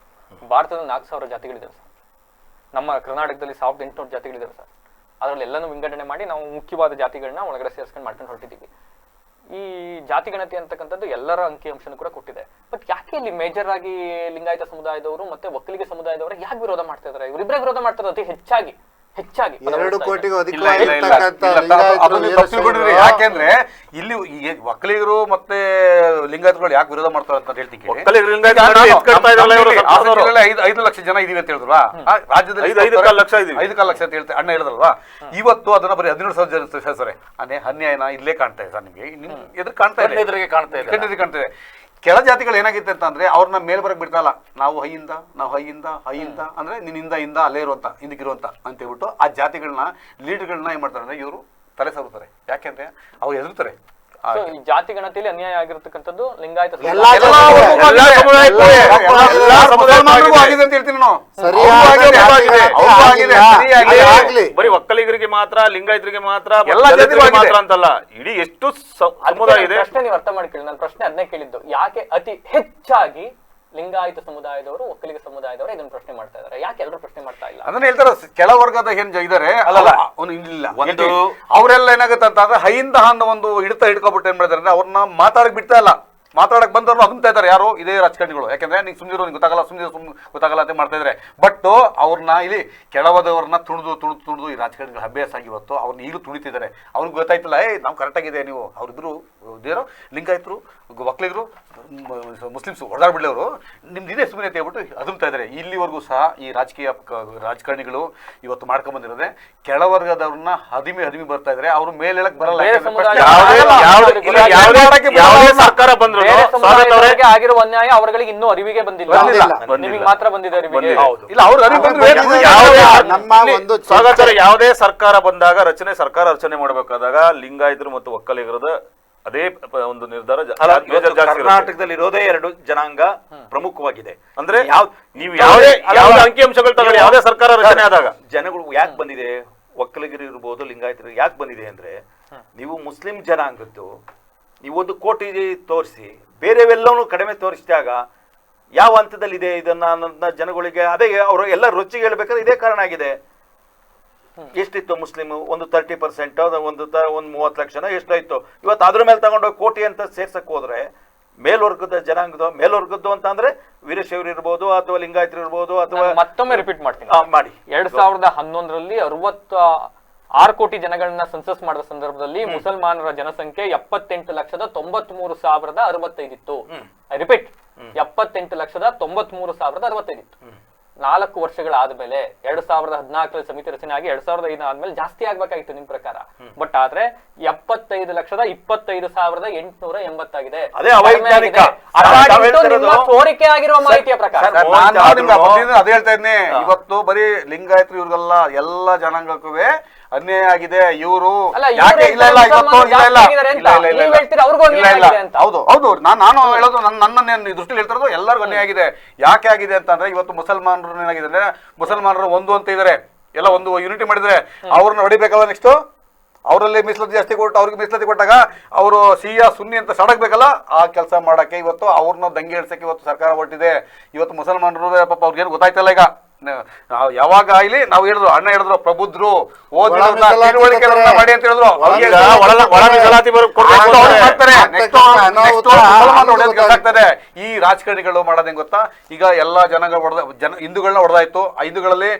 ಭಾರತದಲ್ಲಿ 4,000 ಜಾತಿಗಳಿದ್ದಾವೆ ಸರ್. ನಮ್ಮ ಕರ್ನಾಟಕದಲ್ಲಿ 1,800 ಜಾತಿಗಳಿದ್ದಾವೆ ಸರ್. ಅದರಲ್ಲಿ ಎಲ್ಲನೂ ವಿಂಗಡಣೆ ಮಾಡಿ ನಾವು ಮುಖ್ಯವಾದ ಜಾತಿಗಳನ್ನ ಒಳಗಡೆ ಸೇರಿಸ್ಕೊಂಡು ಮಾಡ್ಕೊಂಡು ಹೊರಟಿದ್ದೀವಿ. ಈ ಜಾತಿ ಗಣತಿ ಅಂತಕ್ಕಂಥದ್ದು ಎಲ್ಲರ ಅಂಕಿಅಂಶನೂ ಕೂಡ ಕೊಟ್ಟಿದೆ. ಬಟ್ ಯಾಕೆ ಇಲ್ಲಿ ಮೇಜರ್ ಆಗಿ ಲಿಂಗಾಯತ ಸಮುದಾಯದವರು ಮತ್ತೆ ಒಕ್ಕಲಿಗ ಸಮುದಾಯದವರು ಯಾಕೆ ವಿರೋಧ ಮಾಡ್ತಾ ಇದ್ದಾರೆ? ಇವರಿಬ್ಬರೇ ವಿರೋಧ ಮಾಡ್ತಾರೆ ಅತಿ ಹೆಚ್ಚಾಗಿ. ಹೆಚ್ಚಾಗಿ ಪದ 2 ಬಳಸ್ತಾ ಕೋಟಿಗೂ ಇದ್ದಾರೆ. ಅಧಿಕವಾಗಿರ್ತಕ್ಕಂಥ ಯಾಕೆಂದ್ರೆ ಇಲ್ಲಿ ಈ ಒಕ್ಕಲಿಗರು ಮತ್ತೆ ಲಿಂಗಾಯತಗಳು ಯಾಕೆ ವಿರೋಧ ಮಾಡ್ತಾರೆ ಅಂತ ಹೇಳ್ತೀನಿ ಕೇಳಿ. ಒಕ್ಕಲಿಗರು ಲಿಂಗಾಯತ ಮಾಡಿ ಎತ್ಕೊಳ್ತಾ ಇದಾರಲ್ಲ ಇವರು ಸರ್ಕಾರದವರು. ಹಾಸನದಲ್ಲಿ 5 ಲಕ್ಷ ಜನ ಇದೀವಿ ಅಂತ ಹೇಳಿದ್ರಲ್ವಾ, ರಾಜ್ಯದಲ್ಲಿ 5 ಲಕ್ಷ ಇದೀವಿ. 5 ಲಕ್ಷ ಅಂತ ಹೇಳ್ತಾರೆ ಅಣ್ಣ ಹೇಳಿದ್ರಲ್ವಾ. ಇವತ್ತು ಅದನ್ನ ಬರೀ 17,000 ಜನ ಸೇರ್ತಾರೆ. ಅನ್ಯಾಯನ ಇಲ್ಲೇ ಕಾಣ್ತಾ ಇದೆ ಸರ್, ನಿಮ್ಗೆ ನಿಮ್ ಎದುರು ಕಾಣ್ತಾ ಇದೆ, ಕಣ್ಣೆದುರಿಗೆ ಕಾಣ್ತಾ ಇದೆ. ಕಣ್ಣೆದುರಿಗೆ ಕಾಣ್ತಾ ಇದೆ. ಕೆಳ ಜಾತಿಗಳು ಏನಾಗಿತ್ತು ಅಂತಂದ್ರೆ ಅವ್ರನ್ನ ಮೇಲ್ ಬರಕ್ ಬಿಡ್ತಾ ಇಲ್ಲ. ನಾವು ಹೈಯಿಂದ ಅಂದ್ರೆ ನಿನ್ನಿಂದ ಅಲ್ಲೇ ಇರುವಂತ ಹಿಂದಕ್ಕಿರುವಂತ ಅಂತ ಹೇಳ್ಬಿಟ್ಟು ಆ ಜಾತಿಗಳನ್ನ ಲೀಡರ್ಗಳನ್ನ ಏನ್ ಮಾಡ್ತಾರೆ ಅಂದ್ರೆ ಇವರು ತಲೆ ಸವರ್ತಾರೆ. ಯಾಕೆಂದ್ರೆ ಅವ್ರು ಎದುರ್ತಾರೆ. So, ಈ ಜಾತಿ ಗಣತಿಯಲ್ಲಿ ಅನ್ಯಾಯ ಆಗಿರತಕ್ಕಂಥದ್ದು ಲಿಂಗಾಯತ ಆಗಿದೆ ಅಂತ ಹೇಳ್ತೀನಿ ನಾನು. ಬರೀ ಒಕ್ಕಲಿಗರಿಗೆ ಮಾತ್ರ, ಲಿಂಗಾಯತರಿಗೆ ಮಾತ್ರ, ಎಲ್ಲ ಜಾತಿಗೂ ಆಗಿದೆ. ಮಾತ್ರ ಅಂತಲ್ಲ, ಇಡೀ ಎಷ್ಟು ಸಮುದಾಯ ಇದೆ. ಪ್ರಶ್ನೆ ನೀವು ಅರ್ಥ ಮಾಡ್ಕೊಳ್ಳಿ, ನನ್ನ ಪ್ರಶ್ನೆ ಅದನ್ನೇ ಕೇಳಿದ್ದು, ಯಾಕೆ ಅತಿ ಹೆಚ್ಚಾಗಿ ಲಿಂಗಾಯತ ಸಮುದಾಯದವರು ಒಕ್ಕಲಿಗ ಸಮುದಾಯದವರು ಇದನ್ನ ಪ್ರಶ್ನೆ ಮಾಡ್ತಾ ಇದ್ದಾರೆ, ಯಾಕೆ ಎಲ್ಲರೂ ಪ್ರಶ್ನೆ ಮಾಡ್ತಾ ಇಲ್ಲ? ಅದನ್ನ ಹೇಳ್ತಾರೆ ಕೆಳ ವರ್ಗದ ಏನ್ ಇದಾರೆ ಅವರೆಲ್ಲ ಏನಾಗುತ್ತೆ ಅಂತ ಅಂದ್ರೆ ಹೈಯಿಂದ ಅನ್ನೋ ಒಂದು ಹಿಡ್ಕೊಬಿಟ್ಟು ಏನ್ ಮಾಡಿದಾರೆ, ಅವ್ರನ್ನ ಮಾತಾಡಕ್ ಬಿಡ್ತಾ ಇಲ್ಲ. ಮಾತಾಡಕ್ ಬಂದವ್ರು ಅದುಮ್ತಾ ಇದ್ದಾರೆ ಯಾರು, ಇದೇ ರಾಜಕಾರಣಿಗಳು. ಯಾಕಂದ್ರೆ ನೀನ್ ಸುಮ್ನಿರೋ, ನಿಂಗೆ ಗೊತ್ತಾಗಲ್ಲ ಅಂತ ಮಾಡ್ತಾ ಇದ್ದಾರೆ. ಬಟ್ ಅವ್ರನ್ನ ಇಲ್ಲಿ ಕೆಳವದವ್ರನ್ನ ತುಣಿದು ಈ ರಾಜಕಾರಣಿಗಳ ಅಭ್ಯಾಸ ಆಗಿ ಇವತ್ತು ಅವ್ರನ್ನ ಈಗಲೂ ತುಣಿತಿದ್ದಾರೆ. ಅವ್ರಿಗೆ ಗೊತ್ತಾಯ್ತಿಲ್ಲ, ನಾವು ಕರೆಕ್ಟ್ ಆಗಿದೆ, ನೀವು ಅವ್ರಿದ್ರು ಇದೇನೋ ಲಿಂಗಾಯತರು, ಒಕ್ಕಲಿಗರು, ಮುಸ್ಲಿಮ್ಸ್ ಹೊಡೆದಾಡ್ಬಿಡ್ಲಿ ಅವರು, ನಿಮ್ದು ಇದೇ ಸುಮ್ಮನೆ ಹೇಳ್ಬಿಟ್ಟು ಅದುಮ್ತಾ ಇದ್ದಾರೆ. ಇಲ್ಲಿವರೆಗೂ ಸಹ ಈ ರಾಜಕಾರಣಿಗಳು ಇವತ್ತು ಮಾಡ್ಕೊಂಡ್ ಬಂದಿರೋದೆ ಕೆಳವರ್ಗದವ್ರನ್ನ ಹದಿಮಿ ಬರ್ತಾ ಇದ್ದಾರೆ. ಅವ್ರು ಮೇಲೆ ಹೇಳಕ್ ಬರಲ್ಲ. ಸರ್ಕಾರ ಬಂದ್ರು ಆಗಿರುವ ಅನ್ಯಾಯ ಅವರಿಗೆ ಇನ್ನೂ ಅರಿವಿಗೆ ಬಂದಿಲ್ಲ, ನಿಮಗೆ ಮಾತ್ರ ಬಂದಿದೆ ಅರಿವಿಗೆ. ಇಲ್ಲ, ಅವ್ರ ಯಾವುದೇ ಸರ್ಕಾರ ಬಂದಾಗ ಸರ್ಕಾರ ರಚನೆ ಮಾಡಬೇಕಾದಾಗ ಲಿಂಗಾಯತರು ಮತ್ತು ಒಕ್ಕಲಿಗರದ ಅದೇ ಒಂದು ನಿರ್ಧಾರ. ಕರ್ನಾಟಕದಲ್ಲಿ ಇರೋದೇ 2 ಜನಾಂಗ ಪ್ರಮುಖವಾಗಿದೆ. ಅಂದ್ರೆ ನೀವು ಯಾವುದೇ ಅಂಕಿಅಂಶಗಳು ತಗೊಳ್ಳಿ, ಯಾವುದೇ ಸರ್ಕಾರ ರಚನೆ ಆದಾಗ ಜನಗಳು ಯಾಕೆ ಬಂದಿದೆ, ಒಕ್ಕಲಿಗರು ಇರ್ಬೋದು, ಲಿಂಗಾಯತರು ಯಾಕೆ ಬಂದಿದೆ ಅಂದ್ರೆ, ನೀವು ಮುಸ್ಲಿಂ ಜನಾಂಗದ್ದು ನೀವೊಂದು ಕೋಟಿ ತೋರಿಸಿ ಬೇರೆವೆಲ್ಲವೂ ಕಡಿಮೆ ತೋರಿಸಿದಾಗ ಯಾವ ಹಂತದಲ್ಲಿದೆ ಇದನ್ನ ಜನಗಳಿಗೆ ಅದೇ ಅವರು ಎಲ್ಲ ರುಚಿಗೆ ಹೇಳ್ಬೇಕಾದ್ರೆ ಇದೇ ಕಾರಣ ಆಗಿದೆ. ಎಷ್ಟಿತ್ತು ಮುಸ್ಲಿಮ್, ಒಂದು 30%, ಒಂದು 30 ಲಕ್ಷನ ಎಷ್ಟಾಯ್ತು. ಇವತ್ತು ಅದ್ರ ಮೇಲೆ ತಗೊಂಡೋಗಿ ಕೋಟಿ ಅಂತ ಸೇರ್ಸಕ್ ಹೋದ್ರೆ ಮೇಲ್ವರ್ಗದ ಜನಾಂಗದ ಮೇಲ್ವರ್ಗದ್ದು ಅಂತ ಅಂದ್ರೆ ವೀರಶೈವರು ಇರ್ಬೋದು ಅಥವಾ ಲಿಂಗಾಯತರು ಇರ್ಬೋದು ಅಥವಾ ಮತ್ತೊಮ್ಮೆ ರಿಪೀಟ್ ಮಾಡ್ತೀನಿ ಮಾಡಿ 2011ರಲ್ಲಿ 66 ಕೋಟಿ ಜನಗಳನ್ನ ಸೆನ್ಸಸ್ ಮಾಡಿದ ಸಂದರ್ಭದಲ್ಲಿ ಮುಸಲ್ಮಾನರ ಜನಸಂಖ್ಯೆ 78,93,065 ಇತ್ತು. ರಿಪೀಟ್, 78,93,065 ಇತ್ತು. 4 ವರ್ಷಗಳಾದ್ಮೇಲೆ 2014 ಸಮಿತಿ ರಚನೆ ಆಗಿ 2005 ಆದ್ಮೇಲೆ ಜಾಸ್ತಿ ಆಗ್ಬೇಕಾಗಿತ್ತು ನಿಮ್ ಪ್ರಕಾರ. ಬಟ್ ಆದ್ರೆ 75,25,880 ಆಗಿದೆ. ಸೋರಿಕೆ ಆಗಿರುವ ಮಾಹಿತಿಯ ಪ್ರಕಾರ ಅದೇ ಹೇಳ್ತಾ ಇದ್ದೀನಿ. ಇವತ್ತು ಬರೀ ಲಿಂಗಾಯತರು ಇವ್ರಿಗೆಲ್ಲ ಎಲ್ಲ ಜನಾಂಗಕ್ಕೂ ಅನ್ಯಾಯ ಆಗಿದೆ. ಇವರು ಹೌದು ನಾನು ಹೇಳೋದು ನನ್ನ ದೃಷ್ಟಿಯಲ್ಲಿ ಹೇಳ್ತಿರೋದು ಎಲ್ಲರಿಗೂ ಅನ್ಯಾಯ ಆಗಿದೆ. ಯಾಕೆ ಆಗಿದೆ ಅಂತಂದ್ರೆ ಇವತ್ತು ಮುಸಲ್ಮಾನರು ಏನಾಗಿದೆ ಅಂದ್ರೆ ಮುಸಲ್ಮಾನರು ಒಂದು ಅಂತ ಇದಾರೆ, ಎಲ್ಲ ಒಂದು ಯೂನಿಟಿ ಮಾಡಿದ್ರೆ ಅವ್ರನ್ನ ಹೊಡಿಬೇಕಲ್ಲ. ನೆಕ್ಸ್ಟ್ ಅವರಲ್ಲಿ ಮೀಸಲಾತಿ ಜಾಸ್ತಿ ಕೊಟ್ಟು ಅವ್ರಿಗೆ ಮೀಸಲಾತಿ ಕೊಟ್ಟಾಗ ಅವರು ಸಿಯಾ ಸುನ್ನಿ ಅಂತ ಸಡಕ್ಬೇಕಲ್ಲ, ಆ ಕೆಲಸ ಮಾಡಕ್ಕೆ ಇವತ್ತು ಅವ್ರನ್ನ ದಂಗೆ ಇಡ್ಸಕ್ಕೆ ಇವತ್ತು ಸರ್ಕಾರ ಹೊರಟಿದೆ. ಇವತ್ತು ಮುಸಲ್ಮಾನರು ಪಾಪ ಅವ್ರಿಗೇನು ಗೊತ್ತಾಯ್ತಲ್ಲ. ಈಗ ಯಾವಾಗ ಇಲ್ಲಿ ನಾವು ಹೇಳಿದ್ರು, ಅಣ್ಣ ಹೇಳಿದ್ರು, ಪ್ರಬುದ್ಧರು ಮಾಡಿ ಅಂತ ಹೇಳಿದ್ರು. ಈ ರಾಜಕಾರಣಿಗಳು ಮಾಡೋದ್ ಹೆಂಗ್ ಗೊತ್ತಾ, ಈಗ ಎಲ್ಲಾ ಹಿಂದೂಗಳನ್ನ ಹೊಡೆದಾಯ್ತು, ಆ ಹಿಂದೂಗಳಲ್ಲಿ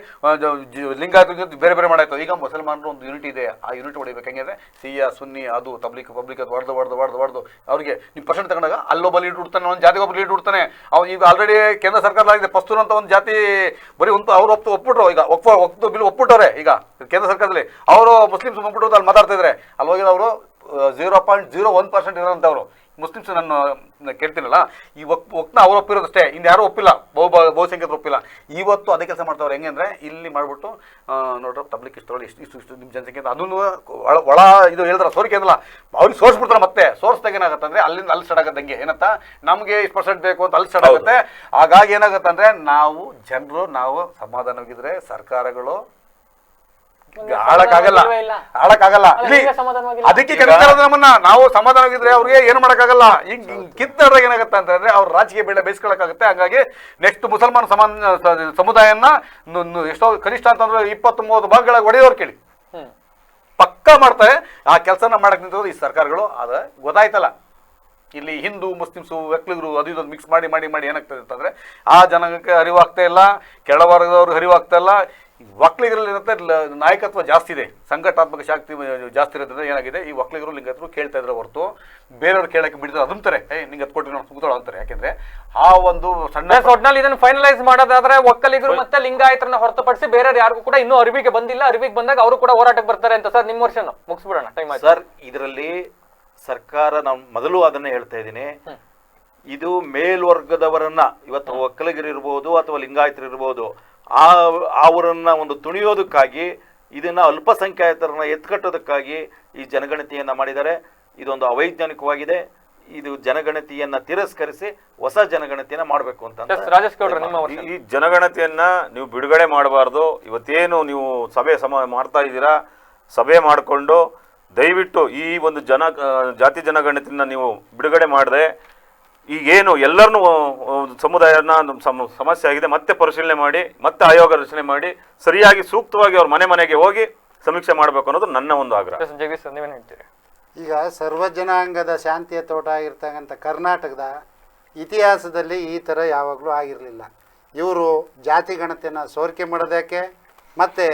ಲಿಂಗಾಯತ ಬೇರೆ ಬೇರೆ ಮಾಡಾಯ್ತು. ಈಗ ಮುಸಲ್ಮಾನರು ಒಂದು ಯೂನಿಟಿ ಇದೆ, ಆ ಯೂನಿಟ್ ಹೊಡಿಬೇಕು. ಹೆಂಗಿದೆ ಸಿಯಾ ಸುನ್ನಿ ಅದು ಪಬ್ಲಿಕ್ ಅದು ಹೊಡೆದು ಅವ್ರಿಗೆ ನೀವು ಪರ್ಸೆಂಟ್ ತಗೊಂಡಾಗ ಅಲ್ಲೊಬ್ಬ ಲೀಡ್ ಉಡ್ತಾನೆ, ಒಂದು ಜಾತಿಗೊಬ್ಬ ಲೀಡ್ ಉಡ್ತಾನೆ. ಅವ್ನು ಈಗ ಆಲ್ರೆಡಿ ಕೇಂದ್ರ ಸರ್ಕಾರದಾಗಿದೆ ಪಸ್ತೂರ್ ಅಂತ ಒಂದು ಜಾತಿ ಬರೀ ಒಂದು ಅವ್ರು ಒಪ್ಪಿಟ್ರು. ಈಗ ಬಿಲ್ ಒಪ್ಪಿಟ್ಟವ್ರೆ. ಈಗ ಕೇಂದ್ರ ಸರ್ಕಾರದಲ್ಲಿ ಅವರು ಮುಸ್ಲಿಮ್ಸ್ ಒಪ್ಪಿಟ್ಟು ಅಲ್ಲಿ ಮಾತಾಡ್ತಾ ಇದ್ರೆ ಅಲ್ಲಿ ಹೋಗಿದ ಅವರು 0.01% ಇರೋಂಥವ್ರು ಮುಸ್ಲಿಮ್ಸ್. ನಾನು ಕೇಳ್ತೀನಲ್ಲ, ಈ ಒಕ್ನ ಅವ್ರು ಒಪ್ಪಿರೋದಷ್ಟೇ, ಇನ್ಯಾರು ಒಪ್ಪಿಲ್ಲ, ಬಹುಸಂಖ್ಯಾತರು ಒಪ್ಪಿಲ್ಲ. ಇವತ್ತು ಅದೇ ಕೆಲಸ ಮಾಡ್ತಾವ್ರು. ಹೆಂಗೆ ಅಂದರೆ ಇಲ್ಲಿ ಮಾಡ್ಬಿಟ್ಟು ನೋಡ್ರಿ ಪಬ್ಲಿಕ್ ಇಷ್ಟರಲ್ಲಿ ಇಷ್ಟು ನಿಮ್ಮ ಜನಸಂಖ್ಯೆ ಅಂತ ಅದನ್ನು ಒಳ ಇದು ಹೇಳಿದ್ರೆ ಸೋರಿಕೆ ಅಂದಲ್ಲ, ಅವ್ರಿಗೆ ಸೋರಿಸ್ಬಿಡ್ತಾರೆ. ಮತ್ತೆ ಸೋರ್ಸ್ದಾಗ ಏನಾಗುತ್ತೆ ಅಂದರೆ ಅಲ್ಲಿಂದ ಅಲ್ಲಿ ಸ್ಟಾರ್ಟ್ ಆಗುತ್ತೆ. ಹೆಂಗೆ ಏನಂತ ನಮಗೆ ಇಷ್ಟು ಪರ್ಸೆಂಟ್ ಬೇಕು ಅಂತ ಅಲ್ಲಿ ಸ್ಟಾರ್ಟ್ ಆಗುತ್ತೆ. ಹಾಗಾಗಿ ಏನಾಗುತ್ತೆ ಅಂದರೆ ನಾವು ಸಮಾಧಾನವಾಗಿದ್ರೆ ಸರ್ಕಾರಗಳು ಆಳಕ್ಕಾಗಲ್ಲ. ಅದಕ್ಕೆ ನಮ್ಮನ್ನ ನಾವು ಸಮಾಧಾನವಾಗಿದ್ರೆ ಅವ್ರಿಗೆ ಏನು ಮಾಡಕ್ಕಾಗಲ್ಲ. ಈಗ ಕಿತ್ತಾಡ್ದಾಗ ಏನಾಗುತ್ತೆ ಅಂತಂದ್ರೆ ಅವ್ರ ರಾಜಕೀಯ ಬೆಳೆ ಬೇಯಿಸ್ಕೊಳಕ್ಕಾಗುತ್ತೆ. ಹಂಗಾಗಿ ನೆಕ್ಸ್ಟ್ ಮುಸಲ್ಮಾನ ಸಮುದಾಯನ ಎಷ್ಟೋ ಕನಿಷ್ಠ ಅಂತಂದ್ರೆ 20-30 ಭಾಗಗಳಾಗಿ ಹೊಡೆಯೋರು ಕೇಳಿ ಪಕ್ಕ ಮಾಡ್ತಾರೆ. ಆ ಕೆಲಸನ ಮಾಡಕ್ ನಿಂತಿರೋದು ಈ ಸರ್ಕಾರಗಳು. ಅದ ಗೊತ್ತಾಯ್ತಲ್ಲ, ಇಲ್ಲಿ ಹಿಂದೂ ಮುಸ್ಲಿಮ್ಸು ಒಕ್ಕಲಿಗರು ಅದು ಇದೊಂದು ಮಿಕ್ಸ್ ಮಾಡಿ ಏನಾಗ್ತದೆ ಅಂತಂದ್ರೆ ಆ ಜನಾಂಗಕ್ಕೆ ಅರಿವಾಗ್ತಾ ಇಲ್ಲ, ಕೆಳವರ್ಗದವ್ರಿಗೆ ಅರಿವಾಗ್ತಾ ಇಲ್ಲ. ಒಕ್ಕಲಿಗರಲ್ಲಿ ಏನಂತ ನಾಯಕತ್ವ ಜಾಸ್ತಿ ಇದೆ, ಸಂಘಟನಾತ್ಮಕ ಶಕ್ತಿ ಜಾಸ್ತಿ ಇರೋದ್ರಿಂದ ಏನಾಗಿದೆ, ಈ ಒಕ್ಕಲಿಗರು ಲಿಂಗಾಯತರು ಕೇಳ್ತಾ ಇದ್ರೆ ಹೊರತು ಬೇರೆಯವ್ರು ಕೇಳಕ್ಕೆ ಬಿಡ್ತಾರೆ ಅದಂತಾರೆ, ನಿಂಗೆ ಹತ್ತು ಕೊಟ್ಟು ನಾವು ಕೂತಾಳ ಅಂತಾರೆ. ಯಾಕೆಂದ್ರೆ ಆ ಒಂದು ಸಣ್ಣ ಒಟ್ನಲ್ಲಿ ಇದನ್ನು ಫೈನಲೈಸ್ ಮಾಡೋದಾದ್ರೆ ಒಕ್ಕಲಿಗರು ಮತ್ತೆ ಲಿಂಗಾಯತರನ್ನ ಹೊರತುಪಡಿಸಿ ಬೇರೆ ಯಾರಿಗೂ ಕೂಡ ಇನ್ನೂ ಅರಿವಿಗೆ ಬಂದಿಲ್ಲ, ಅರಿವಿಗೆ ಬಂದಾಗ ಅವರು ಕೂಡ ಹೋರಾಟಕ್ಕೆ ಬರ್ತಾರೆ ಅಂತ ಸರ್ ನಿಮ್ಮ ವರ್ಷ ಮುಗಿಸ್ಬಿಡೋಣ ಟೈಮ್ ಆಯ್ತು ಸರ್. ಇದರಲ್ಲಿ ಸರ್ಕಾರ, ನಾನು ಮೊದಲು ಅದನ್ನೇ ಹೇಳ್ತಾ ಇದ್ದೀನಿ, ಇದು ಮೇಲ್ವರ್ಗದವರನ್ನ ಇವತ್ತು ಒಕ್ಕಲಿಗರಿರ್ಬೋದು ಅಥವಾ ಲಿಂಗಾಯತರಿರ್ಬೋದು ಅವರನ್ನ ಒಂದು ತುಣಿಯೋದಕ್ಕಾಗಿ, ಇದನ್ನ ಅಲ್ಪಸಂಖ್ಯಾತರನ್ನ ಎತ್ಕಟ್ಟೋದಕ್ಕಾಗಿ ಈ ಜನಗಣತಿಯನ್ನ ಮಾಡಿದ್ದಾರೆ. ಇದೊಂದು ಅವೈಜ್ಞಾನಿಕವಾಗಿದೆ. ಇದು ಜನಗಣತಿಯನ್ನ ತಿರಸ್ಕರಿಸಿ ಹೊಸ ಜನಗಣತಿಯನ್ನ ಮಾಡಬೇಕು ಅಂತ. ರಾಜೇಶ್ ಗೌಡ್ರ ನಿಮ್ಮ ಈ ಜನಗಣತಿಯನ್ನ ನೀವು ಬಿಡುಗಡೆ ಮಾಡಬಾರ್ದು. ಇವತ್ತೇನು ನೀವು ಸಭೆ ಮಾಡ್ತಾ ಇದ್ದೀರಾ, ಸಭೆ ಮಾಡಿಕೊಂಡು ದಯವಿಟ್ಟು ಈ ಒಂದು ಜಾತಿ ಜನಗಣತಿಯನ್ನ ನೀವು ಬಿಡುಗಡೆ ಮಾಡದೆ, ಈಗೇನು ಎಲ್ಲರನ್ನೂ ಸಮುದಾಯನ ಸಮಸ್ಯೆ ಆಗಿದೆ ಮತ್ತೆ ಪರಿಶೀಲನೆ ಮಾಡಿ, ಮತ್ತೆ ಆಯೋಗ ರಚನೆ ಮಾಡಿ ಸರಿಯಾಗಿ ಸೂಕ್ತವಾಗಿ ಅವ್ರ ಮನೆಗೆ ಹೋಗಿ ಸಮೀಕ್ಷೆ ಮಾಡಬೇಕು ಅನ್ನೋದು ನನ್ನ ಒಂದು ಆಗ್ರಹ. ಜಗದೀಶ್ ನೀವೇನು ಹೇಳ್ತೀರಿ? ಈಗ ಸರ್ವಜನಾಂಗದ ಶಾಂತಿಯ ತೋಟ ಆಗಿರ್ತಕ್ಕಂಥ ಕರ್ನಾಟಕದ ಇತಿಹಾಸದಲ್ಲಿ ಈ ಥರ ಯಾವಾಗಲೂ ಆಗಿರಲಿಲ್ಲ. ಇವರು ಜಾತಿ ಗಣತಿಯನ್ನು ಸೋರಿಕೆ ಮಾಡೋದಕ್ಕೆ ಮತ್ತು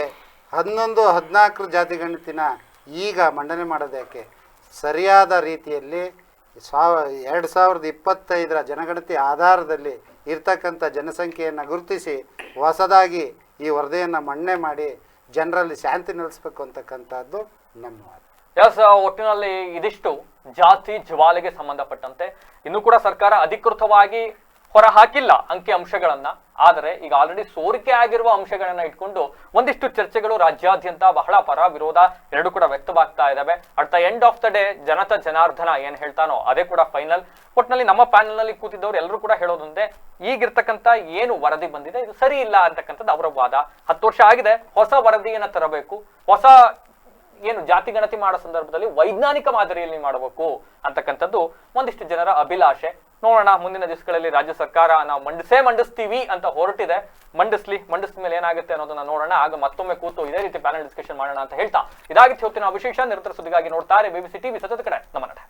11-14 ಜಾತಿ ಗಣತಿನ ಈಗ ಮಂಡನೆ ಮಾಡೋದಕ್ಕೆ ಸರಿಯಾದ ರೀತಿಯಲ್ಲಿ 2025 ಜನಗಣತಿ ಆಧಾರದಲ್ಲಿ ಇರ್ತಕ್ಕಂಥ ಜನಸಂಖ್ಯೆಯನ್ನು ಗುರುತಿಸಿ ಹೊಸದಾಗಿ ಈ ವರದಿಯನ್ನು ಮಂಡನೆ ಮಾಡಿ ಜನರಲ್ಲಿ ಶಾಂತಿ ನೆಲೆಸಬೇಕು ಅಂತಕ್ಕಂಥದ್ದು ನಮ್ಮ ವಾದ. ಒಟ್ಟಿನಲ್ಲಿ ಇದಿಷ್ಟು ಜಾತಿ ಜ್ವಾಲೆಗೆ ಸಂಬಂಧಪಟ್ಟಂತೆ ಇನ್ನೂ ಕೂಡ ಸರ್ಕಾರ ಅಧಿಕೃತವಾಗಿ ಹೊರ ಹಾಕಿಲ್ಲ ಅಂಕಿ ಅಂಶಗಳನ್ನ. ಆದರೆ ಈಗ ಆಲ್ರೆಡಿ ಸೋರಿಕೆ ಆಗಿರುವ ಅಂಶಗಳನ್ನ ಇಟ್ಕೊಂಡು ಒಂದಿಷ್ಟು ಚರ್ಚೆಗಳು ರಾಜ್ಯಾದ್ಯಂತ ಬಹಳ ಪರ ವಿರೋಧ ಎರಡು ಕೂಡ ವ್ಯಕ್ತವಾಗ್ತಾ ಇದಾವೆ. At the end of the day ಜನತಾ ಜನಾರ್ದನ ಏನ್ ಹೇಳ್ತಾನೋ ಅದೇ ಕೂಡ ಫೈನಲ್. ಒಟ್ಟಿನಲ್ಲಿ ನಮ್ಮ ಪ್ಯಾನಲ್ ನಲ್ಲಿ ಕೂತಿದ್ದವ್ರು ಎಲ್ಲರೂ ಕೂಡ ಹೇಳೋದೊಂದೇ, ಈಗಿರ್ತಕ್ಕಂಥ ಏನು ವರದಿ ಬಂದಿದೆ ಇದು ಸರಿ ಇಲ್ಲ ಅಂತಕ್ಕಂಥದ್ದು ಅವರ ವಾದ. 10 ವರ್ಷ ಆಗಿದೆ, ಹೊಸ ವರದಿಯನ್ನ ತರಬೇಕು, ಹೊಸ ಏನು ಜಾತಿ ಗಣತಿ ಮಾಡೋ ಸಂದರ್ಭದಲ್ಲಿ ವೈಜ್ಞಾನಿಕ ಮಾದರಿಯಲ್ಲಿ ಮಾಡಬೇಕು ಅಂತಕ್ಕಂಥದ್ದು ಒಂದಿಷ್ಟು ಜನರ ಅಭಿಲಾಷೆ. ನೋಡೋಣ ಮುಂದಿನ ದಿವಸಗಳಲ್ಲಿ ರಾಜ್ಯ ಸರ್ಕಾರ ನಾವು ಮಂಡಿಸ್ತೀವಿ ಅಂತ ಹೊರಟಿದೆ. ಮಂಡಿಸಿದ ಮೇಲೆ ಏನಾಗುತ್ತೆ ಅನ್ನೋದನ್ನ ನೋಡೋಣ. ಆಗ ಮತ್ತೊಮ್ಮೆ ಕೂತು ಇದೇ ರೀತಿ ಪ್ಯಾನಲ್ ಡಿಸ್ಕಷನ್ ಮಾಡೋಣ ಅಂತ ಹೇಳ್ತಾ ಇದಾಗಿತ್ತು ಇವತ್ತಿನ ವಿಶೇಷ. ನಿರಂತರ ಸುದ್ದಿಗಾಗಿ ನೋಡ್ತಾರೆ BBC ಟಿವಿ, ಸತತ ಕಡೆ ನಮ್ಮ ನಡೆ.